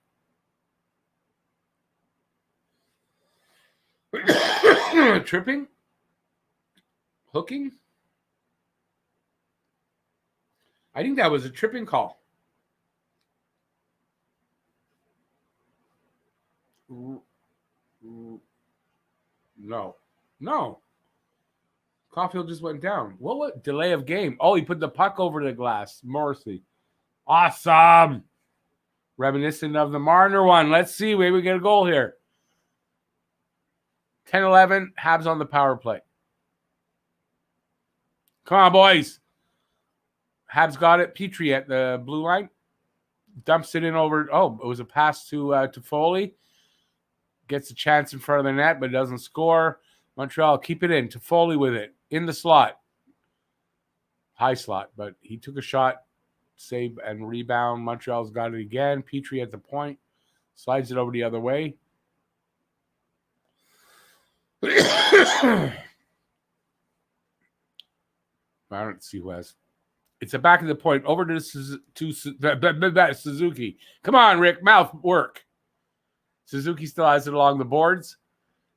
Tripping? Hooking? I think that was a tripping call. No. Caulfield just went down. What delay of game? Oh, he put the puck over the glass. Morrissey. Awesome. Reminiscent of the Marner one. Let's see. Maybe we get a goal here. 10-11. Habs on the power play. Come on, boys. Habs got it. Petrie at the blue line. Dumps it in over. Oh, it was a pass to Foley. Gets a chance in front of the net, but doesn't score. Montreal keep it in. Foley with it. In the slot. High slot, but he took a shot. Save and rebound. Montreal's got it again. Petrie at the point. Slides it over the other way. I don't see who has. It's a back of the point. Over to Suzuki. Come on, Rick. Mouth work. Suzuki still has it along the boards.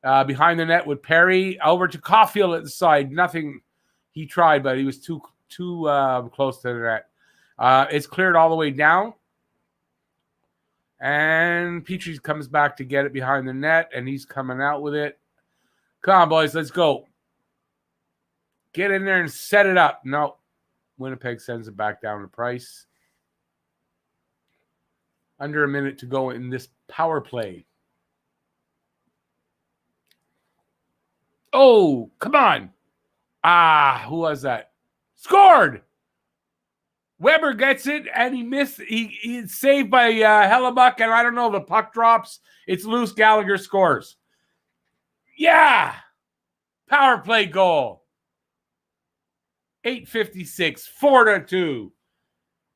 Behind the net with Perry. Over to Caulfield at the side. Nothing. He tried, but he was too close to the net. It's cleared all the way down. And Petrie comes back to get it behind the net, and he's coming out with it. Come on, boys. Let's go. Get in there and set it up. No. Winnipeg sends it back down to Price. Under a minute to go in this power play. Oh, come on. Who was that? Scored! Weber gets it, and he missed. He's saved by Hellebuck, and I don't know. The puck drops. It's loose. Gallagher scores. Yeah! Power play goal. 8:56, 4-2.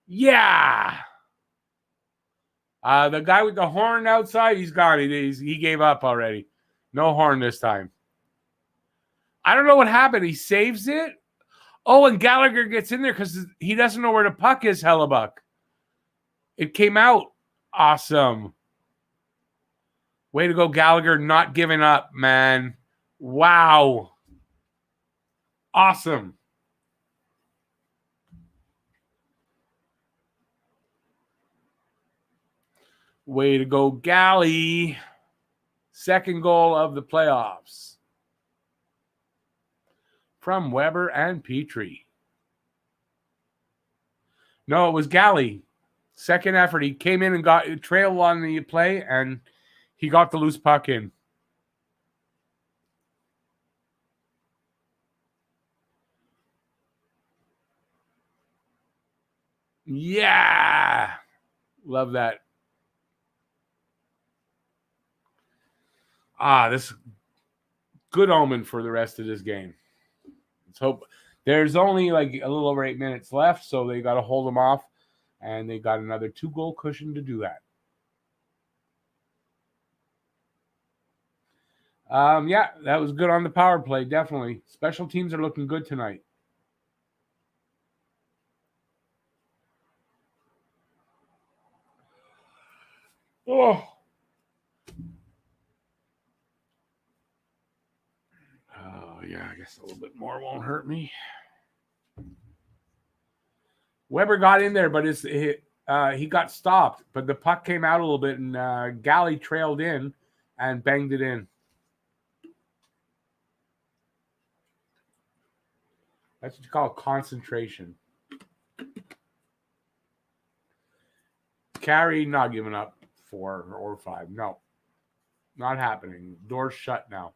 Yeah! The guy with the horn outside, he's gone. He gave up already. No horn this time. I don't know what happened. He saves it. Oh, and Gallagher gets in there because he doesn't know where the puck is, Hellebuck. It came out. Awesome. Way to go, Gallagher, not giving up, man. Wow. Awesome. Way to go, Gally. Second goal of the playoffs. From Weber and Petrie. No, it was Gally. Second effort. He came in and got trail on the play, and he got the loose puck in. Yeah. Love that. This good omen for the rest of this game. Let's hope. There's only like a little over 8 minutes left, so they got to hold them off, and they got another 2-goal cushion to do that. Yeah, that was good on the power play, definitely. Special teams are looking good tonight. Oh. Yeah, I guess a little bit more won't hurt me. Weber got in there, but he got stopped. But the puck came out a little bit, and Gally trailed in and banged it in. That's what you call concentration. Carey not giving up 4 or 5. No, not happening. Door's shut now.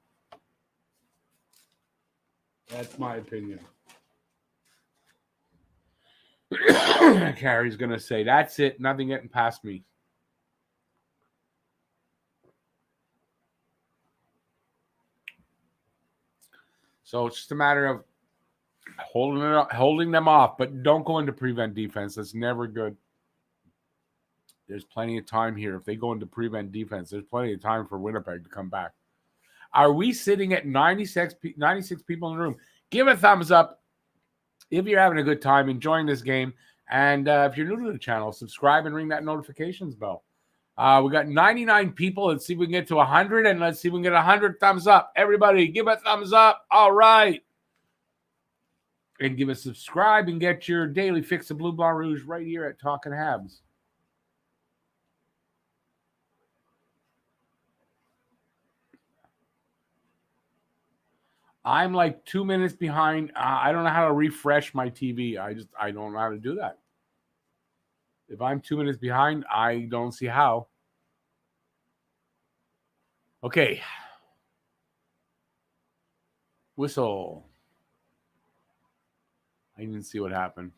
That's my opinion. Carey's going to say, that's it. Nothing getting past me. So it's just a matter of holding them off, but don't go into prevent defense. That's never good. There's plenty of time here. If they go into prevent defense, there's plenty of time for Winnipeg to come back. Are we sitting at 96 people in the room? Give a thumbs up if you're having a good time, enjoying this game. And if you're new to the channel, subscribe and ring that notifications bell. We got 99 people. Let's see if we can get to 100, and let's see if we can get 100 thumbs up. Everybody, give a thumbs up. All right. And give a subscribe and get your daily fix of Blue Blanc Rouge right here at Talkin' Habs. I'm like 2 minutes behind. I don't know how to refresh my TV. I don't know how to do that. If I'm 2 minutes behind, I don't see how. Okay. Whistle. I didn't see what happened.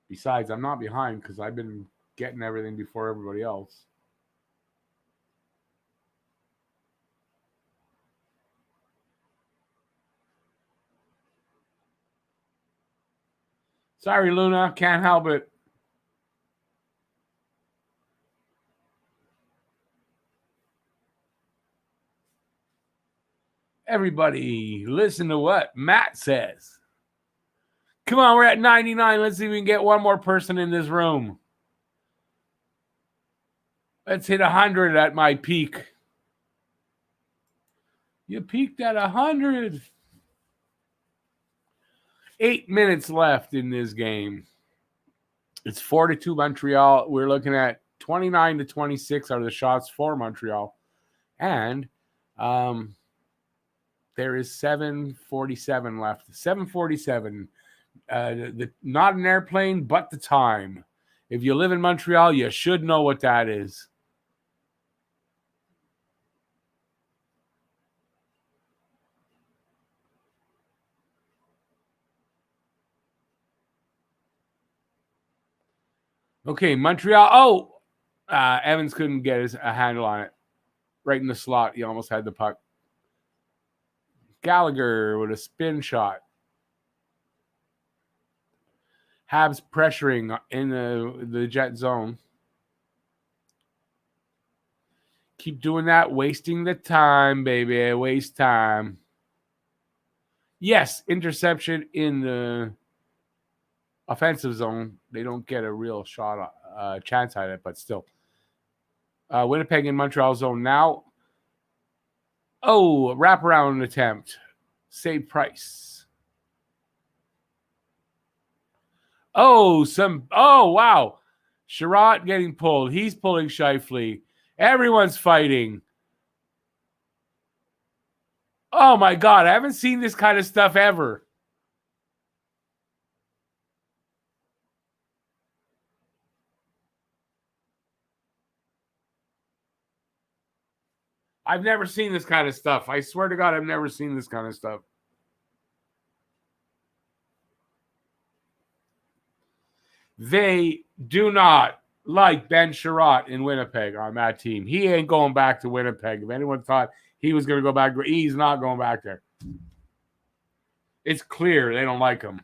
Besides, I'm not behind because I've been getting everything before everybody else. Sorry, Luna. Can't help it. Everybody, listen to what Matt says. Come on, we're at 99. Let's see if we can get one more person in this room. Let's hit 100 at my peak. You peaked at 100. 8 minutes left in this game. It's 4-2 Montreal. We're looking at 29-26 are the shots for Montreal. And there is 7:47 left. 7:47. Not an airplane, but the time. If you live in Montreal, you should know what that is. Okay, Montreal. Oh, Evans couldn't get a handle on it. Right in the slot. He almost had the puck. Gallagher with a spin shot. Habs pressuring in the Jet zone. Keep doing that. Wasting the time, baby. Waste time. Yes, interception in the offensive zone. They don't get a real shot, chance at it, but still. Winnipeg in Montreal zone now. Oh, wraparound attempt. Save Price. Oh, wow. Sherratt getting pulled. He's pulling Scheifele. Everyone's fighting. Oh, my God. I haven't seen this kind of stuff ever. I've never seen this kind of stuff. I swear to God, I've never seen this kind of stuff. They do not like Ben Sherratt in Winnipeg on that team. He ain't going back to Winnipeg. If anyone thought he was going to go back, he's not going back there. It's clear they don't like him.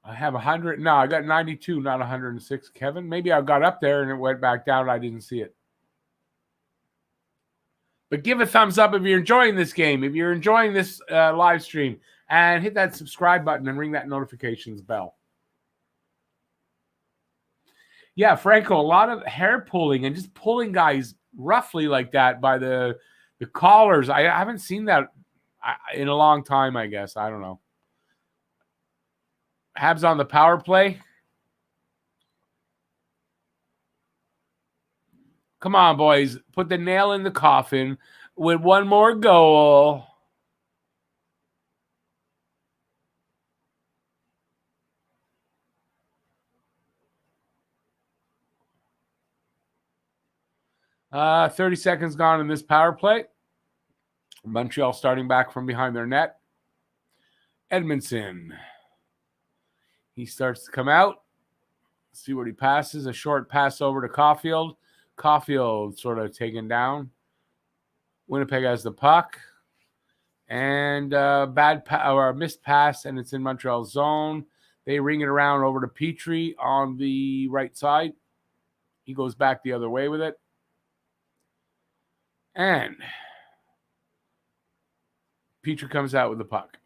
I have 100. No, I got 92, not 106. Kevin, maybe I got up there and it went back down. I didn't see it. But give a thumbs up if you're enjoying this game, if you're enjoying this live stream, and hit that subscribe button and ring that notifications bell. Yeah, Franco, a lot of hair pulling and just pulling guys roughly like that by the collars. I haven't seen that in a long time, I guess. I don't know. Habs on the power play. Come on, boys. Put the nail in the coffin with one more goal. Uh, 30 seconds gone in this power play. Montreal starting back from behind their net. Edmondson. He starts to come out. See what he passes. A short pass over to Caulfield. Caulfield sort of taken down. Winnipeg has the puck. And a missed pass, and it's in Montreal's zone. They ring it around over to Petrie on the right side. He goes back the other way with it. And Petrie comes out with the puck.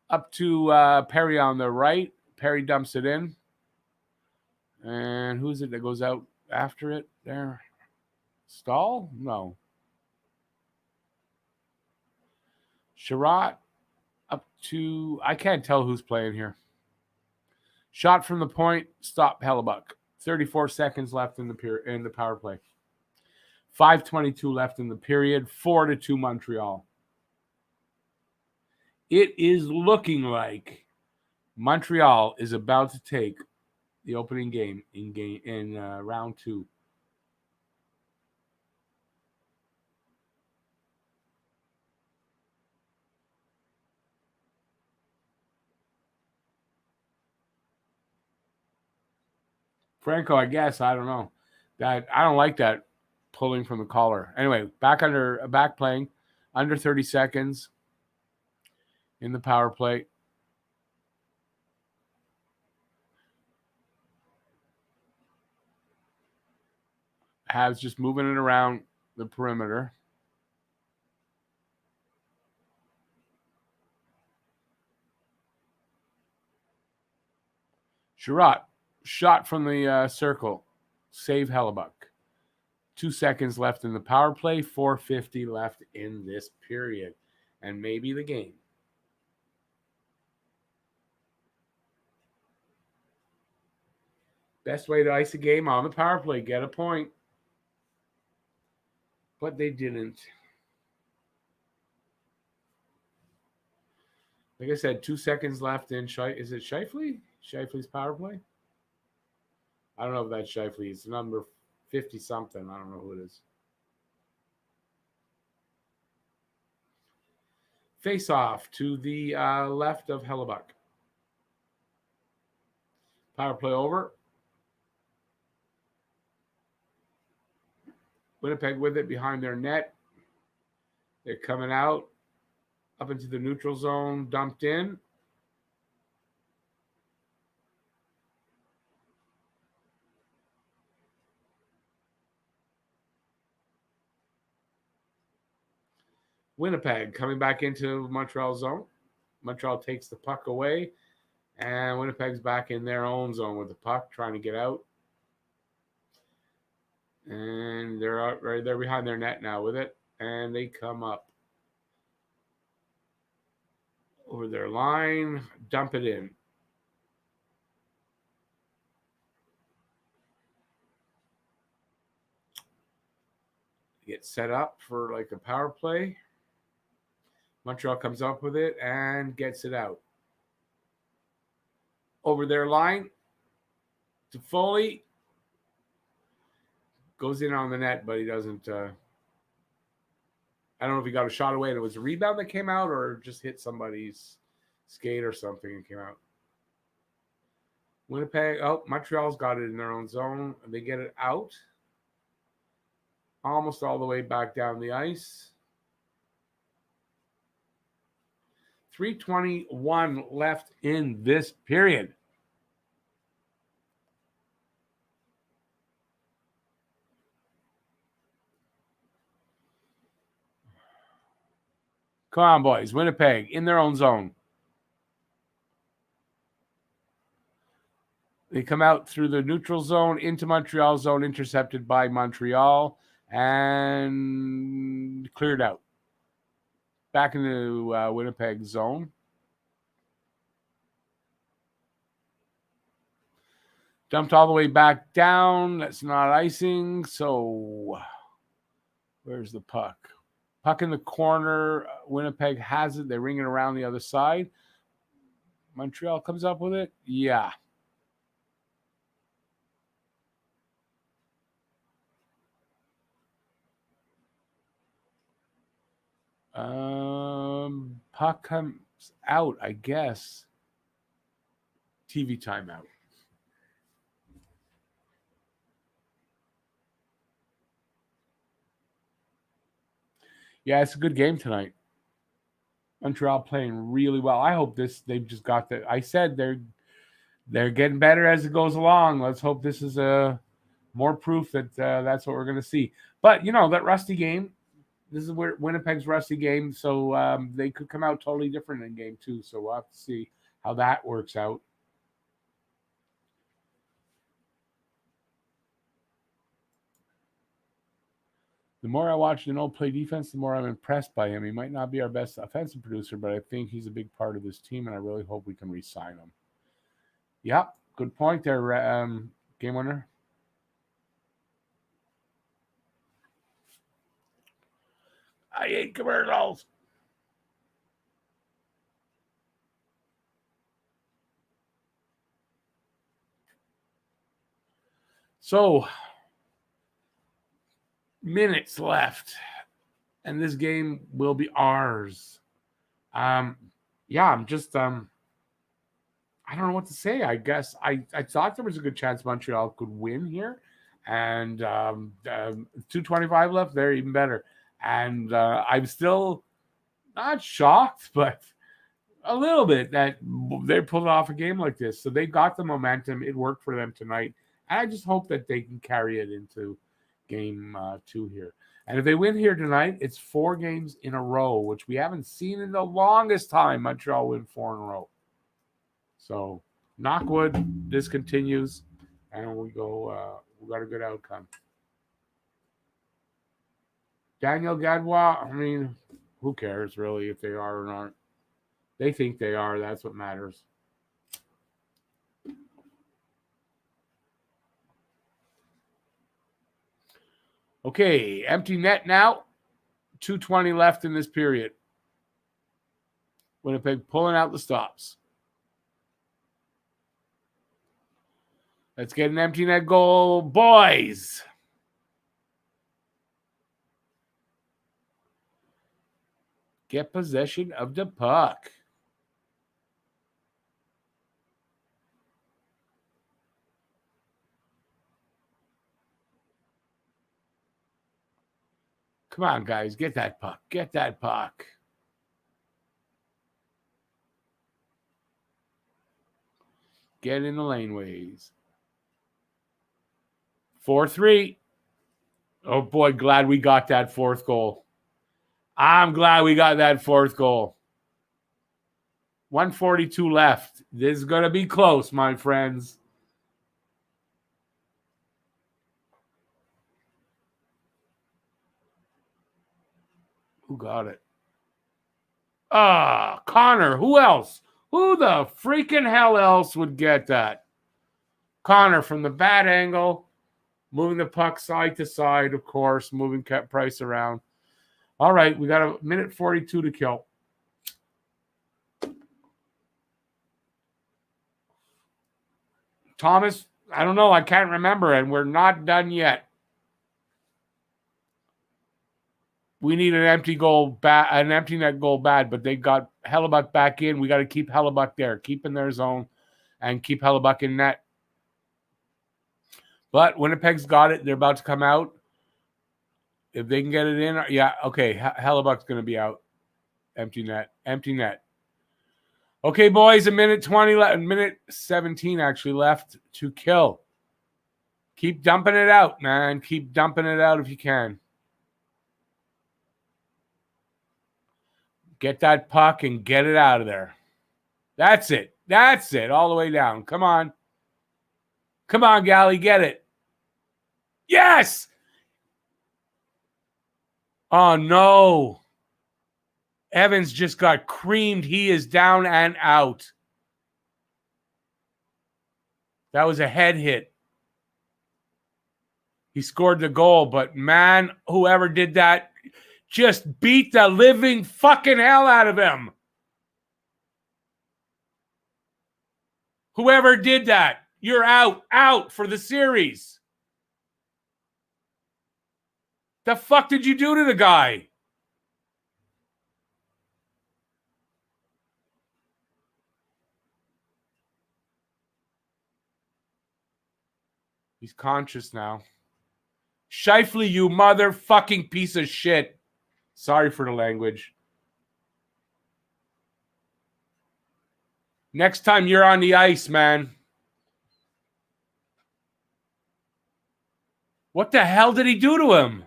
Up to Perry on the right. Perry dumps it in. And who's it that goes out after it there? Stahl? No. Sherratt up to... I can't tell who's playing here. Shot from the point. Stop Hellebuck. 34 seconds left in the power play. 5:22 left in the period. 4-2 Montreal. It is looking like Montreal is about to take the opening game in round 2. Franco, I guess. I don't know. I don't like that pulling from the collar. Anyway, back playing under 30 seconds in the power play. Habs just moving it around the perimeter. Sherratt, shot from the circle. Save Hellebuck. 2 seconds left in the power play. 4:50 left in this period. And maybe the game. Best way to ice a game on the power play. Get a point. But they didn't. Like I said, 2 seconds left in. Is it Scheifele? Scheifele's power play? I don't know if that's Scheifele. It's number 50-something. I don't know who it is. Face off to the left of Hellebuck. Power play over. Winnipeg with it behind their net. They're coming out up into the neutral zone, dumped in. Winnipeg coming back into Montreal zone. Montreal takes the puck away, and Winnipeg's back in their own zone with the puck, trying to get out. And they're out right there behind their net now with it, and they come up over their line, dump it in. Get set up for like a power play. Montreal comes up with it and gets it out. Over their line to Foley. Goes in on the net, but he doesn't. I don't know if he got a shot away and it was a rebound that came out or just hit somebody's skate or something and came out. Winnipeg, Montreal's got it in their own zone. They get it out. Almost all the way back down the ice. 3:21 left in this period. Come on, boys. Winnipeg in their own zone. They come out through the neutral zone into Montreal zone, intercepted by Montreal, and cleared out. Back into Winnipeg zone. Dumped all the way back down. That's not icing. So where's the puck? Puck in the corner. Winnipeg has it. They ring it around the other side. Montreal comes up with it. Yeah. Puck comes out, I guess. TV timeout. Yeah, it's a good game tonight. Montreal playing really well. I hope they've just got the. I said they're getting better as it goes along. Let's hope this is more proof that that's what we're going to see. But that rusty game. This is where Winnipeg's rusty game, so they could come out totally different in game 2. So we'll have to see how that works out. The more I watch Deneau play defense, the more I'm impressed by him. He might not be our best offensive producer, but I think he's a big part of this team, and I really hope we can re-sign him. Yep, good point there, game winner. I hate commercials. So, minutes left, and this game will be ours. I'm just I don't know what to say. I guess I thought there was a good chance Montreal could win here, and 2:25 left. They're even better. And I'm still not shocked, but a little bit that they pulled off a game like this. So they got the momentum. It worked for them tonight. And I just hope that they can carry it into game 2 here. And if they win here tonight, it's 4 games in a row, which we haven't seen in the longest time. Montreal win 4 in a row. So knock wood, this continues, and we got a good outcome. Daniel Gadbois, I mean, who cares really if they are or not? They think they are. That's what matters. Okay, empty net now. 2:20 left in this period. Winnipeg pulling out the stops. Let's get an empty net goal, boys. Get possession of the puck. Come on, guys. Get that puck. Get that puck. Get in the laneways. 4-3. Oh, boy. Glad we got that 4th goal. I'm glad we got that fourth goal. 142 left. This is going to be close, my friends. Who got it? Connor. Who else? Who the freaking hell else would get that? Connor from the bad angle. Moving the puck side to side, of course. Moving Price around. All right, we got a minute 42 to kill. Thomas, I don't know. I can't remember, and we're not done yet. We need an empty net goal bad, but they got Hellebuck back in. We got to keep Hellebuck there, keep in their zone, and keep Hellebuck in net. But Winnipeg's got it. They're about to come out. If they can get it in, yeah, okay. Hellebuck's going to be out. Empty net. Okay, boys, a minute 20 left, minute 17 actually left to kill. Keep dumping it out, man. Keep dumping it out if you can. Get that puck and get it out of there. That's it. All the way down. Come on. Come on, Gally, get it. Yes! Oh, no. Evans just got creamed. He is down and out. That was a head hit. He scored the goal, but man, whoever did that just beat the living fucking hell out of him. Whoever did that, you're out for the series. The fuck did you do to the guy? He's conscious now. Shifley, you motherfucking piece of shit. Sorry for the language. Next time you're on the ice, man. What the hell did he do to him?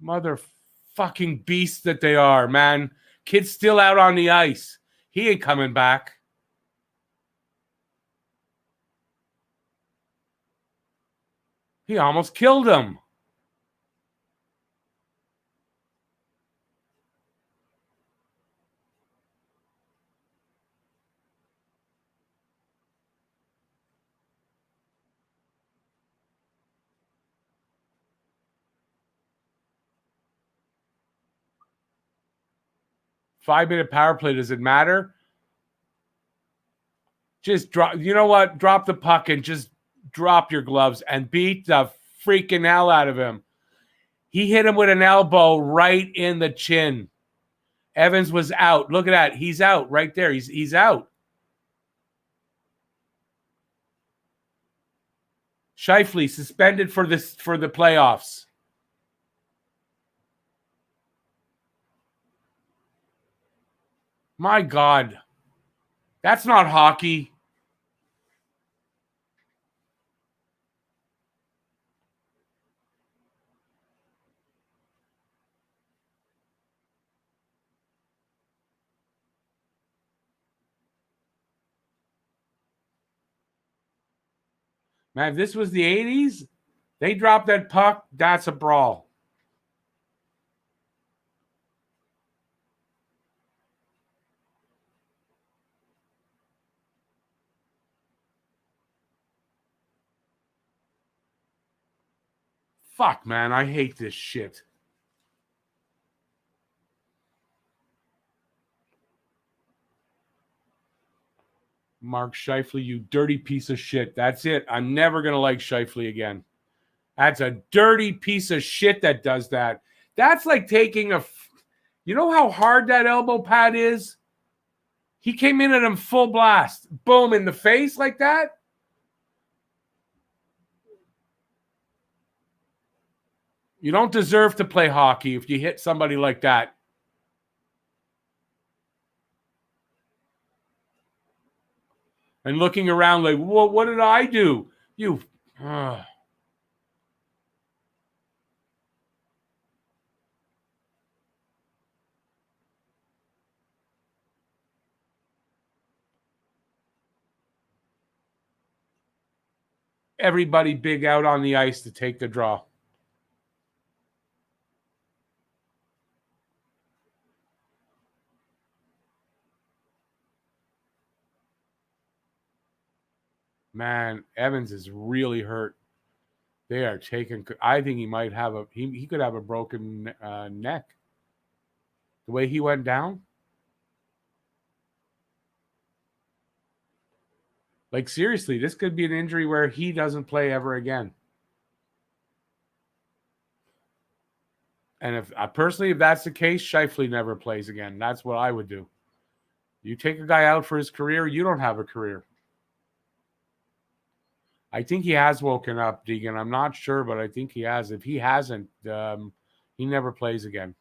Motherfucking beasts that they are, man. Kid's still out on the ice. He ain't coming back. He almost killed him. Five-minute power play. Does it matter? Just drop. You know what? Drop the puck and just drop your gloves and beat the freaking hell out of him. He hit him with an elbow right in the chin. Evans was out. Look at that. He's out right there. He's out. Shifley suspended for the playoffs. My God. That's not hockey. Man, if this was the 80s, they dropped that puck, that's a brawl. Fuck, man, I hate this shit. Mark Shifley, you dirty piece of shit. That's it. I'm never going to like Shifley again. That's a dirty piece of shit that does that. That's like taking a... You know how hard that elbow pad is? He came in at him full blast. Boom, in the face like that. You don't deserve to play hockey if you hit somebody like that. and looking around like, what did I do? You. Everybody big out on the ice to take the draw. Man, Evans is really hurt. They are taking. I think he might have he could have a broken neck. The way he went down. Like, seriously, this could be an injury where he doesn't play ever again. And if personally, if that's the case, Scheifele never plays again. That's what I would do. You take a guy out for his career, you don't have a career. I think he has woken up, Deegan. I'm not sure, but I think he has. If he hasn't, he never plays again.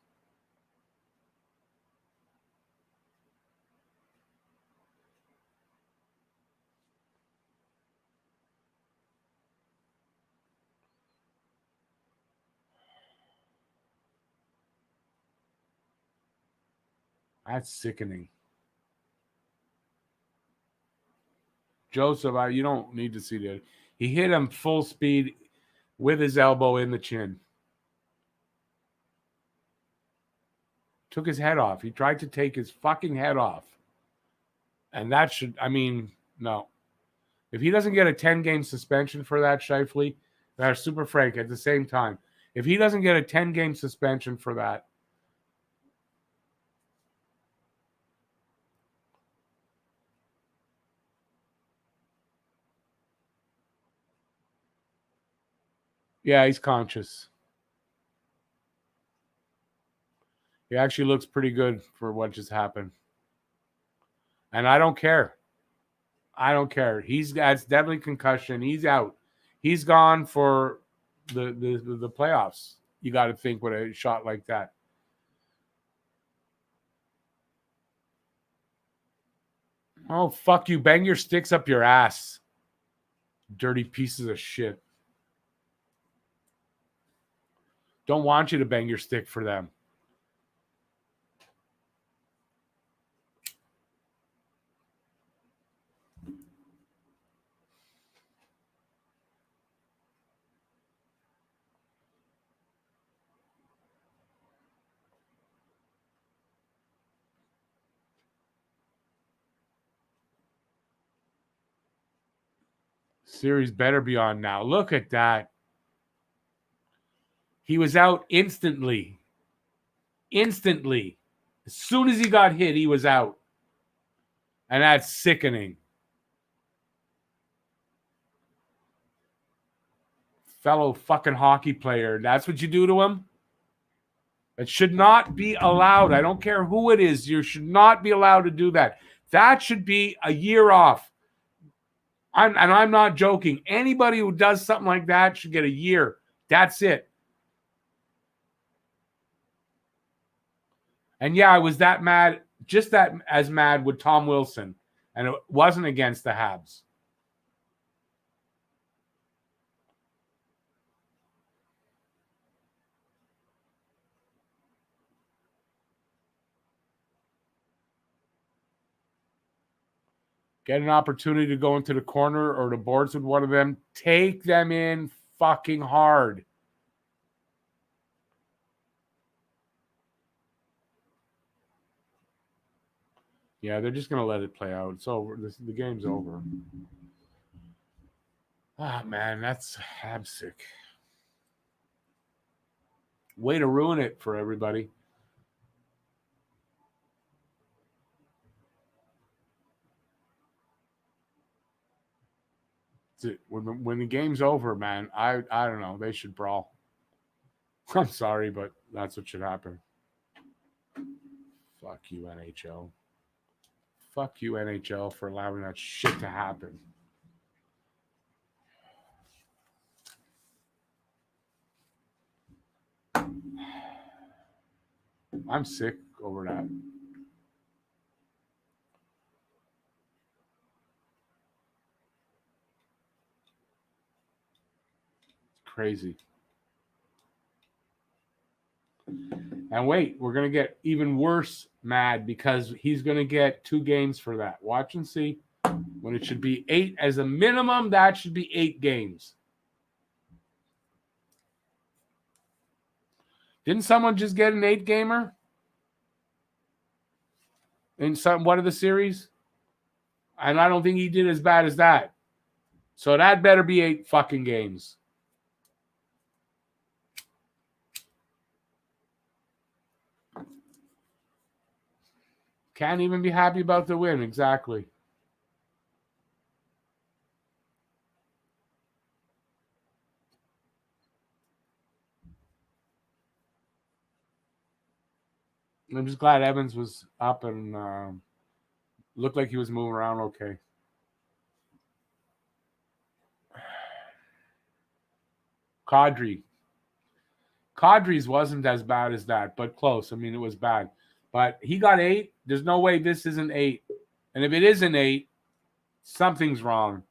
That's sickening. Joseph, you don't need to see that. He hit him full speed with his elbow in the chin. Took his head off. He tried to take his fucking head off. And that should, no. If he doesn't get a 10-game suspension for that, Scheifele, that's Super Frank at the same time. If he doesn't get a 10-game suspension for that, yeah, he's conscious. He actually looks pretty good for what just happened. And I don't care. I don't care. That's definitely concussion. He's out. He's gone for the playoffs. You got to think with a shot like that. Oh, fuck you. Bang your sticks up your ass. Dirty pieces of shit. Don't want you to bang your stick for them. Series better be on now. Look at that. He was out instantly. Instantly. As soon as he got hit, he was out. And that's sickening. Fellow fucking hockey player. That's what you do to him? It should not be allowed. I don't care who it is. You should not be allowed to do that. That should be a year off. I'm not joking. Anybody who does something like that should get a year. That's it. And yeah, I was that mad, just that as mad with Tom Wilson. And it wasn't against the Habs. Get an opportunity to go into the corner or the boards with one of them. Take them in fucking hard. Yeah, they're just going to let it play out. It's over. The game's over. Ah, man, that's sick. Way to ruin it for everybody. When the game's over, man, I don't know. They should brawl. I'm sorry, but that's what should happen. Fuck you, NHL. Fuck you, NHL, for allowing that shit to happen. I'm sick over that. Crazy. And wait, we're going to get even worse mad because he's going to get 2 games for that. Watch and see. When it should be 8 as a minimum, that should be 8 games. Didn't someone just get an 8-gamer in one of the series? And I don't think he did as bad as that. So that better be 8 fucking games. Can't even be happy about the win. Exactly. I'm just glad Evans was up and looked like he was moving around okay. Kadri's wasn't as bad as that, but close. I mean, it was bad. But he got 8. There's no way this isn't 8. And if it isn't 8, something's wrong.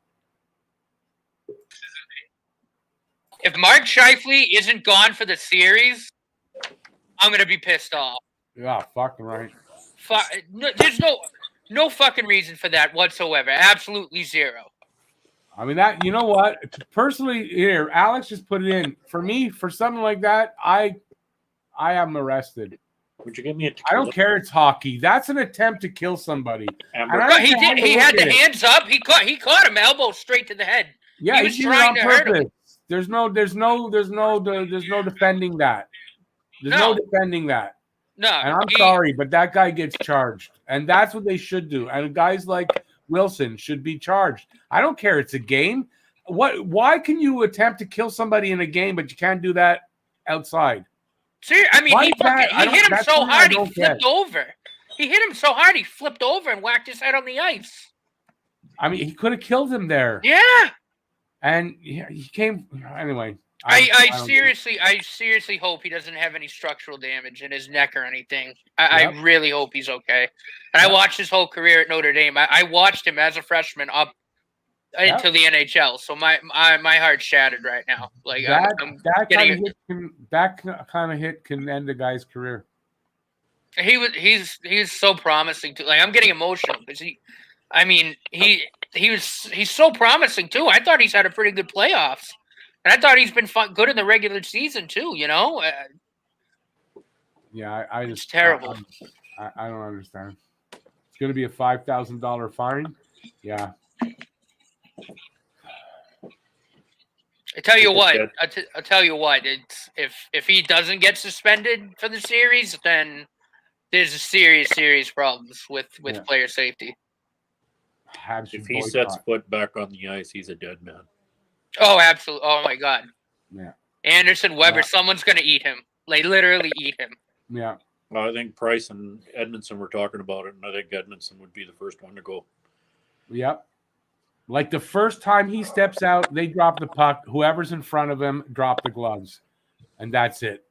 If Mark Scheifele isn't gone for the series, I'm going to be pissed off. Yeah, fucking right. There's no fucking reason for that whatsoever. Absolutely zero. I mean, that, you know what? Personally, here, Alex just put it in. For me, for something like that, I am arrested. Would you give me a I don't care. It's hockey. That's an attempt to kill somebody. He did. He had the hands up. He caught him elbow straight to the head. Yeah, he was trying to hurt him. There's no defending that. There's no defending that. No, and I'm sorry, but that guy gets charged, and that's what they should do. And guys like Wilson should be charged. I don't care. It's a game. Why can you attempt to kill somebody in a game, but you can't do that outside? See, I mean, he hit him so hard he flipped over. He hit him so hard he flipped over and whacked his head on the ice. I mean, he could have killed him there. Yeah. And he came anyway. I seriously hope he doesn't have any structural damage in his neck or anything. I really hope he's okay. And I watched his whole career at Notre Dame. I watched him as a freshman up into the NHL. So my heart's shattered right now. Like that kind of hit can end a guy's career. He's so promising too. Like I'm getting emotional because he's so promising too. I thought he's had a pretty good playoffs. And I thought he's been good in the regular season too, you know? It's terrible. I don't understand. It's going to be a $5,000 fine. Yeah. I tell you what. It's if he doesn't get suspended for the series, then there's a serious problems with player safety. If he sets foot back on the ice, he's a dead man. Oh, absolutely. Oh, my God. Yeah. Anderson, Weber, someone's going to eat him. Like, literally eat him. Yeah. Well, I think Price and Edmondson were talking about it, and I think Edmondson would be the first one to go. Yep. Like the first time he steps out, they drop the puck. Whoever's in front of him, drop the gloves. And that's it.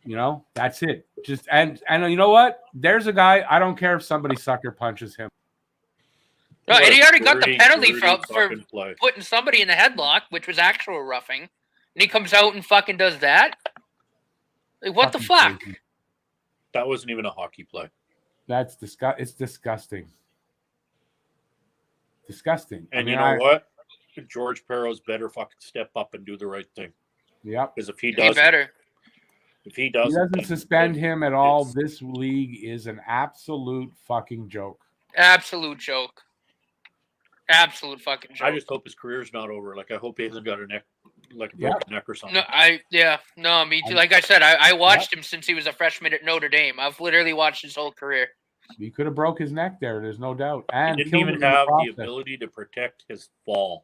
You know, that's it. Just and you know what? There's a guy, I don't care if somebody sucker punches him. No, and he already got the penalty for putting somebody in the headlock, which was actual roughing. And he comes out and fucking does that? Like, what the fuck? Crazy. That wasn't even a hockey play. It's disgusting. Disgusting. And you know what? George Perros better fucking step up and do the right thing. Yep. Because if he doesn't suspend him at all, this league is an absolute fucking joke. Absolute joke. Absolute fucking joke. I just hope his career's not over. Like, I hope he hasn't got a neck, like a broken neck or something. No, me too. Like I said, I watched him since he was a freshman at Notre Dame. I've literally watched his whole career. He could have broke his neck there. There's no doubt. And he didn't even have the ability to protect his fall.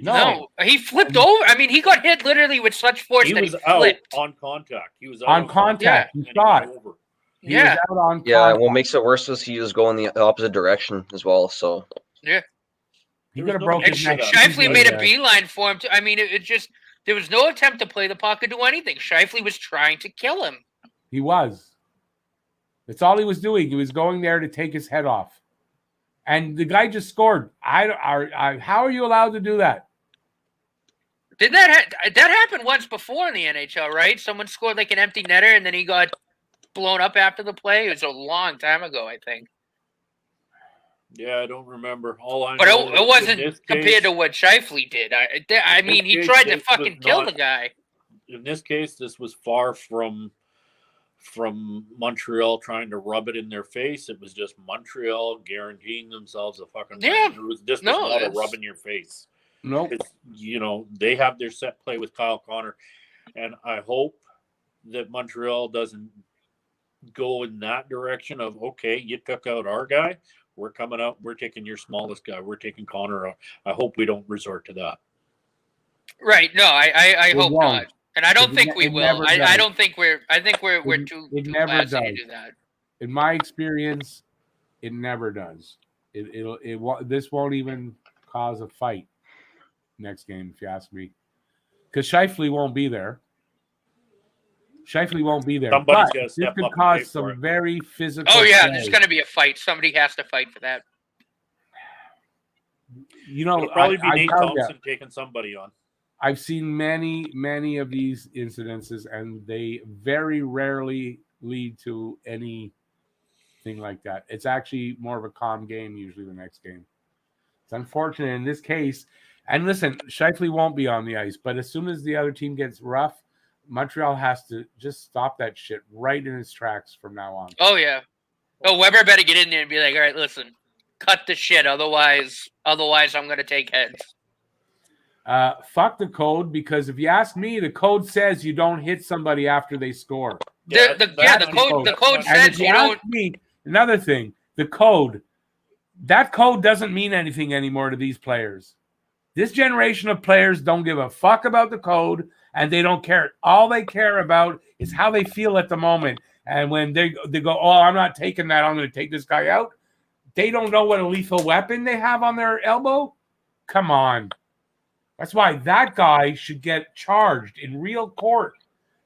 No, he flipped over. I mean, he got hit literally with such force that he flipped. On contact. He was out on contact. He shot. He was out on contact. What makes it worse is he was going the opposite direction as well. So he could have broken his neck. Scheifele made a beeline for him. I mean, it just there was no attempt to play the puck or do anything. Scheifele was trying to kill him. He was. That's all he was doing. He was going there to take his head off. And the guy just scored. How are you allowed to do that? Did that happened once before in the NHL, right? Someone scored like an empty netter, and then he got blown up after the play. It was a long time ago, I think. Yeah, I don't remember. All I But know it wasn't in this compared case, to what Scheifele did. I mean, he case, tried to this fucking was kill not- the guy. In this case, this was far from Montreal trying to rub it in their face. It was just Montreal guaranteeing themselves a fucking win. Yeah. This was not a it's- rub in your face. Nope. It's, they have their set play with Kyle Connor, and I hope that Montreal doesn't go in that direction of, okay, you took out our guy, we're coming out, we're taking your smallest guy, we're taking Connor out. I hope we don't resort to that. Right. No, I hope won't. not. And I don't think we It will. never I does. don't think we're too never classy to does. do that. In my experience, it never does. This won't even cause a fight next game, if you ask me, because Scheifele won't be there. Scheifele won't be there. Somebody's But gotta this step could up and pay cause for some it. very physical. Oh yeah, play. there's going to be a fight. Somebody has to fight for that. It'll probably be Nate tell ya, Thompson taking somebody on. I've seen many of these incidences, and they very rarely lead to anything like that. It's actually more of a calm game usually the next game. It's unfortunate in this case. And listen, Scheifele won't be on the ice, but as soon as the other team gets rough, Montreal has to just stop that shit right in its tracks from now on. Oh yeah. Oh, Weber better get in there and be like, all right, listen, cut the shit. Otherwise, I'm going to take heads. Fuck the code, because if you ask me, the code says you don't hit somebody after they score. The code And says if you you don't. ask me, another thing, that code doesn't mean anything anymore to these players. This generation of players don't give a fuck about the code, and they don't care. All they care about is how they feel at the moment. And when they go, oh, I'm not taking that, I'm going to take this guy out. They don't know what a lethal weapon they have on their elbow. Come on. That's why that guy should get charged in real court,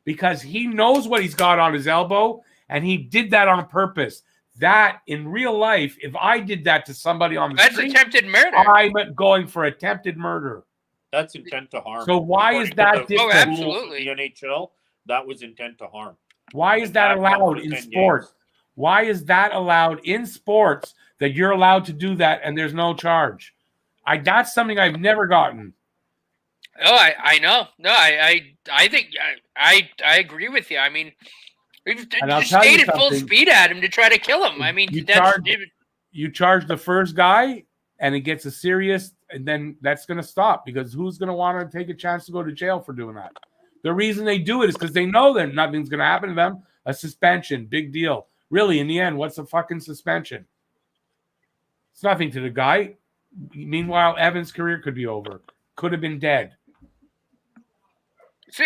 because he knows what he's got on his elbow, and he did that on purpose. That, in real life, if I did that to somebody on the street, attempted murder. I'm going for attempted murder. That's intent to harm. So why is that different? Oh, absolutely. The NHL, that was intent to harm. Why is that allowed in sports? Why is that allowed in sports, that you're allowed to do that and there's no charge? That's something I've never gotten. Oh, I know. No, I think I agree with you. I mean, we just stayed at full speed at him to try to kill him. I mean, you charge the first guy, and it gets a serious, and then that's going to stop, because who's going to want to take a chance to go to jail for doing that? The reason they do it is because they know that nothing's going to happen to them. A suspension, big deal. Really, in the end, what's a fucking suspension? It's nothing to the guy. Meanwhile, Evan's career could be over. Could have been dead.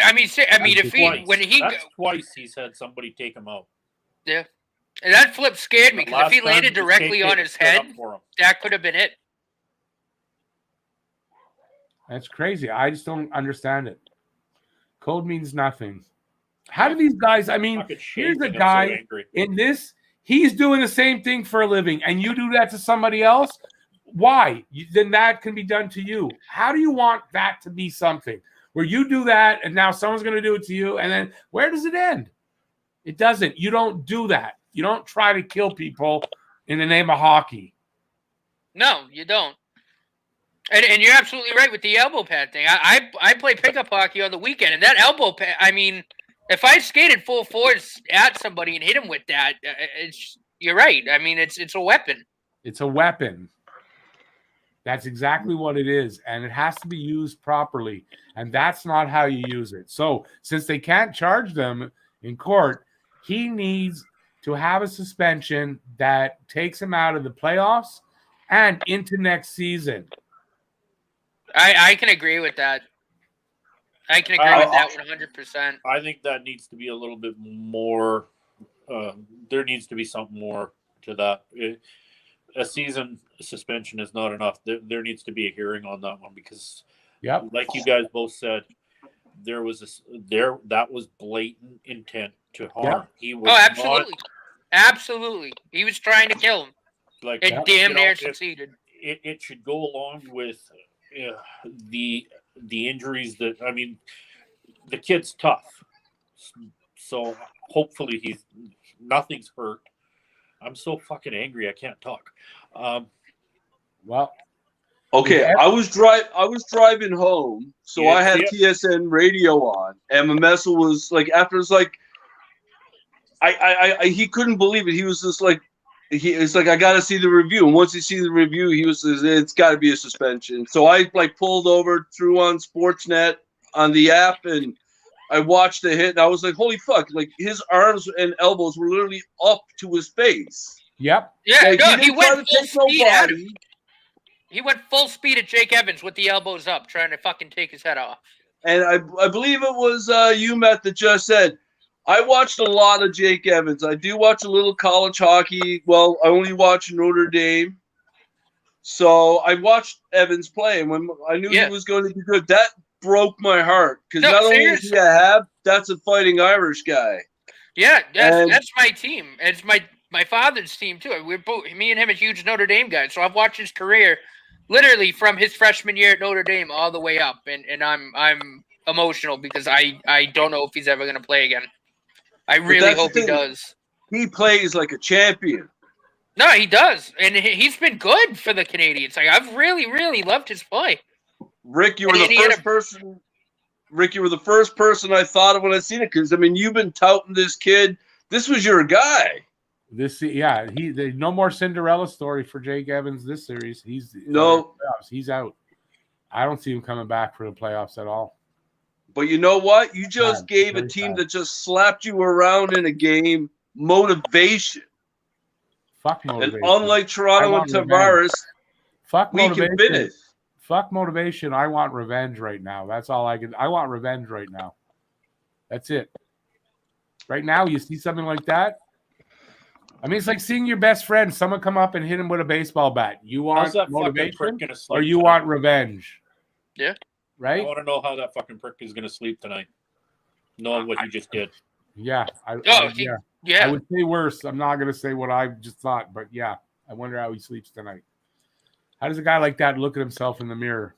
I mean, if twice he's had somebody take him out. Yeah, and that flip scared me, because if he landed directly on his head, that could have been it. That's crazy. I just don't understand it. Code means nothing. How do these guys? I mean, here's a guy in this. He's doing the same thing for a living, and you do that to somebody else. Why? Then that can be done to you. How do you want that to be something where you do that, and now someone's going to do it to you, and then where does it end? It doesn't. You don't do that. You don't try to kill people in the name of hockey. No, you don't. And you're absolutely right with the elbow pad thing. I play pickup hockey on the weekend, and that elbow pad, I mean, if I skated full force at somebody and hit him with that, you're right. I mean, it's a weapon. It's a weapon. That's exactly what it is, and it has to be used properly, and that's not how you use it. So since they can't charge them in court, he needs to have a suspension that takes him out of the playoffs and into next season. I can agree with that. I can agree with that 100%. I think that needs to be a little bit more. There needs to be something more to that. A season suspension is not enough. There needs to be a hearing on that one, because, like you guys both said, that was blatant intent to harm. Yep. He was absolutely. He was trying to kill him. And damn near succeeded. It should go along with the the injuries that, I mean, the kid's tough. So hopefully nothing's hurt. I'm so fucking angry I can't talk. Well, okay, I was driving home, so I had TSN radio on, and Mamessa was like, after it's like, he couldn't believe it. He was just like, it's like, I got to see the review. And once he see the review, he was, it's got to be a suspension. So I like pulled over, threw on Sportsnet on the app, and I watched the hit, and I was like, holy fuck! Like his arms and elbows were literally up to his face. Yep. Yeah, like, no, he went full speed at him. He went full speed at Jake Evans with the elbows up, trying to fucking take his head off. And I believe it was you, Matt, that just said, I watched a lot of Jake Evans. I do watch a little college hockey. Well, I only watch Notre Dame. So I watched Evans play, and when I knew he was going to be good, that broke my heart. Because not only is he a Hab, that's a Fighting Irish guy. Yeah, that's my team. It's my father's team, too. We're both, me and him are huge Notre Dame guys. So I've watched his career literally from his freshman year at Notre Dame all the way up. And I'm emotional because I don't know if he's ever going to play again. I really hope he does. He plays like a champion. No, he does. And he's been good for the Canadiens. Like, I've really, really loved his play. Rick, you were the first person. Rick, you were the first person I thought of when I seen it. Because, I mean, you've been touting this kid. This was your guy. There's no more Cinderella story for Jake Evans this series. He's out. I don't see him coming back for the playoffs at all. But you know what? You just gave a team that just slapped you around in a game motivation. Fuck motivation. And unlike Toronto and Tavares, we can finish. Fuck motivation. I want revenge right now. That's all I can. I want revenge right now. That's it. Right now, you see something like that. I mean, it's like seeing your best friend, someone come up and hit him with a baseball bat. You want motivation or you want revenge? Yeah. Right? I want to know how that fucking prick is going to sleep tonight, knowing what he just did. Yeah. I would say worse. I'm not going to say what I just thought, but yeah, I wonder how he sleeps tonight. How does a guy like that look at himself in the mirror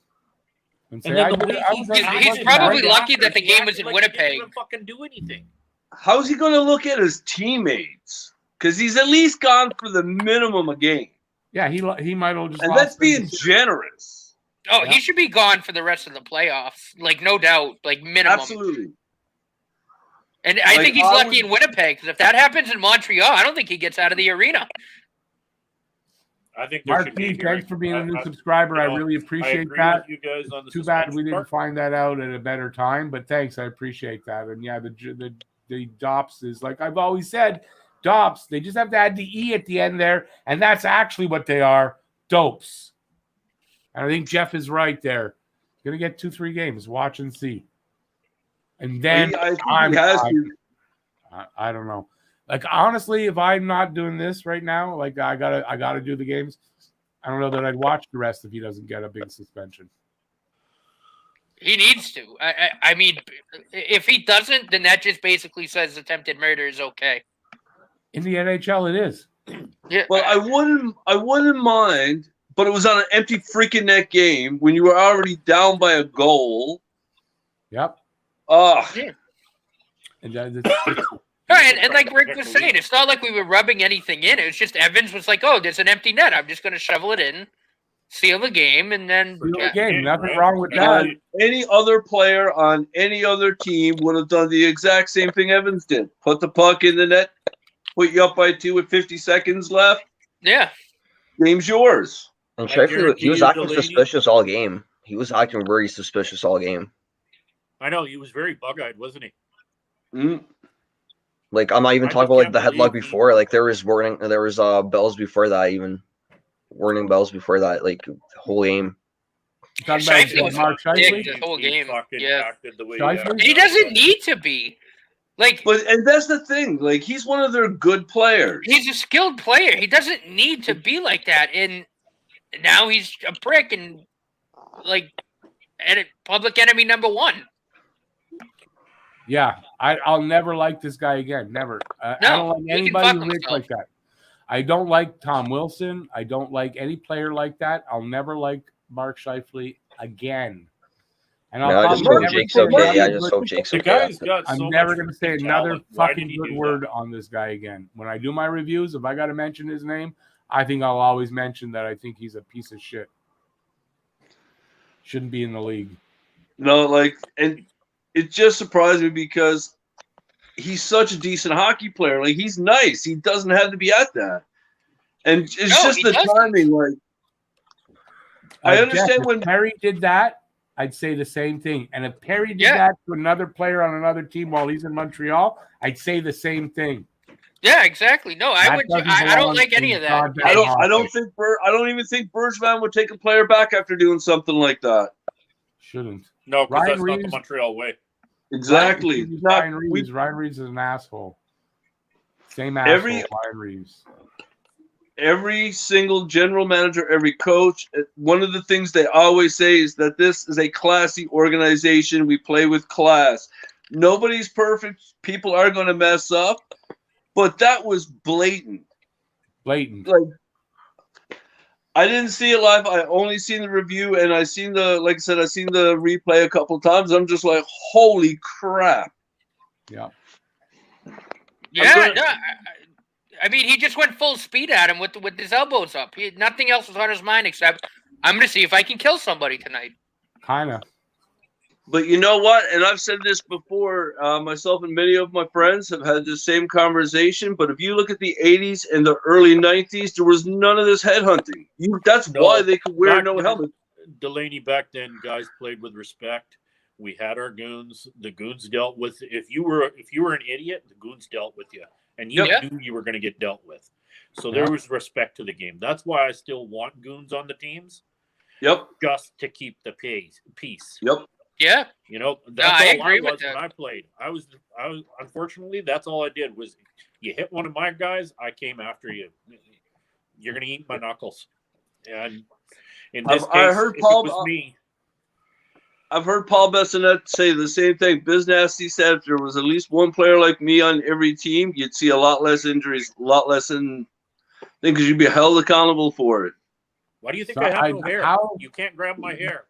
and say, he's probably lucky that the game was in Winnipeg. He didn't fucking do anything. How's he going to look at his teammates? Because he's at least gone for the minimum a game. Yeah, he might have just. And that's being generous. Oh, he should be gone for the rest of the playoffs. Like, no doubt. Like, minimum. Absolutely. And I think he's lucky in Winnipeg, because if that happens in Montreal, I don't think he gets out of the arena. I think Mark P, thanks for being a new subscriber. I really appreciate that. You guys on the Too bad we didn't find that out at a better time, but thanks. I appreciate that. And yeah, the DOPS is, like I've always said, DOPS, they just have to add the E at the end there, and that's actually what they are, dopes. And I think Jeff is right there. Going to get 2-3 games. Watch and see. And then I don't know. Like, honestly, if I'm not doing this right now, like I gotta do the games. I don't know that I'd watch the rest if he doesn't get a big suspension. He needs to. I mean, if he doesn't, then that just basically says attempted murder is okay. In the NHL, it is. Yeah. Well, I wouldn't mind, but it was on an empty freaking net game when you were already down by a goal. Yep. Yeah. And and like Rick was saying, it's not like we were rubbing anything in. It was just Evans was like, "Oh, there's an empty net. I'm just going to shovel it in, seal the game, and then nothing wrong with that." Any other player on any other team would have done the exact same thing Evans did. Put the puck in the net, put you up by 2 with 50 seconds left. Yeah. Game's yours. And Sheffield, he was acting suspicious all game. He was acting very suspicious all game. I know, he was very bug-eyed, wasn't he? Mm. Like, I'm not even talking about like the headlock before. Like, there was bells before that, even warning bells before that. Like, the whole game. Shifley was the whole game. Yeah, he doesn't need to be. Like, and that's the thing. Like, he's one of their good players. He's a skilled player. He doesn't need to be like that. And now he's a prick and like, public enemy number one. Yeah, I'll never like this guy again. Never. I don't like anybody who is like that. I don't like Tom Wilson. I don't like any player like that. I'll never like Mark Shifley again. And I just hope Jake's okay. I just hope Jake's okay. I'm never going to say another fucking good word on this guy again. When I do my reviews, if I got to mention his name, I think I'll always mention that I think he's a piece of shit. Shouldn't be in the league. No, like, and it just surprised me because he's such a decent hockey player. Like, he's nice. He doesn't have to be at that. And it's just the timing. Like, I understand when Perry did that, I'd say the same thing. And if Perry did that to another player on another team while he's in Montreal, I'd say the same thing. Yeah, exactly. No, I don't like any of that. I don't even think Bergevin would take a player back after doing something like that. Shouldn't. No, because that's not the Montreal way. Exactly. Ryan Reeves is an asshole. Same asshole, Ryan Reeves. Every single general manager, every coach, one of the things they always say is that this is a classy organization. We play with class. Nobody's perfect. People are going to mess up. But that was blatant. Blatant. Like, I didn't see it live. I only seen the review, and I seen the replay a couple of times. I'm just like, holy crap. Yeah. Yeah. I mean, he just went full speed at him with his elbows up. Nothing else was on his mind except, I'm going to see if I can kill somebody tonight. Kind of. But you know what? And I've said this before. Myself and many of my friends have had the same conversation. But if you look at the 80s and the early 90s, there was none of this headhunting. That's why they could wear no helmet. Delaney, back then, guys played with respect. We had our goons. The goons dealt with. If you were an idiot, the goons dealt with you, and you knew you were going to get dealt with. So there was respect to the game. That's why I still want goons on the teams. Yep. Just to keep the peace. Yep. Yeah. You know, that's all I was when I played. I was unfortunately, that's all I did was you hit one of my guys, I came after you. You're going to eat my knuckles. And in this case, I heard Paul, it was me. I've heard Paul Bessonette say the same thing. Biz Nasty said if there was at least one player like me on every team, you'd see a lot less injuries, a lot less because you'd be held accountable for it. Why do you think I have no hair? You can't grab my hair.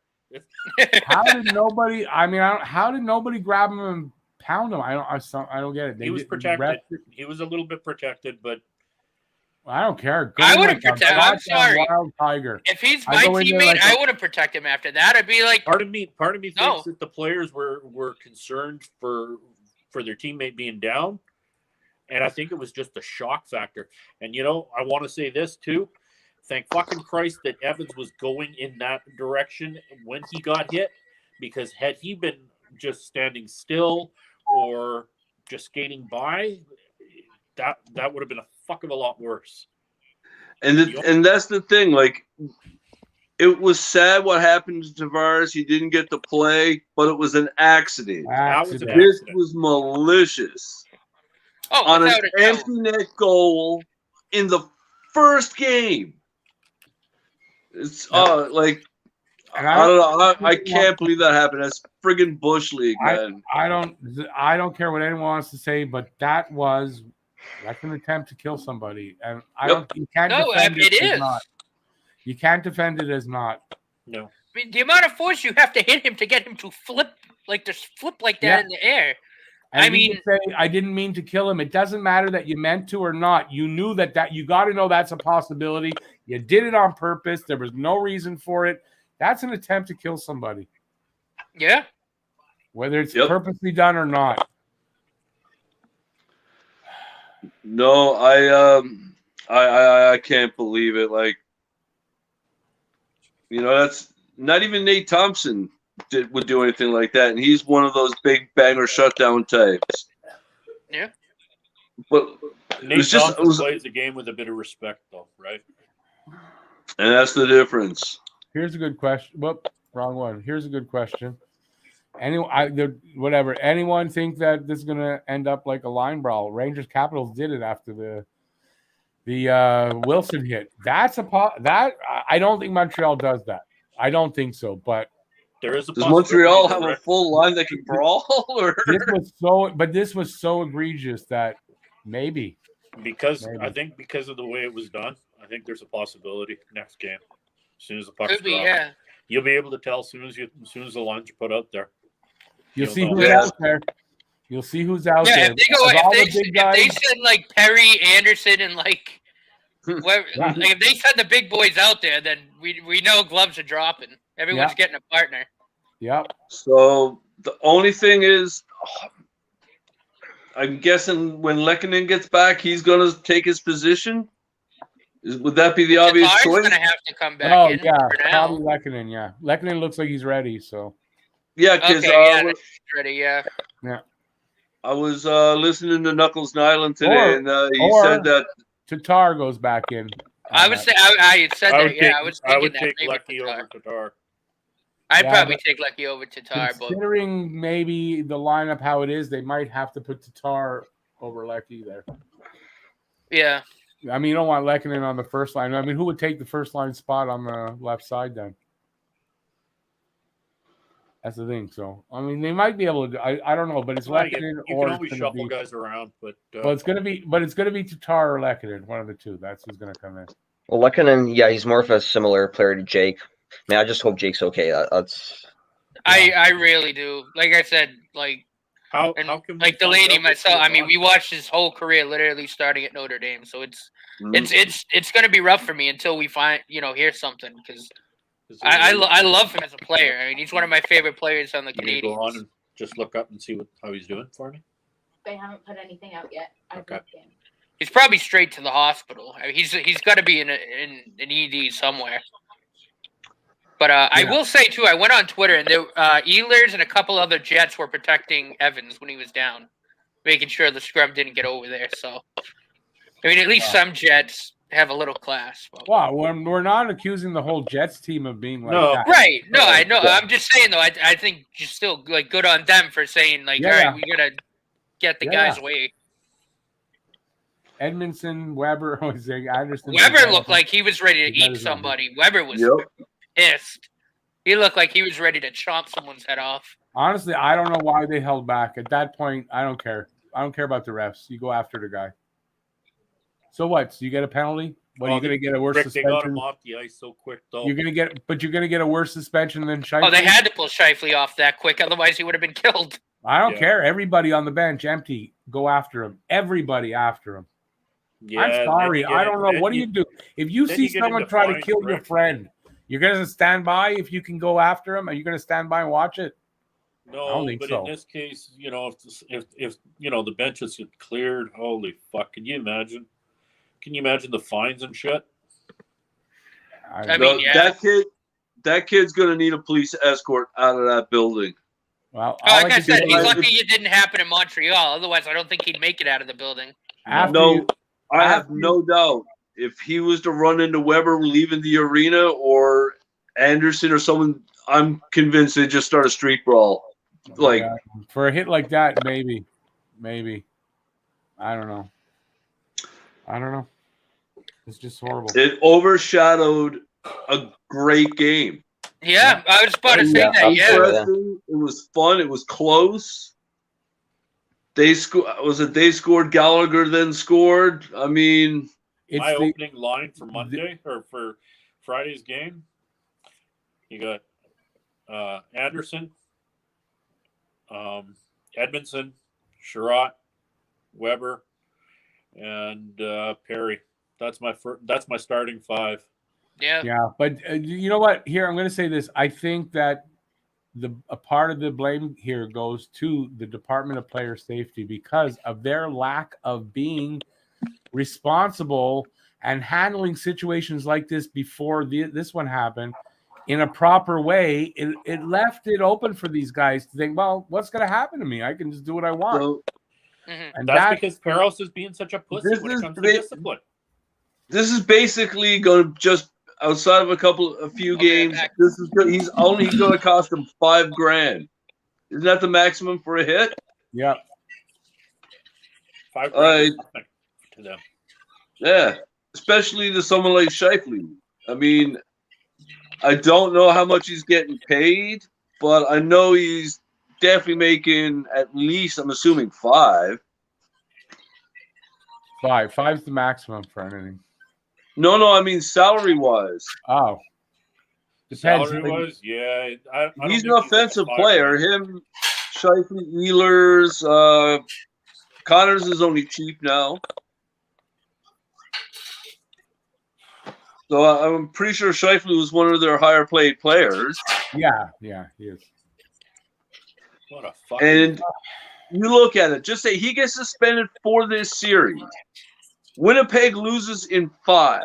How did nobody? I mean, how did nobody grab him and pound him? I don't get it. He was protected. He was a little bit protected, but I don't care. I wouldn't protect. I'm sorry. Wild tiger. If he's my teammate, I wouldn't protect him after that. I'd be like, part of me thinks that the players were concerned for their teammate being down, and I think it was just a shock factor. And you know, I want to say this too. Thank fucking Christ that Evans was going in that direction when he got hit, because had he been just standing still or just skating by, that would have been a fuck of a lot worse. And that's the thing. Like, it was sad what happened to Tavares. He didn't get to play, but it was an accident. This was malicious. On an empty net goal in the first game. It's like, I don't know. I can't believe that happened. That's friggin' Bush League, man. I don't care what anyone wants to say, but that's an attempt to kill somebody, and you can't defend it as not. You can't defend it as not. No. I mean, the amount of force you have to hit him to get him to flip like that in the air. And I didn't mean to kill him. It doesn't matter that you meant to or not. You knew that you got to know that's a possibility. You did it on purpose. There was no reason for it. That's an attempt to kill somebody. Yeah. Whether it's purposely done or not. No, I can't believe it. Like, you know, that's not even Nate Thompson would do anything like that, and he's one of those big banger shutdown types. Yeah, but Nate Thompson plays the game with a bit of respect, though, right? And that's the difference. Here's a good question. Whoop, wrong one. Here's a good question. Anyone think that this is going to end up like a line brawl? Rangers Capitals did it after the Wilson hit. I don't think Montreal does that. I don't think so, but. Does Montreal have a full line that can brawl? Or? This was so egregious that maybe. I think because of the way it was done, I think there's a possibility next game. As soon as the puck's dropped. Yeah. You'll be able to tell as soon as the lines are put out there. You'll see who's out there. You'll see who's out there. If they send like Perry, Anderson, and like, if they send the big boys out there, then we know gloves are dropping. Everyone's getting a partner. Yep. So the only thing is, I'm guessing when Lehkonen gets back, he's going to take his position. Would that be the obvious choice? Going to have to come back in. Probably Lehkonen. Yeah, Lehkonen looks like he's ready. So. Yeah, because ready. Yeah. I was listening to Knuckles Nyland today, and he said that Tatar goes back in. I would say I said that. Yeah, I was thinking I would take Lecky over Tatar. I'd probably take Lecky over Tatar. Considering maybe the lineup how it is, they might have to put Tatar over Lecky there. Yeah. I mean, you don't want Lehkonen on the first line. I mean, who would take the first line spot on the left side then? That's the thing. So, I mean, they might be able to. I don't know, but it's Lehkonen or you can always shuffle guys around. But it's going to be Tatar or Lehkonen, one of the two. That's who's going to come in. Well, Lehkonen, he's more of a similar player to Jake. Man, I just hope Jake's okay. I really do. Like I said, like how can like Delaney myself. I mean, we watched his whole career literally starting at Notre Dame, so it's going to be rough for me until we hear something because I love him as a player. I mean, he's one of my favorite players on the Canadiens. Go on and just look up and see how he's doing for me. They haven't put anything out yet. Okay. He's probably straight to the hospital. I mean, he's got to be in an ED somewhere. But I will say, too, I went on Twitter, and Ehlers and a couple other Jets were protecting Evans when he was down, making sure the scrub didn't get over there. So, I mean, at least some Jets have a little class. Wow, we're not accusing the whole Jets team of being like that. Right. No, I know. Yeah. I'm just saying, though, I think you're still like good on them for saying, like, all right, we got to get the guys away. Edmondson, Weber, Anderson. Weber looked like he was ready to eat somebody. Weber was pissed. He looked like he was ready to chomp someone's head off. Honestly, I don't know why they held back. At that point, I don't care. I don't care about the refs. You go after the guy. So what? So you get a penalty? What, are you going to get a worse suspension? They got him off the ice so quick, though. You're going to get a worse suspension than Scheifele? Oh, they had to pull Scheifele off that quick. Otherwise, he would have been killed. I don't care. Everybody on the bench, empty. Go after him. Everybody after him. Yeah, I'm sorry. I don't know. What do you do? If you see someone try to kill your friend, you're going to stand by if you can go after him? Are you going to stand by and watch it? No, I don't think so. In this case, if the benches get cleared, holy fuck. Can you imagine? Can you imagine the fines and shit? I mean, that kid's going to need a police escort out of that building. Well, like I said, he's lucky it didn't happen in Montreal. Otherwise, I don't think he'd make it out of the building. I have no doubt if he was to run into Weber leaving the arena or Anderson or someone, I'm convinced they'd just start a street brawl. Like for a hit like that, maybe. I don't know. It's just horrible. It overshadowed a great game. Yeah, I was about to say that. Yeah, it was fun. It was close. They scored. Gallagher then scored. I mean, my opening line for Monday or for Friday's game. You got Anderson, Edmondson, Sherratt, Weber, and Perry. That's my starting five. Yeah. But you know what? Here, I'm going to say this. I think that a part of the blame here goes to the Department of Player Safety because of their lack of being responsible and handling situations like this before this one happened in a proper way. It left it open for these guys to think, well, what's going to happen to me? I can just do what I want. So, and that's because Peros is being such a pussy when it comes to discipline. This is basically going to just outside of a few games. He's only going to cost him $5,000. Isn't that the maximum for a hit? Yeah. $5,000 to them. Yeah, especially to someone like Scheifele. I mean, I don't know how much he's getting paid, but I know he's definitely making at least, I'm assuming, $5,000. $5,000 is the maximum for anything. No, I mean salary-wise. Oh. Depends. Salary-wise, yeah. I don't He's think an offensive got player. Him, Scheifele, Ehlers, Connors is only cheap now. So I'm pretty sure Scheifele was one of their higher paid players. Yeah, he is. What a fucking. And you look at it, just say he gets suspended for this series. Winnipeg loses in 5.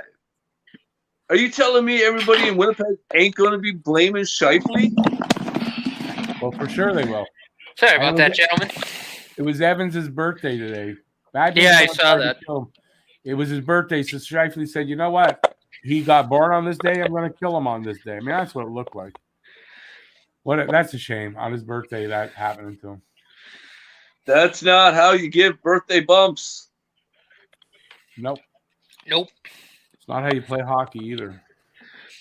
Are you telling me everybody in Winnipeg ain't going to be blaming Scheifele? Well, for sure they will. Sorry about that, gentlemen. It was Evans' birthday today. Yeah, I saw that. It was his birthday, so Scheifele said, "You know what? He got born on this day. I'm going to kill him on this day." I mean, that's what it looked like. That's a shame. On his birthday, that happening to him. That's not how you give birthday bumps. Nope. It's not how you play hockey either.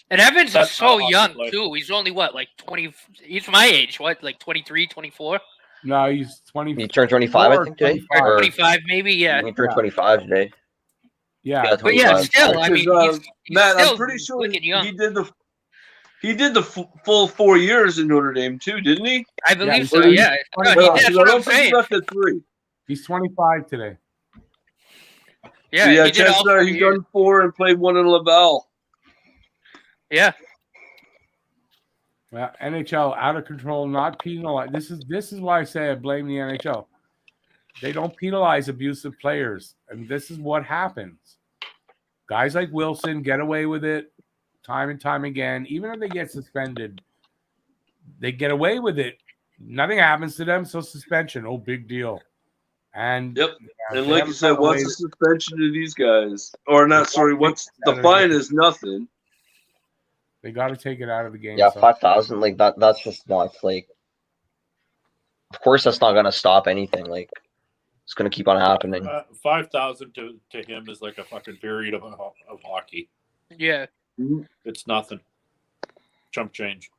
And Evans is so young, too. He's only, like 20? He's my age. What, like 23, 24? No, he's 20. He turned 25, I think, today. Or 25, maybe, yeah. He turned 25 today. Yeah. But yeah, still, I mean, he's Matt, still I'm pretty sure young. he did the full 4 years in Notre Dame, too, didn't he? I believe so, yeah. No, he did, that's what I'm saying. Left at 3. He's 25 today. Yeah, he did all 4 he's years. done 4 and played 1 in Laval. Yeah. Well, NHL out of control, not penalized. This is why I say I blame the NHL. They don't penalize abusive players, and this is what happens. Guys like Wilson get away with it time and time again. Even if they get suspended, they get away with it. Nothing happens to them, so suspension, oh, big deal. And yep. And like you said, what's the suspension to these guys? Or not, sorry, what's the fine is nothing. They got to take it out of the game. Yeah, 5,000, like that's just not like. Of course, that's not going to stop anything. Like, it's going to keep on happening. 5,000 to him is like a fucking period of hockey. Yeah, it's nothing. Chump change.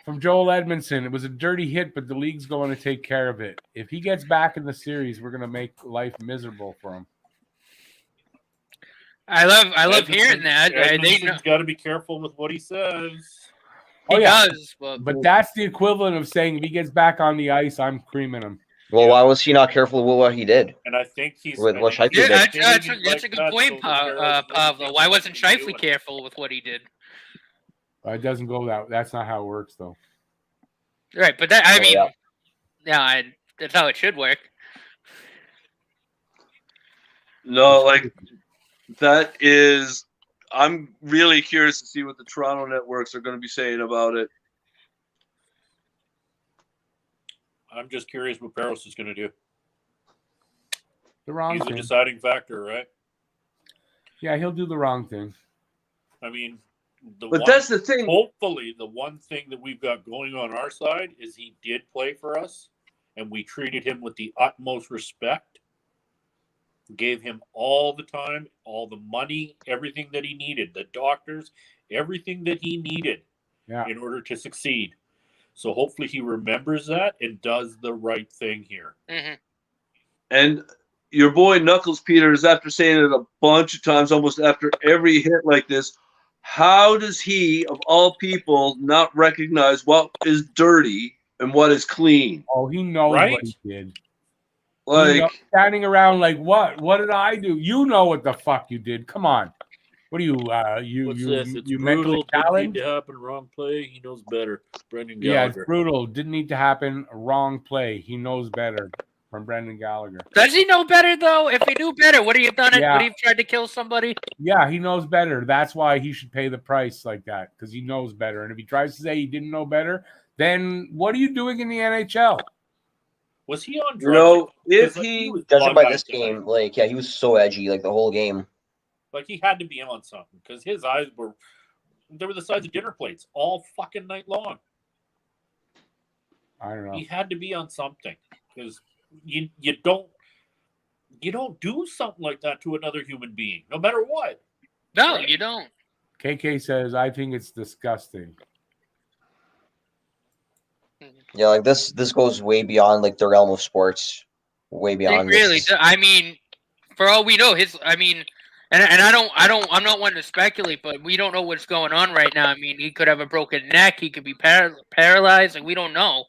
From Joel Edmondson, it was a dirty hit, but the league's going to take care of it. If he gets back in the series, we're going to make life miserable for him. I love hearing that. Edmondson's got to be careful with what he says. He does, but that's the equivalent of saying if he gets back on the ice, I'm creaming him. Well, why was he not careful with what he did? And I think he's with what Scheifele did. That's a good point, Pavlo. Why wasn't Scheifele careful with what he did? It doesn't go that. That's not how it works, though. Right, but that's how it should work. No, like that is. I'm really curious to see what the Toronto networks are going to be saying about it. I'm just curious what Barros is going to do. The wrong thing. He's a deciding factor, right? Yeah, he'll do the wrong thing. I mean, that's the thing. Hopefully, the one thing that we've got going on our side is he did play for us, and we treated him with the utmost respect. Gave him all the time, all the money, everything that he needed, the doctors, everything that he needed in order to succeed. So hopefully he remembers that and does the right thing here. Mm-hmm. And your boy Knuckles Peters, after saying it a bunch of times, almost after every hit like this, how does he, of all people, not recognize what is dirty and what is clean? Oh, he knows what he did. Like standing around like what? What did I do? You know what the fuck you did. Come on. What are you you mentally challenged? Didn't need to happen. Wrong play. He knows better. Brendan Gallagher. Yeah, it's brutal. Didn't need to happen. Wrong play. He knows better. From Brendan Gallagher. Does he know better though? If he knew better, would he have done it? Would he have tried to kill somebody? Yeah, he knows better. That's why he should pay the price like that, because he knows better. And if he tries to say he didn't know better, then what are you doing in the NHL? Was he on drugs? You know, if he judging by this game, like, he was so edgy, like, the whole game. Like, he had to be on something, because his eyes were the size of dinner plates all fucking night long. I don't know. He had to be on something, because you don't do something like that to another human being, no matter what. No, right? You don't. KK says, I think it's disgusting. Yeah, like this goes way beyond like the realm of sports. Way beyond. It really, I mean, for all we know, And I'm not one to speculate, but we don't know what's going on right now. I mean, he could have a broken neck. He could be paralyzed. Like, we don't know.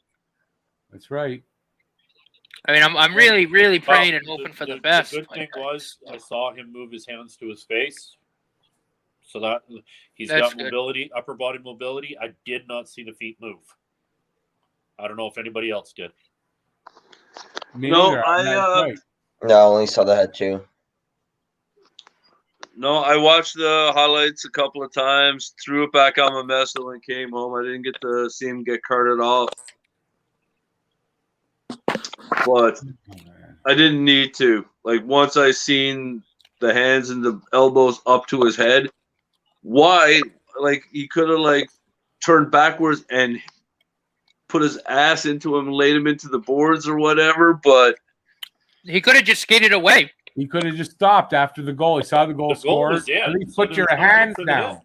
That's right. I mean, I'm really, really praying and hoping for the best. The good thing was I saw him move his hands to his face. So that he's got mobility, upper body mobility. I did not see the feet move. I don't know if anybody else did. No, No, I only saw the head too. No, I watched the highlights a couple of times, threw it back on my mess when I came home. I didn't get to see him get carted off. But I didn't need to. Like, once I seen the hands and the elbows up to his head, why? Like, he could have, like, turned backwards and put his ass into him and laid him into the boards or whatever, but he could have just skated away. He could have just stopped after the goal. He saw the goal scored. At least put your hands down.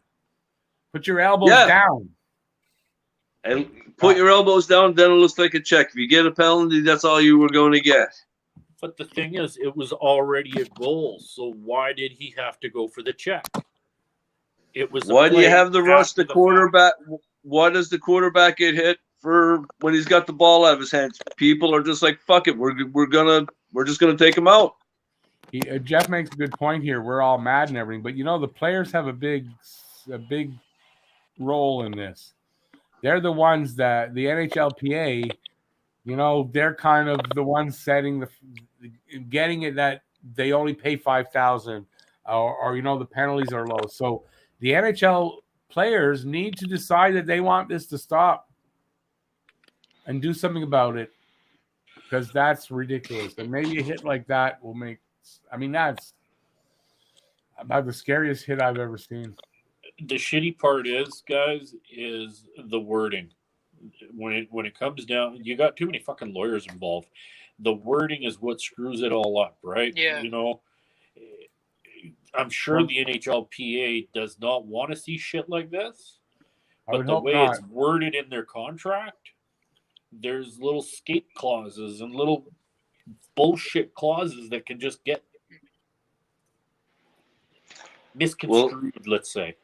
Put your elbows down. And put your elbows down, then it looks like a check. If you get a penalty, that's all you were going to get. But the thing is, it was already a goal, so why did he have to go for the check? It was. Why do you have the rush the quarterback? Why does the quarterback get hit for when he's got the ball out of his hands? People are just like, fuck it, we're just gonna take him out. Jeff makes a good point here. We're all mad and everything, but the players have a big role in this. They're the ones that the NHLPA, they're kind of the ones setting getting it that they only pay $5,000 or the penalties are low. So the NHL players need to decide that they want this to stop and do something about it, because that's ridiculous. And maybe a hit like that will make. I mean, that's about the scariest hit I've ever seen. The shitty part is, guys, is the wording. When it comes down, you got too many fucking lawyers involved. The wording is what screws it all up, right? Yeah. I'm sure the NHLPA does not want to see shit like this, but the way it's worded in their contract, there's little skate clauses and little bullshit clauses that can just get misconstrued, let's say.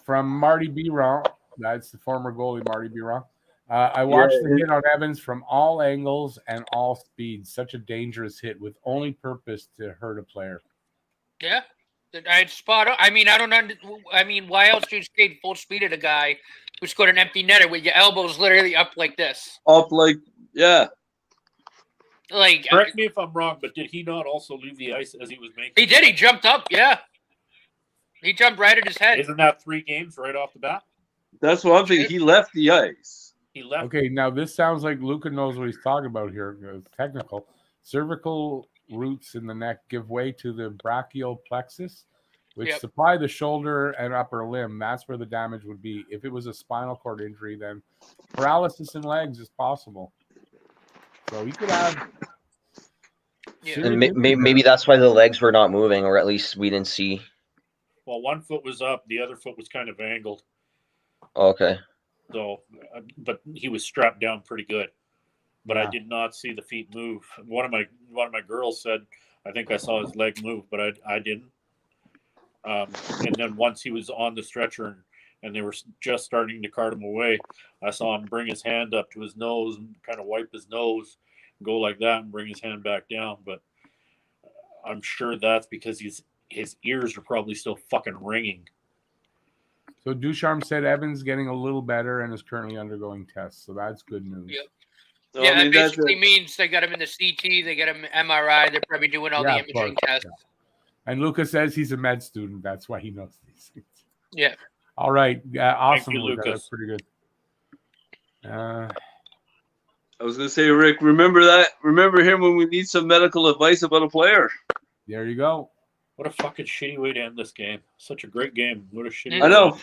From Marty Biron, that's the former goalie Marty Biron. I watched the hit on Evans from all angles and all speeds. Such a dangerous hit with only purpose to hurt a player. Yeah, I'd spot on. I mean, why else do you skate full speed at a guy who scored an empty netter with your elbows literally up like this? Like, correct me if I'm wrong, but did he not also leave the ice as he was making? He did. He jumped up. Yeah, he jumped right at his head. Isn't that 3 games right off the bat? That's what I'm thinking. He left the ice. He left. Okay, now this sounds like Luca knows what he's talking about here. It's technical. Cervical roots in the neck give way to the brachial plexus, which supply the shoulder and upper limb. That's where the damage would be. If it was a spinal cord injury, then paralysis in legs is possible. So he could have. And maybe that's why the legs were not moving, or at least we didn't see. Well, one foot was up, the other foot was kind of angled. Okay. So, but he was strapped down pretty good. But I did not see the feet move. One of my girls said, I think I saw his leg move, but I didn't. And then once he was on the stretcher and they were just starting to cart him away, I saw him bring his hand up to his nose and kind of wipe his nose, go like that and bring his hand back down. But I'm sure that's because his ears are probably still fucking ringing. So Ducharme said Evans getting a little better and is currently undergoing tests. So that's good news. Yep. So, yeah, that basically means they got him in the CT, they got him MRI, they're probably doing all the imaging tests. Yeah. And Lucas says he's a med student. That's why he knows these things. Yeah. All right. Awesome, you, Lucas. Lucas. That's pretty good. I was going to say, Rick, remember that? Remember him when we need some medical advice about a player. There you go. What a fucking shitty way to end this game. Such a great game. What a shitty I know.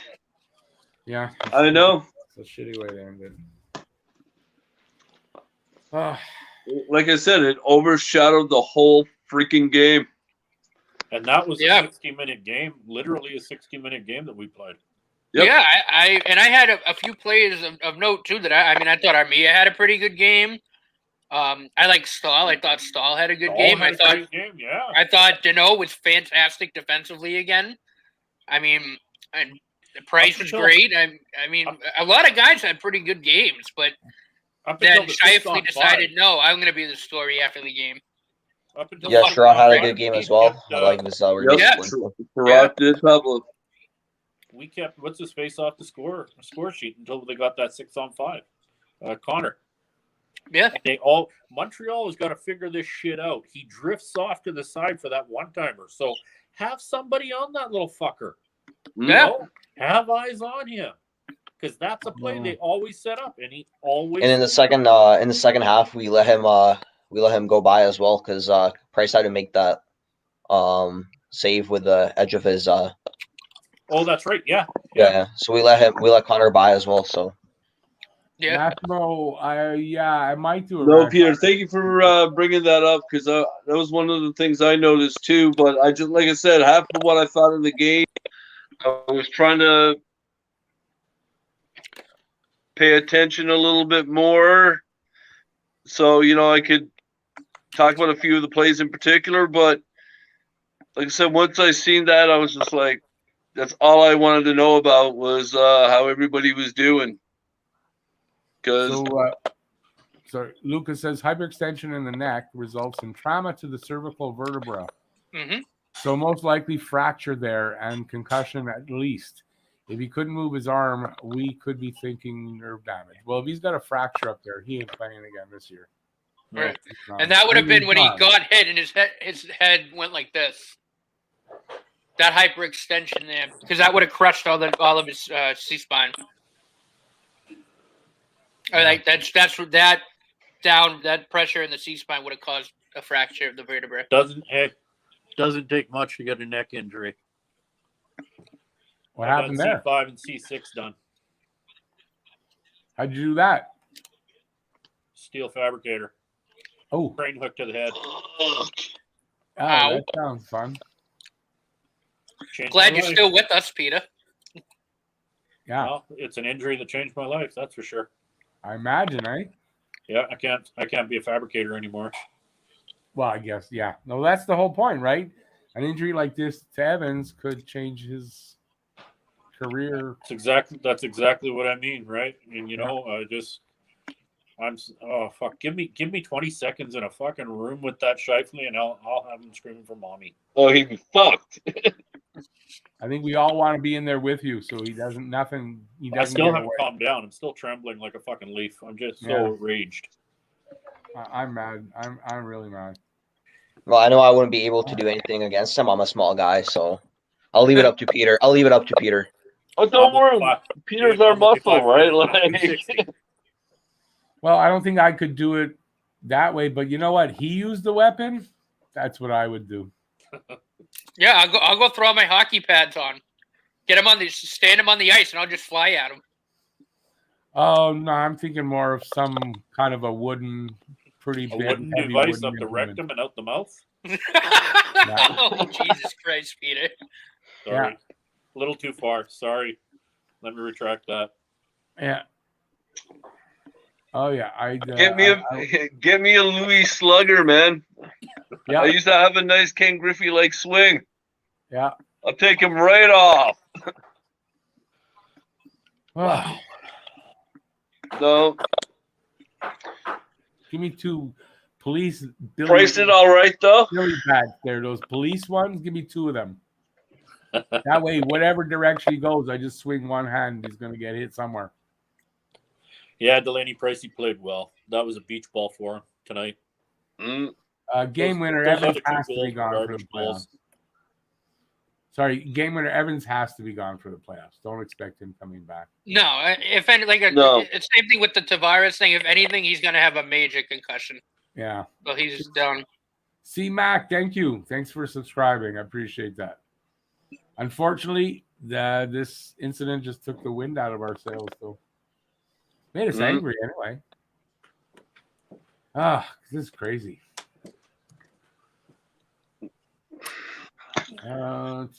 Yeah. I know. It's a shitty way to end it. Like I said, it overshadowed the whole freaking game. And that was a 60-minute game, literally a 60-minute game that we played. Yep. Yeah, I had a few players of note too that I thought Armia had a pretty good game. I like Stahl. I thought Stahl had a good Stahl game. had a great game, yeah. I thought Deneau was fantastic defensively again. I mean, and the Price was great. I mean, a lot of guys had pretty good games, but then Scheifele decided, no, I'm going to be the story after the game. Yeah, Sherrod had a good game as well. I like his Sherrod did have a. We kept what's his face off the score sheet until they got that 6-on-5. Connor. Yeah. Montreal has got to figure this shit out. He drifts off to the side for that one-timer. So have somebody on that little fucker. Yeah. You know? Have eyes on him. Because that's a play they always set up, and he always. And in the second half, we let him go by as well because Price had to make that save with the edge of his. Oh, that's right. Yeah. So we let Connor by as well. So. Yeah. I might do it. No, Peter, thank you for bringing that up because that was one of the things I noticed too. But I just, like I said, half of what I thought of the game, I was trying to pay attention a little bit more, so I could talk about a few of the plays in particular. But like I said, once I seen that, I was just like, that's all I wanted to know about was how everybody was doing. So Lucas says hyperextension in the neck results in trauma to the cervical vertebra. Mm-hmm. So most likely fracture there and concussion at least. If he couldn't move his arm, we could be thinking nerve damage. Well, if he's got a fracture up there, he ain't playing again this year. Right. And that would have been when he got hit and his head went like this. That hyperextension there, because that would have crushed all of his C-spine. Or like that pressure in the C-spine would have caused a fracture of the vertebrae. Doesn't take much to get a neck injury. What happened there? C5 and C6 done. How'd you do that? Steel fabricator. Oh, crane hook to the head. Oh, that sounds fun. Glad you're still with us, Peter. Yeah, well, it's an injury that changed my life. That's for sure. I imagine, eh? Yeah, I can't be a fabricator anymore. Well, I guess, yeah. No, that's the whole point, right? An injury like this to Evans could change his career. That's exactly what I mean, right? And fuck. Give me 20 seconds in a fucking room with that Scheifele, and I'll have him screaming for mommy. Oh, he'd be fucked. I think we all want to be in there with you, so he doesn't. I still haven't calmed down. I'm still trembling like a fucking leaf. I'm just so raged. I'm mad. I'm really mad. Well, I know I wouldn't be able to do anything against him. I'm a small guy, so I'll leave it up to Peter. Oh, don't worry. Peter's our muscle, right? Well, I don't think I could do it that way, but you know what? He used the weapon. That's what I would do. Yeah, I'll go throw my hockey pads on. Stand him on the ice, and I'll just fly at him. Oh, no, I'm thinking more of some kind of a wooden, pretty big wooden device up the rectum and out the mouth. Oh, Jesus Christ, Peter. Sorry. Yeah. A little too far. Sorry. Let me retract that. Yeah. Oh, yeah. Get me a Louis Slugger, man. Yeah. I used to have a nice Ken Griffey-like swing. Yeah. I'll take him right off. Wow. No. Give me two police. Priced it all right, though. Billy bags there. Those police ones, give me two of them. That way, whatever direction he goes, I just swing one hand. He's going to get hit somewhere. Yeah, Delaney Pricey played well. That was a beach ball for him tonight. Game winner Evans has to be gone for the playoffs. Sorry, game winner Evans has to be gone for the playoffs. Don't expect him coming back. No, it's same thing with the Tavares thing. If anything, he's going to have a major concussion. Yeah. So he's done. C Mac, thank you. Thanks for subscribing. I appreciate that. Unfortunately, this incident just took the wind out of our sails, so made us angry anyway. This is crazy. Well,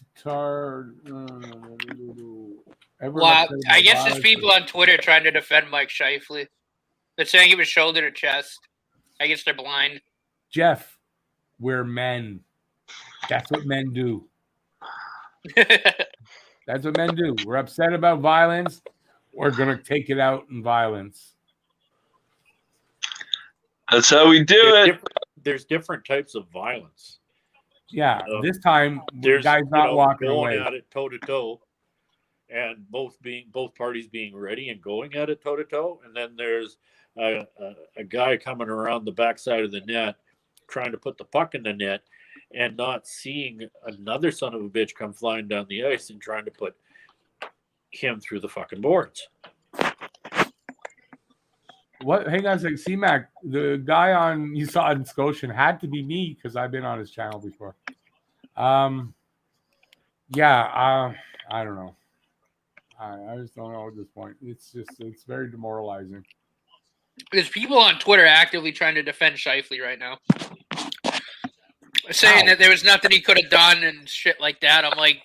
I guess there's people on Twitter trying to defend Mike Scheifele. They're saying it was shoulder to chest. I guess they're blind. Jeff, we're men. That's what men do. That's what men do. We're upset about violence. We're going to take it out in violence. That's how we do it. There's different types of violence. Yeah, this time the guy's not walking going away. at it toe to toe, and both parties being ready and going at it toe to toe. And then there's a guy coming around the backside of the net, trying to put the puck in the net, and not seeing another son of a bitch come flying down the ice and trying to put him through the fucking boards. What? Hang on a second. C-Mac, the guy you saw in Scotian had to be me because I've been on his channel before. I don't know. I just don't know at this point. It's very demoralizing. There's people on Twitter actively trying to defend Scheifele right now, saying that there was nothing he could have done and shit like that. I'm like,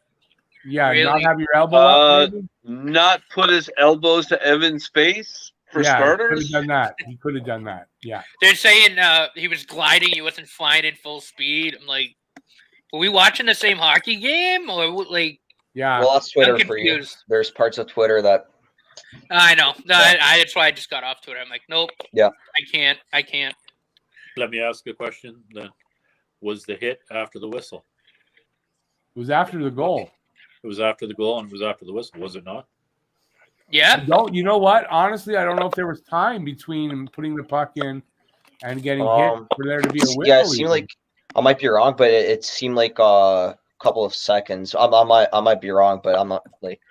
yeah, really? Not have your elbow up, maybe? Not put his elbows to Evan's face for starters. He could have done that. Yeah. They're saying he was gliding. He wasn't flying in full speed. I'm like, were we watching the same hockey game or like? Yeah. Well, that's Twitter for you. There's parts of Twitter that. I know. No, that's why I just got off Twitter. I'm like, nope. Yeah. I can't. Let me ask a question then. Was the hit after the whistle? It was after the goal. It was after the goal and it was after the whistle, was it not? Yeah. You know what? Honestly, I don't know if there was time between putting the puck in and getting hit for there to be a whistle. Yeah, it seemed like I might be wrong, but it seemed like a couple of seconds. I might be wrong, but I'm not like.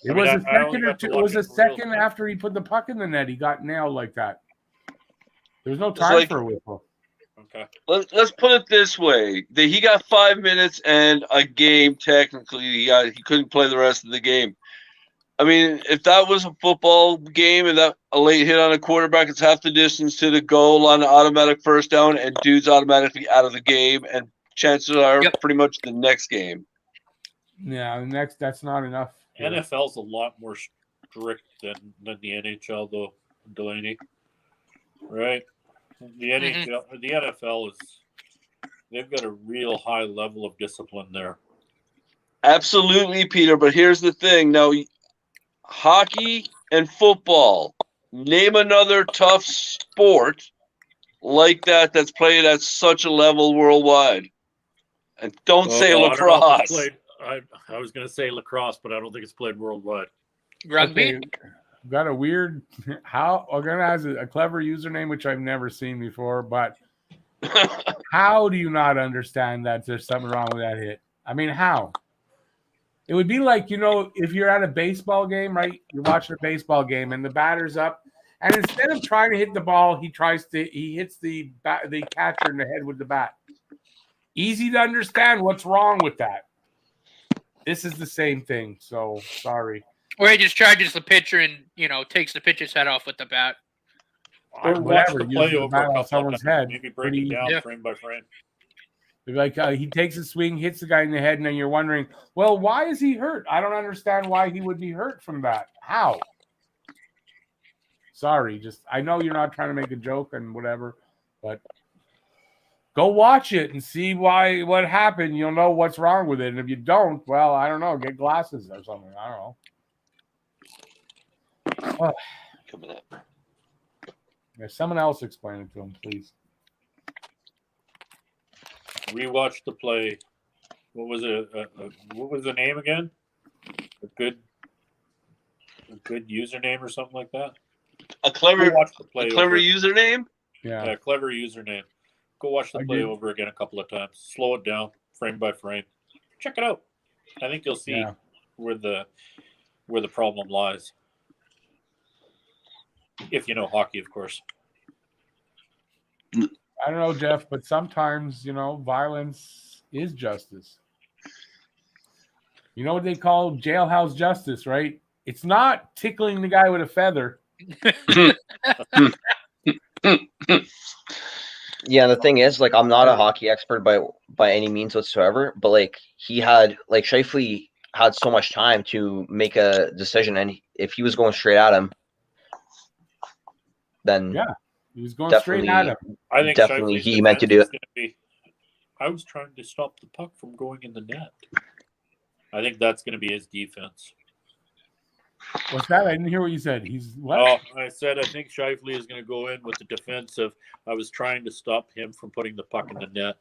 It was a second or two. It was a second after he put the puck in the net. He got nailed like that. There was no time for a whistle. Okay. Let's put it this way: he got 5 minutes and a game. Technically, he couldn't play the rest of the game. I mean, if that was a football game and that a late hit on a quarterback, it's half the distance to the goal on an automatic first down, and dude's automatically out of the game, and chances are pretty much the next game. Yeah, that's not enough. NFL's a lot more strict than the NHL, though, Delaney. Right? The NHL, the NFL they've got a real high level of discipline there. Absolutely, Peter. But here's the thing: now, hockey and football. Name another tough sport like that's played at such a level worldwide. And don't say lacrosse. I was going to say lacrosse, but I don't think it's played worldwide. Rugby? Okay. Got a weird Ogana has a clever username which I've never seen before, but how do you not understand that there's something wrong with that hit? I mean, how? It would be like, if you're at a baseball game, right? You're watching a baseball game and the batter's up, and instead of trying to hit the ball, he hits the catcher in the head with the bat. Easy to understand what's wrong with that. This is the same thing, so sorry. Or he just charges the pitcher and, takes the pitcher's head off with the bat. Or whatever, watch the play over on someone's head. Maybe break it down frame by frame. Like he takes a swing, hits the guy in the head, and then you're wondering, well, why is he hurt? I don't understand why he would be hurt from that. How? Sorry, I know you're not trying to make a joke and whatever, but go watch it and see what happened. You'll know what's wrong with it. And if you don't, well, I don't know, get glasses or something. I don't know. Oh. Coming up. Yeah, someone else explain it to him, please. Rewatch the play. What was it? What was the name again? A good username or something like that. A clever username. Yeah, clever username. Go watch the play over again a couple of times. Slow it down, frame by frame. Check it out. I think you'll see where the problem lies. If you know hockey, of course. I don't know, Jeff, but sometimes, violence is justice. You know what they call jailhouse justice, right? It's not tickling the guy with a feather. Yeah, the thing is, I'm not a hockey expert by any means whatsoever, but Scheifele had so much time to make a decision, and if he was going straight at him, then He was going straight at him. I think definitely he meant to do it. I was trying to stop the puck from going in the net. I think that's going to be his defense. What's that? I didn't hear what you said. He's what? Oh, I said I think Scheifele is going to go in with the defense of I was trying to stop him from putting the puck in the net.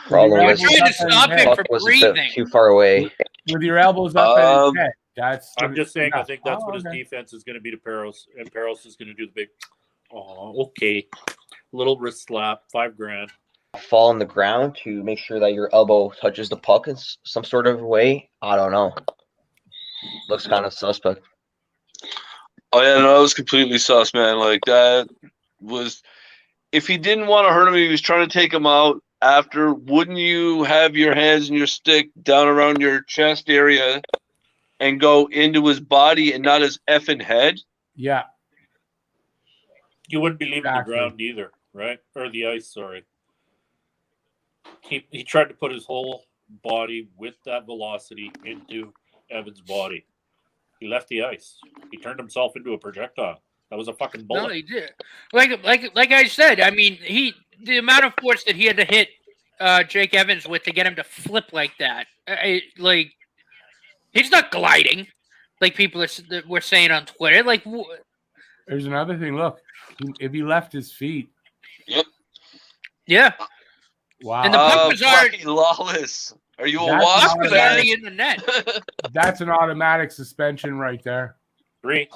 Problem was, trying to stop him from breathing. Too far away. With your elbows up at his head. I'm just saying. I think that's what his defense is going to be to Peros, and Peros is going to do the big. Oh, okay. Little wrist slap, $5,000. Fall on the ground to make sure that your elbow touches the puck in some sort of way. I don't know. Looks kind of suspect. Oh yeah, no, it was completely sus, man. Like that was. If he didn't want to hurt him, he was trying to take him out. After, wouldn't you have your hands and your stick down around your chest area and go into his body and not his effing head? Yeah. You wouldn't be leaving the ground either, right? Or the ice, sorry. He tried to put his whole body with that velocity into Evan's body. He left the ice. He turned himself into a projectile. That was a fucking bullet. No, he did. Like I said, I mean, the amount of force that he had to hit Jake Evans with to get him to flip like that, he's not gliding like people were saying on Twitter. Like, there's another thing. Look, if he left his feet. Yep. Yeah. Wow. And the puck was already lawless. Are you a wasp? Already in the net. That's an automatic suspension right there. 3.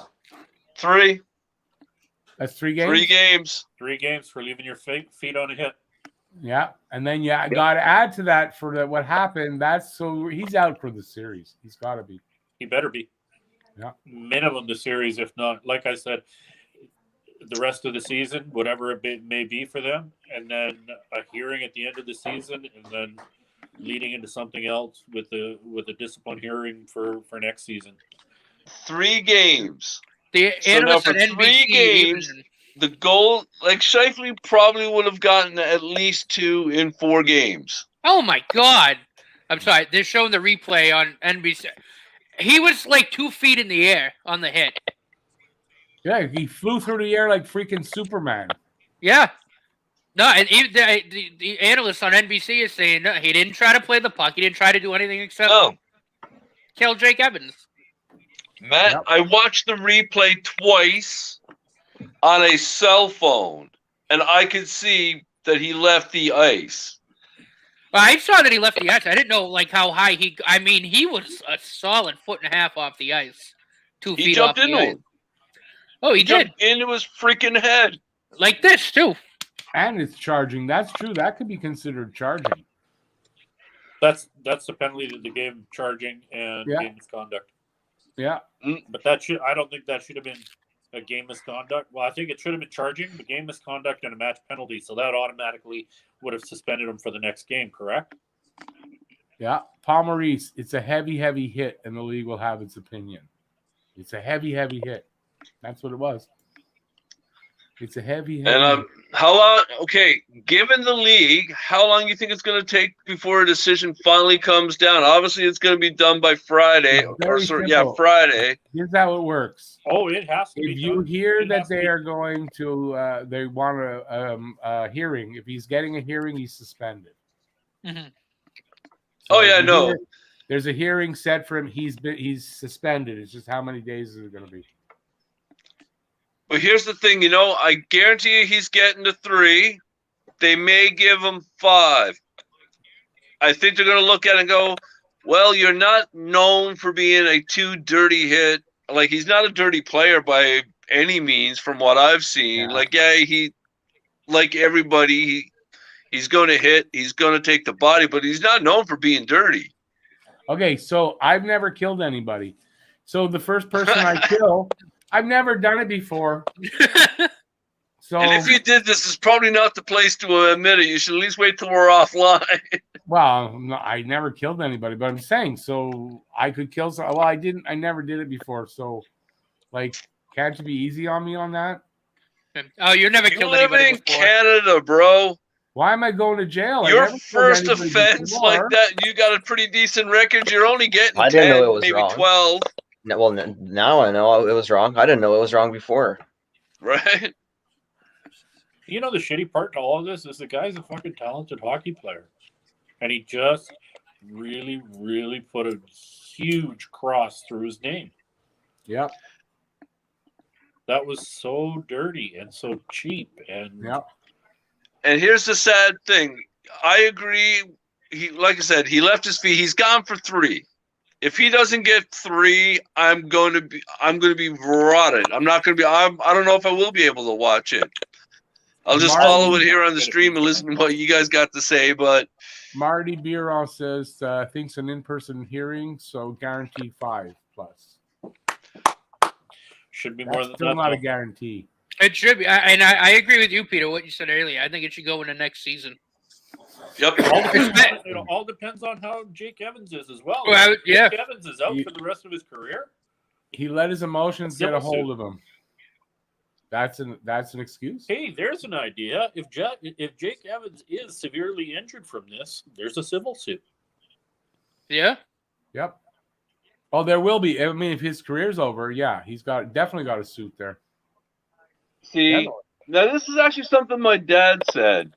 That's 3 games? 3 games. 3 games for leaving your feet on a hit. Yeah. And then, got to add to that for what happened. So he's out for the series. He's got to be. He better be. Yeah. Minimum the series, if not, like I said, the rest of the season, whatever it may be for them. And then a hearing at the end of the season. And then leading into something else with a discipline hearing for next season. 3 games. The for 3 games, the goal, like Scheifele probably would have gotten at least 2 in 4 games. Oh my God! I'm sorry. They're showing the replay on NBC. He was like 2 feet in the air on the hit. Yeah, he flew through the air like freaking Superman. Yeah. No, and even the analyst on NBC is saying no, he didn't try to play the puck. He didn't try to do anything except kill Jake Evans. Matt, I watched the replay twice on a cell phone, and I could see that he left the ice. Well, I saw that he left the ice. I didn't know how high he. I mean, he was a solid 1.5 feet off the ice. 2 feet off the ice. He jumped into him. Oh, he did. Jumped into his freaking head. Like this too. And it's charging. That's true. That could be considered charging. That's the penalty to the game, charging and game misconduct. Yeah. But I don't think that should have been a game misconduct. Well, I think it should have been charging, the game misconduct, and a match penalty. So that automatically would have suspended him for the next game, correct? Yeah. Paul Maurice, it's a heavy, heavy hit, and the league will have its opinion. It's a heavy, heavy hit. That's what it was. It's a heavy, heavy And hit. how long? Okay, given the league, how long do you think it's going to take before a decision finally comes down? Obviously, it's going to be done by Friday. Friday. Here's how it works. Oh, it has to be. If you hear that they are going to, they want a hearing. If he's getting a hearing, he's suspended. Mm-hmm. So there's a hearing set for him. He's suspended. It's just how many days is it going to be? But here's the thing, I guarantee you he's getting to 3. They may give him 5. I think they're going to look at it and go, well, you're not known for being a too dirty hit. Like, he's not a dirty player by any means from what I've seen. Yeah. He, like everybody, he's going to hit. He's going to take the body, but he's not known for being dirty. Okay, so I've never killed anybody. So the first person I kill... I've never done it before. So, and if you did, this is probably not the place to admit it. You should at least wait till we're offline. Well, no, I never killed anybody, but I'm saying, so I could kill some. Well, I never did it before. So, can't you be easy on me on that? Oh, you never killed anybody live in before. Canada, bro. Why am I going to jail? Your first offense like that, you got a pretty decent record. You're only getting 10, maybe wrong. 12. Well, now I know it was wrong. I didn't know it was wrong before. Right. You know, the shitty part to all of this is the guy's a fucking talented hockey player. And he just really, really put a huge cross through his name. Yep. That was so dirty and so cheap. And Yep. And here's the sad thing. I agree. He, like I said, he left his feet. He's gone for 3. If he doesn't get 3, I'm going to be rotted. I'm not going to be. I don't know if I will be able to watch it. I'll just follow it here on the stream and listen to what you guys got to say. But Marty Biron says thinks an in-person hearing, so guarantee 5+. should be That's more than still that. not a though. guarantee. It should be, I agree with you, Peter. What you said earlier, I think it should go in the next season. yep. It all depends on how Jake Evans is as well. Well, yeah. Jake Evans is out for the rest of his career. He let his emotions get a hold of him. That's an excuse. Hey, there's an idea. If Jake Evans is severely injured from this, there's a civil suit. Yeah. Yep. Oh, there will be. I mean, if his career's over, yeah, he's definitely got a suit there. See, now this is actually something my dad said.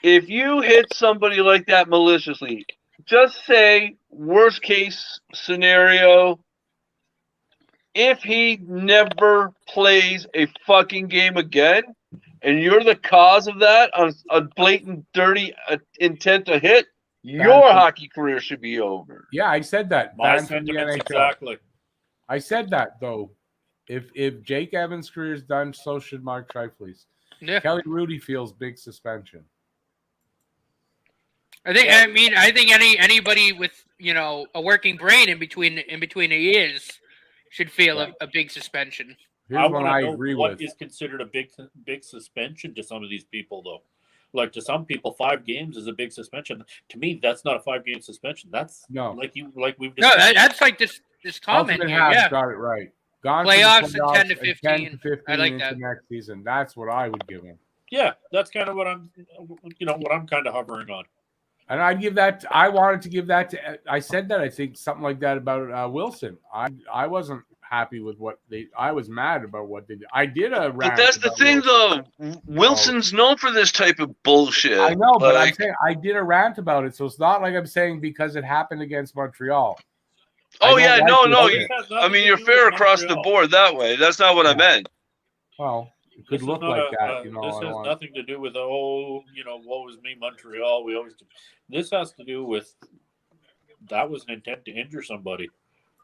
If you hit somebody like that maliciously, just say worst case scenario. If he never plays a fucking game again, and you're the cause of that on a blatant, dirty intent to hit, your hockey career should be over. Yeah, I said that. My Banned from the sentiments NHL. exactly. I said that though. If Jake Evans' career is done, so should Mark Scheifele's. Yeah. Kelly Rudy feels big suspension. I think anybody with, a working brain in between the ears should feel a big suspension. Here's want one I to know agree what with. is considered a big suspension to some of these people, though. Like to some people, 5 games is a big suspension. To me, that's not a 5-game suspension. That's like we've no, that's like this comment Ultimate here. Habs Yeah. got it right. Gone Playoffs for the and 10 to 15. 10 to 15 I like into that. next season. That's what I would give him. Yeah, that's kind of what I'm kind of hovering on. And I'd give that. I wanted to give that to. I said that. I think something like that about Wilson. I wasn't happy with what they. I was mad about what they did. I did a rant. But that's the thing, though. Wilson's known for this type of bullshit. I know, but I'm saying I did a rant about it, so it's not like I'm saying because it happened against Montreal. Oh yeah, no. I mean, you're fair across the board that way. That's not what I meant. Well, it could look like that. This has nothing to do with woe is me, Montreal. We always do. This has to do with that was an intent to injure somebody,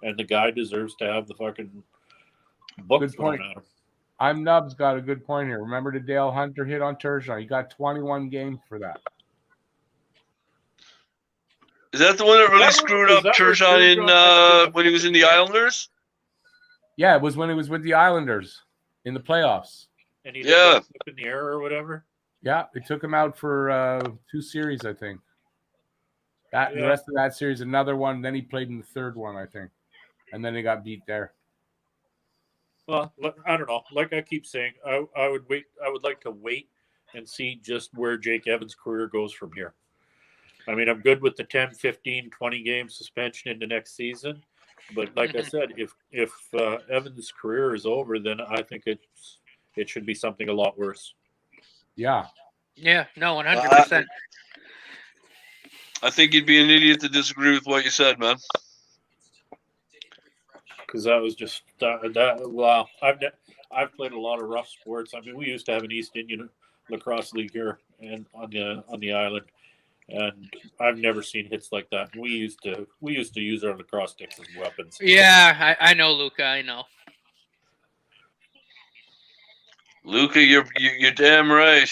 and the guy deserves to have the fucking book thrown at him. I'm Nubs got a good point here. Remember the Dale Hunter hit on Turgeon? He got 21 games for that. Is that the one that really screwed up Turgeon in when he was in the Islanders? Yeah, it was when he was with the Islanders in the playoffs. And he did up in the air or whatever. Yeah, it took him out for 2 series, I think. The rest of that series, another one. Then he played in the third one, I think, and then they got beat there. Well, I don't know. Like I keep saying, I would wait. I would like to wait and see just where Jake Evans' career goes from here. I mean, I'm good with the 10, 15, 20-game suspension into next season. But like I said, if Evans' career is over, then I think it should be something a lot worse. Yeah. Yeah, no, 100%. I think you'd be an idiot to disagree with what you said, man. Because that was just that. Wow, I've played a lot of rough sports. I mean, we used to have an East Indian lacrosse league here and on the island, and I've never seen hits like that. We used to use our lacrosse sticks as weapons. Yeah, I know, Luca. I know. Luca, you're damn right.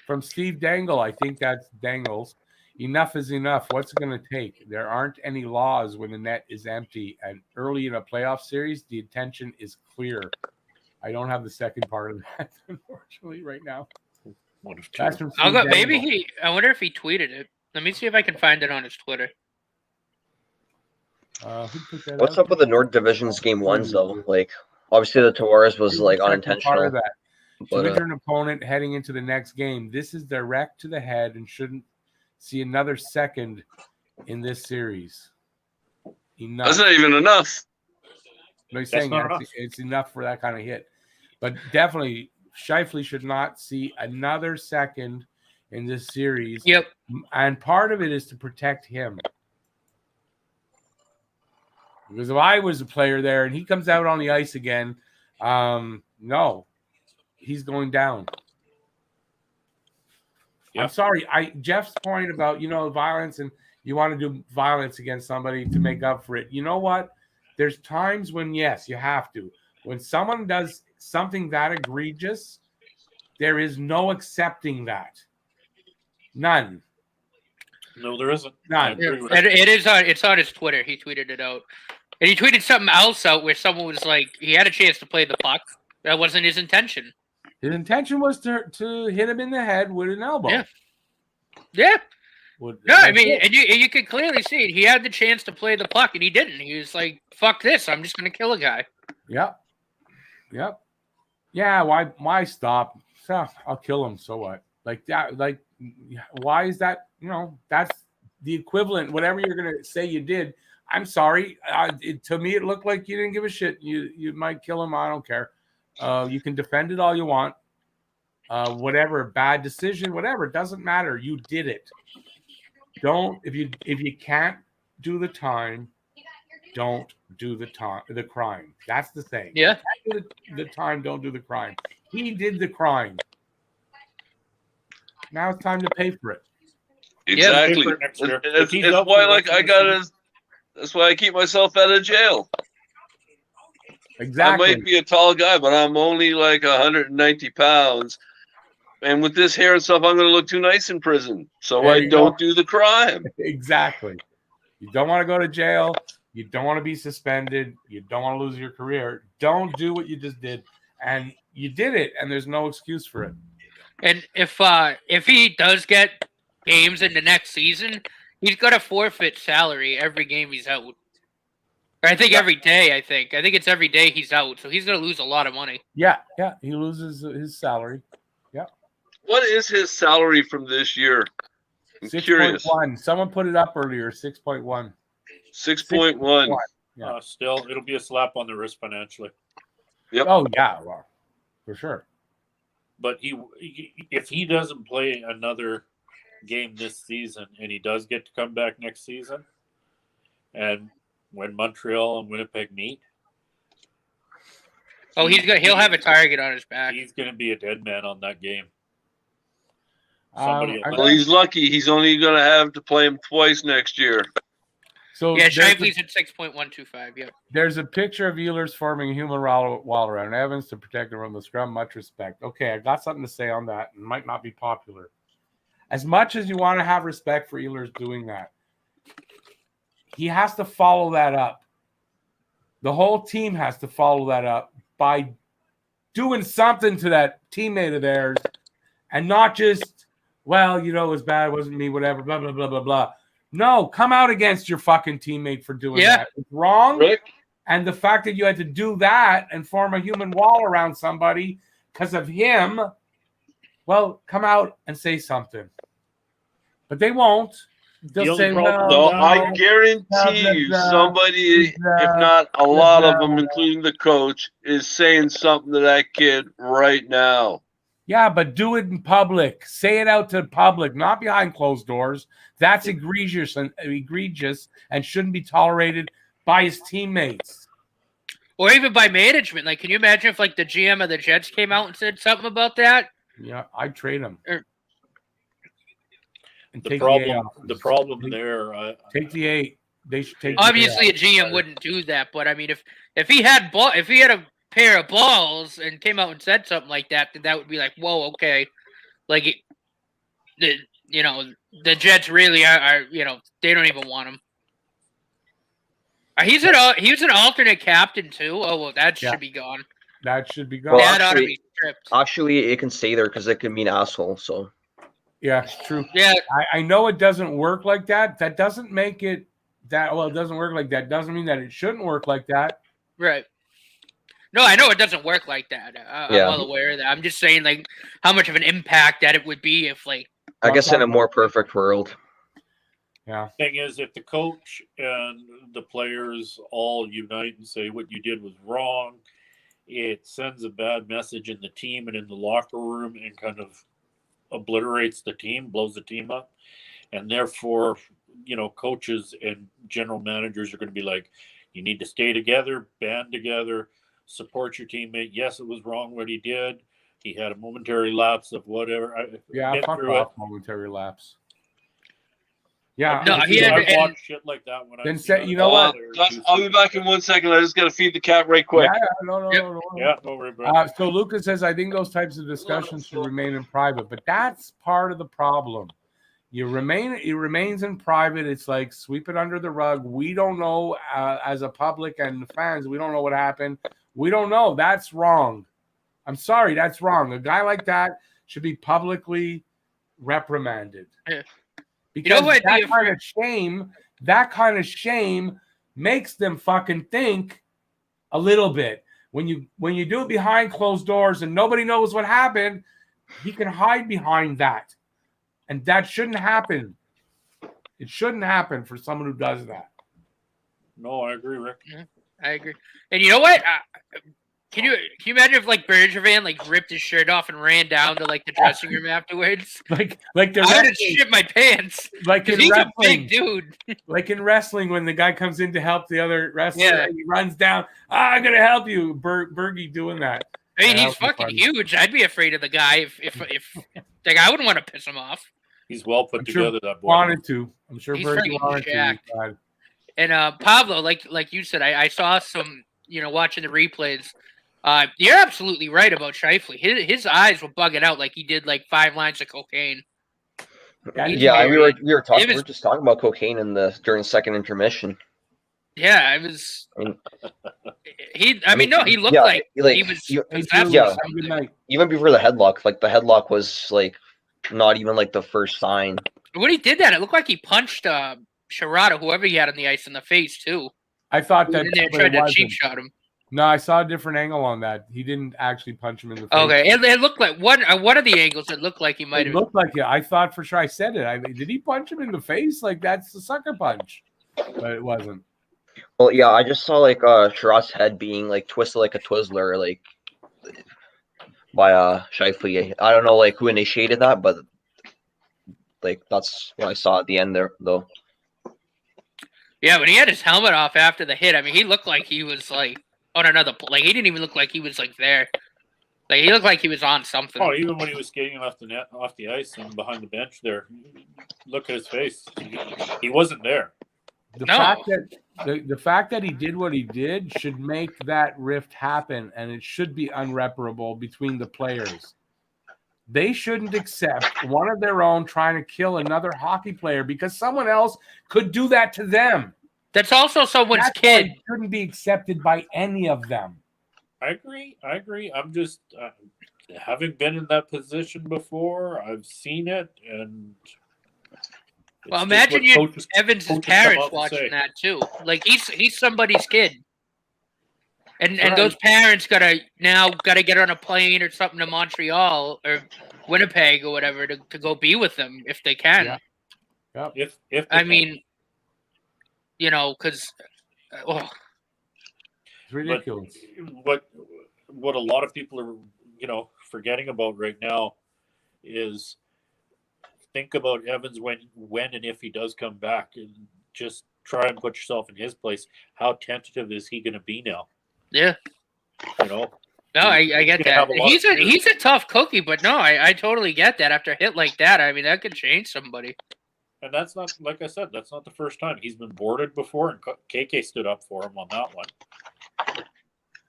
From Steve Dangle, I think that's Dangles. Enough is enough. What's it going to take? There aren't any laws when the net is empty, and early in a playoff series, the intention is clear. I don't have the second part of that, unfortunately, right now. That's from Steve Dangle. I wonder if he tweeted it. Let me see if I can find it on his Twitter. What's up with the North Division's game ones, though? Like, obviously the Tavares was like unintentional. Part of that. To enter an opponent heading into the next game, this is direct to the head and shouldn't see another second in this series. Enough. That's not even enough. No, he's saying it's enough for that kind of hit. But definitely Scheifele should not see another second in this series. Yep. And part of it is to protect him. Because if I was a player there and he comes out on the ice again, no, he's going down. Yep. I'm sorry. Jeff's point about, violence, and you want to do violence against somebody to make up for it. You know what? There's times when, yes, you have to. When someone does something that egregious, there is no accepting that. None. No, there isn't. None. It's on his Twitter. He tweeted it out. And he tweeted something else out where someone was like, he had a chance to play the puck. That wasn't his intention. His intention was to hit him in the head with an elbow. Yeah. Yeah. I mean, and you could clearly see it. He had the chance to play the puck, and he didn't. He was like, fuck this. I'm just going to kill a guy. Yep. Yeah, why stop? I'll kill him, so what? Like that, why is that? That's the equivalent. Whatever you're going to say you did, I'm sorry. To me, it looked like you didn't give a shit. You might kill him. I don't care. You can defend it all you want. Whatever, bad decision, whatever, it doesn't matter. You did it. If you can't do the time, don't do the crime. That's the thing. Yeah. The time, don't do the crime. He did the crime. Now it's time to pay for it. Exactly. It's why that's why I keep myself out of jail. Exactly. I might be a tall guy, but I'm only like 190 pounds. And with this hair and stuff, I'm going to look too nice in prison. So I don't do the crime. Exactly. You don't want to go to jail. You don't want to be suspended. You don't want to lose your career. Don't do what you just did. And you did it, and there's no excuse for it. And if he does get games in the next season, he's got to forfeit salary every game he's out. Or I think every day, I think it's every day he's out. So he's going to lose a lot of money. Yeah. He loses his salary. Yeah. What is his salary from this year? I'm curious. 6.1. Someone put it up earlier. 6.1. 6.1. Yeah. Still, it'll be a slap on the wrist financially. Yep. Oh, yeah. Well, for sure. But if he doesn't play another game this season and he does get to come back next season, and when Montreal and Winnipeg meet, he'll have a target on his back. He's going to be a dead man on that game. Well, he's lucky. He's only going to have to play him twice next year. So Scheifele's at 6.125. Yep. There's a picture of Ehlers forming a human wall around Evans to protect him from the scrum. Much respect. Okay, I got something to say on that. It might not be popular. As much as you want to have respect for Ehlers doing that, he has to follow that up. The whole team has to follow that up by doing something to that teammate of theirs, and not just, well, it was bad, it wasn't me, whatever, blah, blah, blah, blah, blah. No, come out against your fucking teammate for doing that. It's wrong. Rick? And the fact that you had to do that and form a human wall around somebody because of him, well, come out and say something. But they won't. They'll say, no, I guarantee you somebody, if not a lot of them, including the coach, is saying something to that kid right now. Yeah, but do it in public. Say it out to the public, not behind closed doors. That's egregious and shouldn't be tolerated by his teammates. Or even by management. Like, can you imagine if, the GM of the Jets came out and said something about that? Yeah, I'd trade him. The problem there. Take the 8. They should take. Obviously, a GM wouldn't do that, but I mean, if he had a pair of balls and came out and said something like that, then that would be like, whoa, okay, the Jets really are they don't even want him. He was an alternate captain too. Oh well, that should be gone. That should be gone. Well, that ought to be stripped. Actually, it can stay there because it can mean asshole. So. Yeah, it's true. Yeah, I know it doesn't work like that. That doesn't make it that. Well, it doesn't work like that. Doesn't mean that it shouldn't work like that. Right. No, I know it doesn't work like that. I'm well aware of that. I'm just saying, how much of an impact that it would be if, I guess in a more perfect world. Yeah. Thing is, if the coach and the players all unite and say what you did was wrong, it sends a bad message in the team and in the locker room and kind of obliterates the team, blows the team up. And therefore, coaches and general managers are going to be like, you need to stay together, band together, support your teammate. Yes, it was wrong what he did. He had a momentary lapse of whatever. Fuck off, momentary lapse. Yeah, no, I watch shit like that when then say, you know what? I'll be back in 1 second. I just got to feed the cat right quick. No. Yeah, don't worry about it. So Lucas says, I think those types of discussions should remain in private, but that's part of the problem. It remains in private. It's like sweep it under the rug. We don't know as a public and fans. We don't know what happened. We don't know. That's wrong. I'm sorry, that's wrong. A guy like that should be publicly reprimanded. Yeah. Because that kind of shame makes them fucking think a little bit. When you do it behind closed doors and nobody knows what happened, he can hide behind that. And that shouldn't happen. It shouldn't happen for someone who does that. No, I agree, Rick. Yeah, I agree. And you know what? Can you imagine if Bergevin ripped his shirt off and ran down to the dressing room afterwards? Like I would have shit my pants. Like in he's wrestling, a big dude. Like in wrestling, when the guy comes in to help the other wrestler, he runs down. I'm gonna help you, Bergie, doing that. I mean, he's fucking huge. I'd be afraid of the guy if I wouldn't want to piss him off. He's well put together. That boy wanted to. I'm sure he's Bergie wanted to. And Pablo, like you said, I saw some, watching the replays. You're absolutely right about Scheifele. His eyes were bugging out like he did 5 lines of cocaine. Yeah, we were just talking about cocaine during the second intermission. Yeah, it was. He looked like he was. Even before the headlock, the headlock was not even the first sign. When he did that, it looked like he punched Sherrata, whoever he had on the ice, in the face too. I thought that they tried to cheap shot him. No, I saw a different angle on that. He didn't actually punch him in the face. Okay, it looked like one of the angles. It looked like he might have. It looked like it. I thought for sure. I said it. Did he punch him in the face? That's the sucker punch, but it wasn't. Well, yeah, I just saw Sherrat's head being twisted like a Twizzler, by Scheifele. I don't know who initiated that, but that's what I saw at the end there, though. Yeah, when he had his helmet off after the hit, I mean, he looked like he was on another. He didn't even look like he was there. He looked like he was on something. Oh, even when he was skating off the ice and behind the bench there, look at his face. He wasn't there. The fact that he did what he did should make that rift happen, and it should be unreparable between the players. They shouldn't accept one of their own trying to kill another hockey player because someone else could do that to them. That's also someone's kid. It shouldn't be accepted by any of them. I agree. I'm just having been in that position before. I've seen it, and well, imagine Evans' parents watching that too. He's somebody's kid, and those parents gotta get on a plane or something to Montreal or Winnipeg or whatever to go be with them if they can. Yeah. If because it's ridiculous. But what a lot of people are forgetting about right now is think about Evans when and if he does come back, and just try and put yourself in his place. How tentative is he going to be now? Yeah. No, I get that. He's a tough cookie, but no, I totally get that. After a hit like that, I mean, that could change somebody. And that's not, like I said, that's not the first time. He's been boarded before, and KK stood up for him on that one.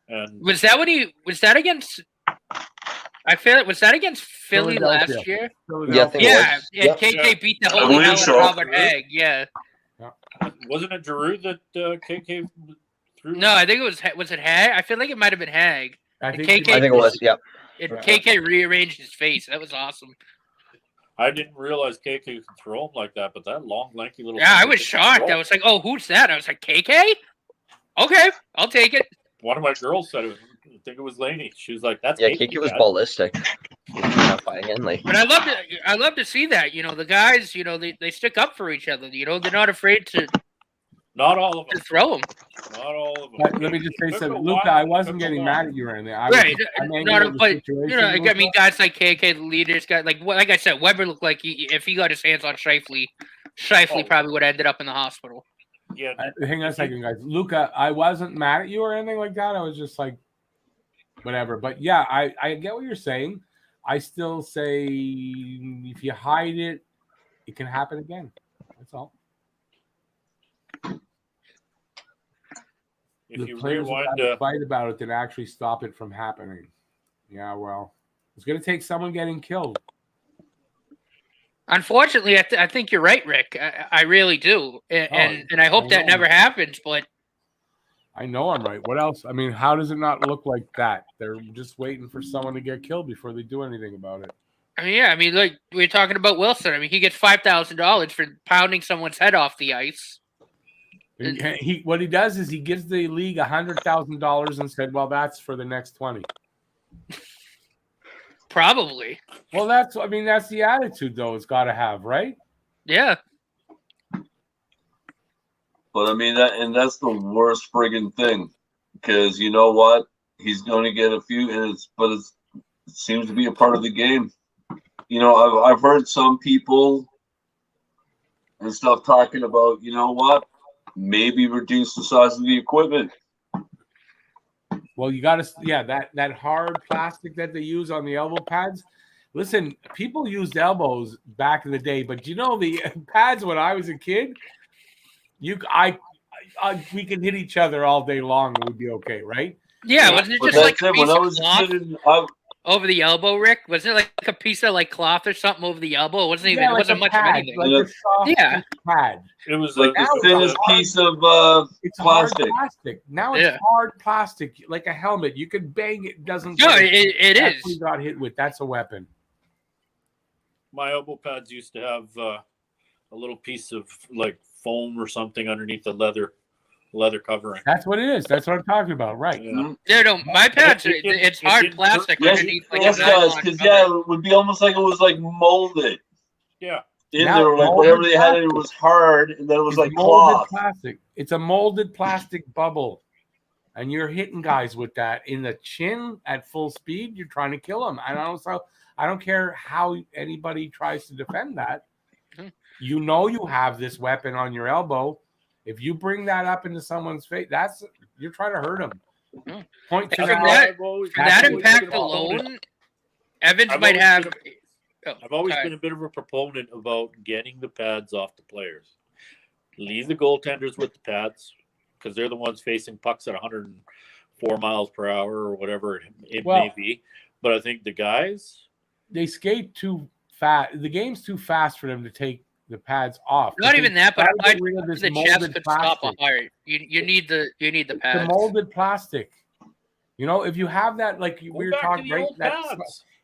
And was that against? I feel it was that against Philly last year. Yeah. KK beat the holy hell out of Robert Hagg. Yeah. Wasn't it Giroux that KK threw? No, I think it was it Hagg? I feel like it might have been Hagg. I think it was. Yeah. KK rearranged his face. That was awesome. I didn't realize KK could throw him like that, but that long, lanky little. Yeah, I was shocked. I was like, "Oh, who's that?" I was like, "KK." Okay, I'll take it. One of my girls said it. I think it was Lainey. She was like, "That's KK was ballistic." But I love to see that. The guys, they stick up for each other. They're not afraid to Not all of them. Just throw them. Not all of them. But let me just say Took something, a Luca. while. I wasn't Took a getting while. mad at you or anything. I'm angry Not, at the but situation, I Luca. mean, guys like KK, the leaders, guys like I said, Weber looked like if he got his hands on Shifley probably would have ended up in the hospital. Yeah. Hang on a second, guys. Luca, I wasn't mad at you or anything like that. I was just like, whatever. But yeah, I get what you're saying. I still say if you hide it, it can happen again. That's all. If The you players rewind, would have to fight about it than actually stop it from happening. Yeah, well, it's going to take someone getting killed. Unfortunately, I think you're right, Rick. I really do, and I hope that never happens. But I know I'm right. What else? I mean, how does it not look like that? They're just waiting for someone to get killed before they do anything about it. I mean, like we were talking about Wilson. I mean, he gets $5,000 for pounding someone's head off the ice. What he does is he gives the league $100,000 and said, "Well, that's for the next 20." Probably. Well, that's the attitude though. It's got to have, right? Yeah. But I mean that's the worst friggin' thing, because you know what? He's going to get a few, and it seems to be a part of the game. You know, I've heard some people and stuff talking about, you know what? Maybe reduce the size of the equipment. Well, you got to, that hard plastic that they use on the elbow pads. Listen, people used elbows back in the day, but you know the pads when I was a kid, we could hit each other all day long. It would be okay, right? Yeah, wasn't it just like a piece of cloth over the elbow, Rick? Wasn't it like a piece of like cloth or something over the elbow? It wasn't even. It wasn't much of anything. Like a soft pad. It was like the thinnest piece of it's plastic. Hard plastic. Now it's hard plastic, like a helmet. You can bang it. Doesn't. No, it is. What you got hit with. That's a weapon. My elbow pads used to have a little piece of like foam or something underneath the leather covering. That's what it is. That's what I'm talking about, right? Yeah, no, my pads, it's hard plastic underneath. Yes, guys, because it would be almost like it was like molded. Yeah. In there, like whatever they had, it was hard, and then it was like cloth. Plastic. It's a molded plastic bubble, and you're hitting guys with that in the chin at full speed. You're trying to kill them. And also, I don't care how anybody tries to defend that. You know you have this weapon on your elbow. If you bring that up into someone's face, you're trying to hurt them. Point to that impact alone, Evans might have. I've always been a bit of a proponent about getting the pads off the players. Leave the goaltenders with the pads because they're the ones facing pucks at 104 miles per hour or whatever it may be. But I think the guys, they skate too fast. The game's too fast for them to take the pads off. Not even that, but the chest could stop a heart. You need the pads. The molded plastic. You know, if you have that, like we were talking, right?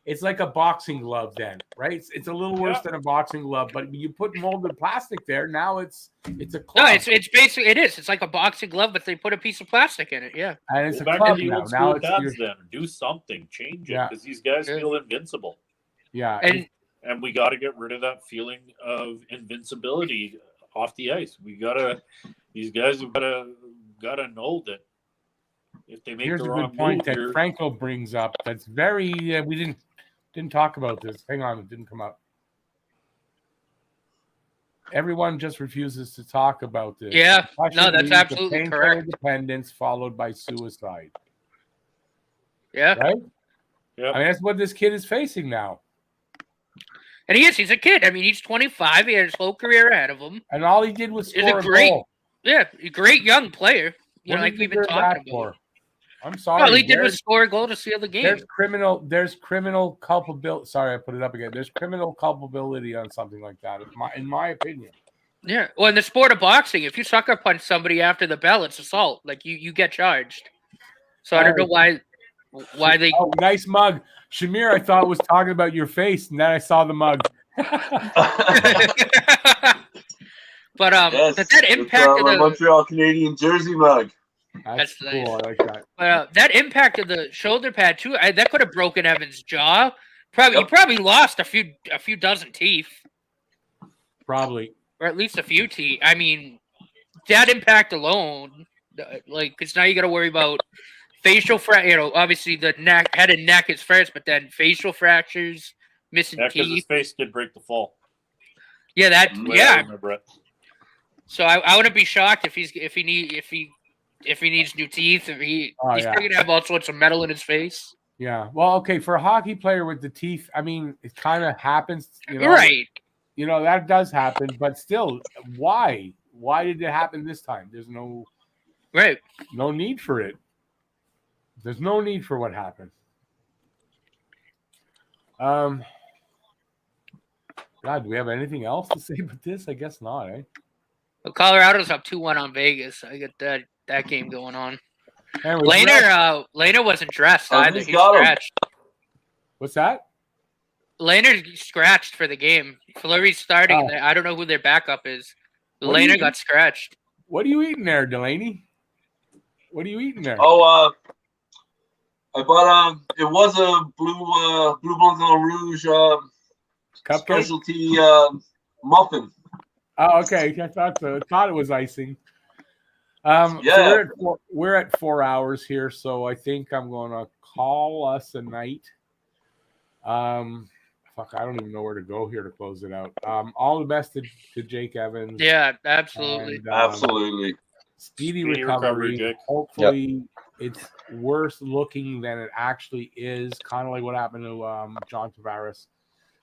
It's like a boxing glove, then, right? It's a little worse than a boxing glove, but you put molded plastic there. Now it's a club. No, it's basically it is. It's like a boxing glove, but they put a piece of plastic in it. Yeah, and it's a club now. Now it's then do something, change it, because these guys feel invincible. Yeah, and we got to get rid of that feeling of invincibility off the ice. These guys have got to know that if they make here's the a wrong good point move, that Franco brings up. That's very we didn't talk about this. Hang on, it didn't come up. Everyone just refuses to talk about this. Yeah, no, that's absolutely correct. Dependence followed by suicide. Yeah, right. Yeah, I mean that's what this kid is facing now. And he's a kid. I mean, he's 25. He had his whole career ahead of him. And all he did was score a goal. Yeah, a great young player. You know, like we've been talking about. I'm sorry. All he did was score a goal to seal the game. There's criminal culpability. Sorry, I put it up again. There's criminal culpability on something like that, in my opinion. Yeah. Well, in the sport of boxing, if you sucker punch somebody after the bell, it's assault. Like you get charged. So I don't know why they. Oh, nice mug, Shamir. I thought was talking about your face, and then I saw the mug. But that impact of the Montreal Canadiens jersey mug. That's cool. Nice. I like that. But that impact of the shoulder pad too, that could have broken Evans' jaw. He probably lost a few dozen teeth. Probably, or at least a few teeth. I mean, that impact alone, like, because now you got to worry about facial obviously the head and neck is first, but then facial fractures, missing because his teeth. face did break the fall. Yeah, I remember it. So I wouldn't be shocked if he needs new teeth. He's still gonna have all sorts of metal in his face. Yeah. Well, okay, for a hockey player with the teeth, I mean, it kind of happens, Right. That does happen, but still, why? Why did it happen this time? There's no need for it. There's no need for what happened. God, do we have anything else to say about this? I guess not, eh? Well, Colorado's up 2-1 on Vegas. I get that game going on. Anyways, Lehner wasn't dressed either. He scratched. What's that? Lehner scratched for the game. Fleury's starting. I don't know who their backup is. Lehner got scratched. What are you eating there, Delaney? What are you eating there? Oh, I bought it was a blue Blanc Rouge Cupcake? specialty muffin. Oh, okay. I thought so. I thought it was icing. So we're at 4 hours here, so I think I'm going to call us a night. I don't even know where to go here to close it out. All the best to Jake Evans. Yeah, absolutely. And, Absolutely. Speedy recovery. Jake. Hopefully it's worse looking than it actually is, kind of like what happened to John Tavares.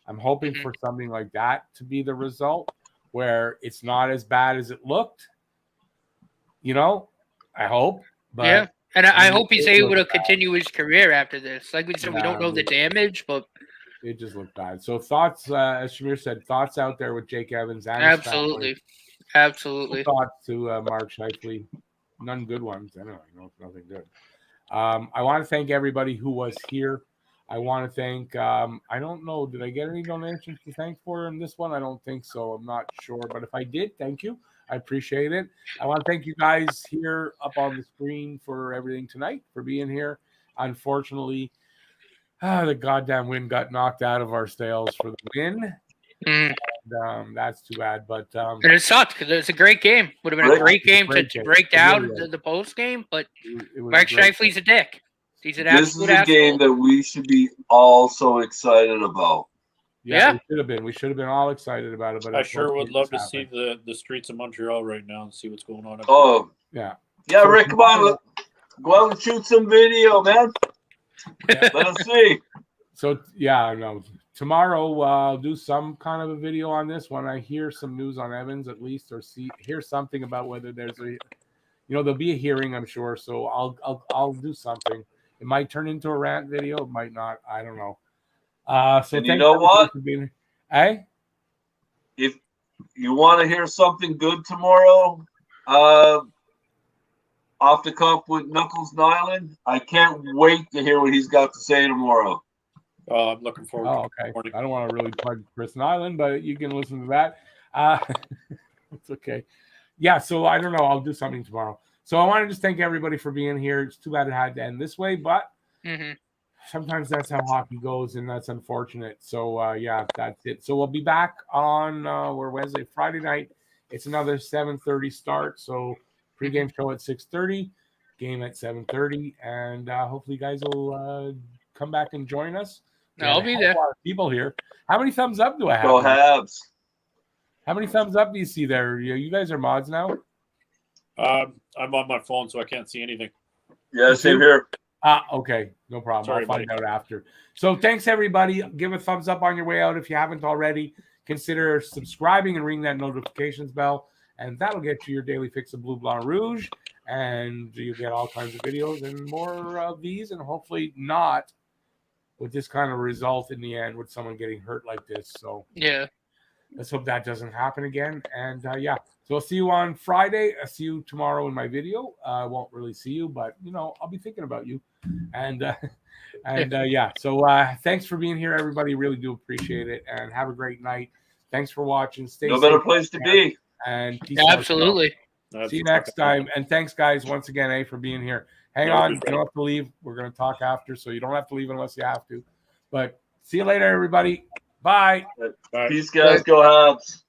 I'm hoping for something like that to be the result, where it's not as bad as it looked. I hope. But yeah, and I hope he's able to continue his career after this. Like we said, we don't know the damage, but it just looked bad. So thoughts, as Shamir said, thoughts out there with Jake Evans. And absolutely. Thoughts to Mark Scheifele. None good ones. Anyway, nothing good. I want to thank everybody who was here. I want to thank, I don't know, did I get any donations to thank for in this one? I don't think so. I'm not sure. But if I did, thank you. I appreciate it. I want to thank you guys here up on the screen for everything tonight, for being here. Unfortunately, the goddamn wind got knocked out of our sails for the win. And, that's too bad. But and it sucked because it's a great game. Would have been a great game to break down the post game, but Mark Scheifele's a dick. He's an absolute This is a game that we should be all so excited about. Yeah, we should have been all excited about it. But I sure would love to see the streets of Montreal right now and see what's going on. Yeah, Rick, come on, go out and shoot some video, man. Let us see. So tomorrow I'll do some kind of a video on this when I hear some news on Evans at least, or hear something about whether there's there'll be a hearing, I'm sure. So I'll do something. It might turn into a rant video. It might not. I don't know. So and you know what? Hey? If you want to hear something good tomorrow, off the cup with Knuckles Nyland, I can't wait to hear what he's got to say tomorrow. I'm looking forward to it. Okay. I don't want to really plug Chris Nyland, but you can listen to that. It's okay. Yeah, so I don't know. I'll do something tomorrow. So I want to just thank everybody for being here. It's too bad it had to end this way, but sometimes that's how hockey goes, and that's unfortunate. So, that's it. So we'll be back on Friday night. It's another 7:30 start. So pregame show at 6:30, game at 7:30, and hopefully you guys will come back and join us. I'll be there. A lot of people here. How many thumbs up do I have? Go Habs. How many thumbs up do you see there? You guys are mods now? I'm on my phone, so I can't see anything. Yeah, same here. Okay. No problem. Sorry, I'll find out after. So thanks, everybody. Give a thumbs up on your way out if you haven't already. Consider subscribing and ring that notifications bell, and that'll get you your daily fix of Blue Blanc Rouge, and you'll get all kinds of videos and more of these, and hopefully not with this kind of result in the end with someone getting hurt like this. So yeah, let's hope that doesn't happen again. And so I'll see you on Friday. I'll see you tomorrow in my video. I won't really see you, but I'll be thinking about you. And So thanks for being here, everybody. Really do appreciate it, and have a great night. Thanks for watching. Stay safe. No better place to be. And peace absolutely. See you next time. And thanks, guys, once again, for being here. Hang on. You don't have to leave. We're going to talk after, so you don't have to leave unless you have to. But see you later, everybody. Bye. Peace, guys. Go Habs.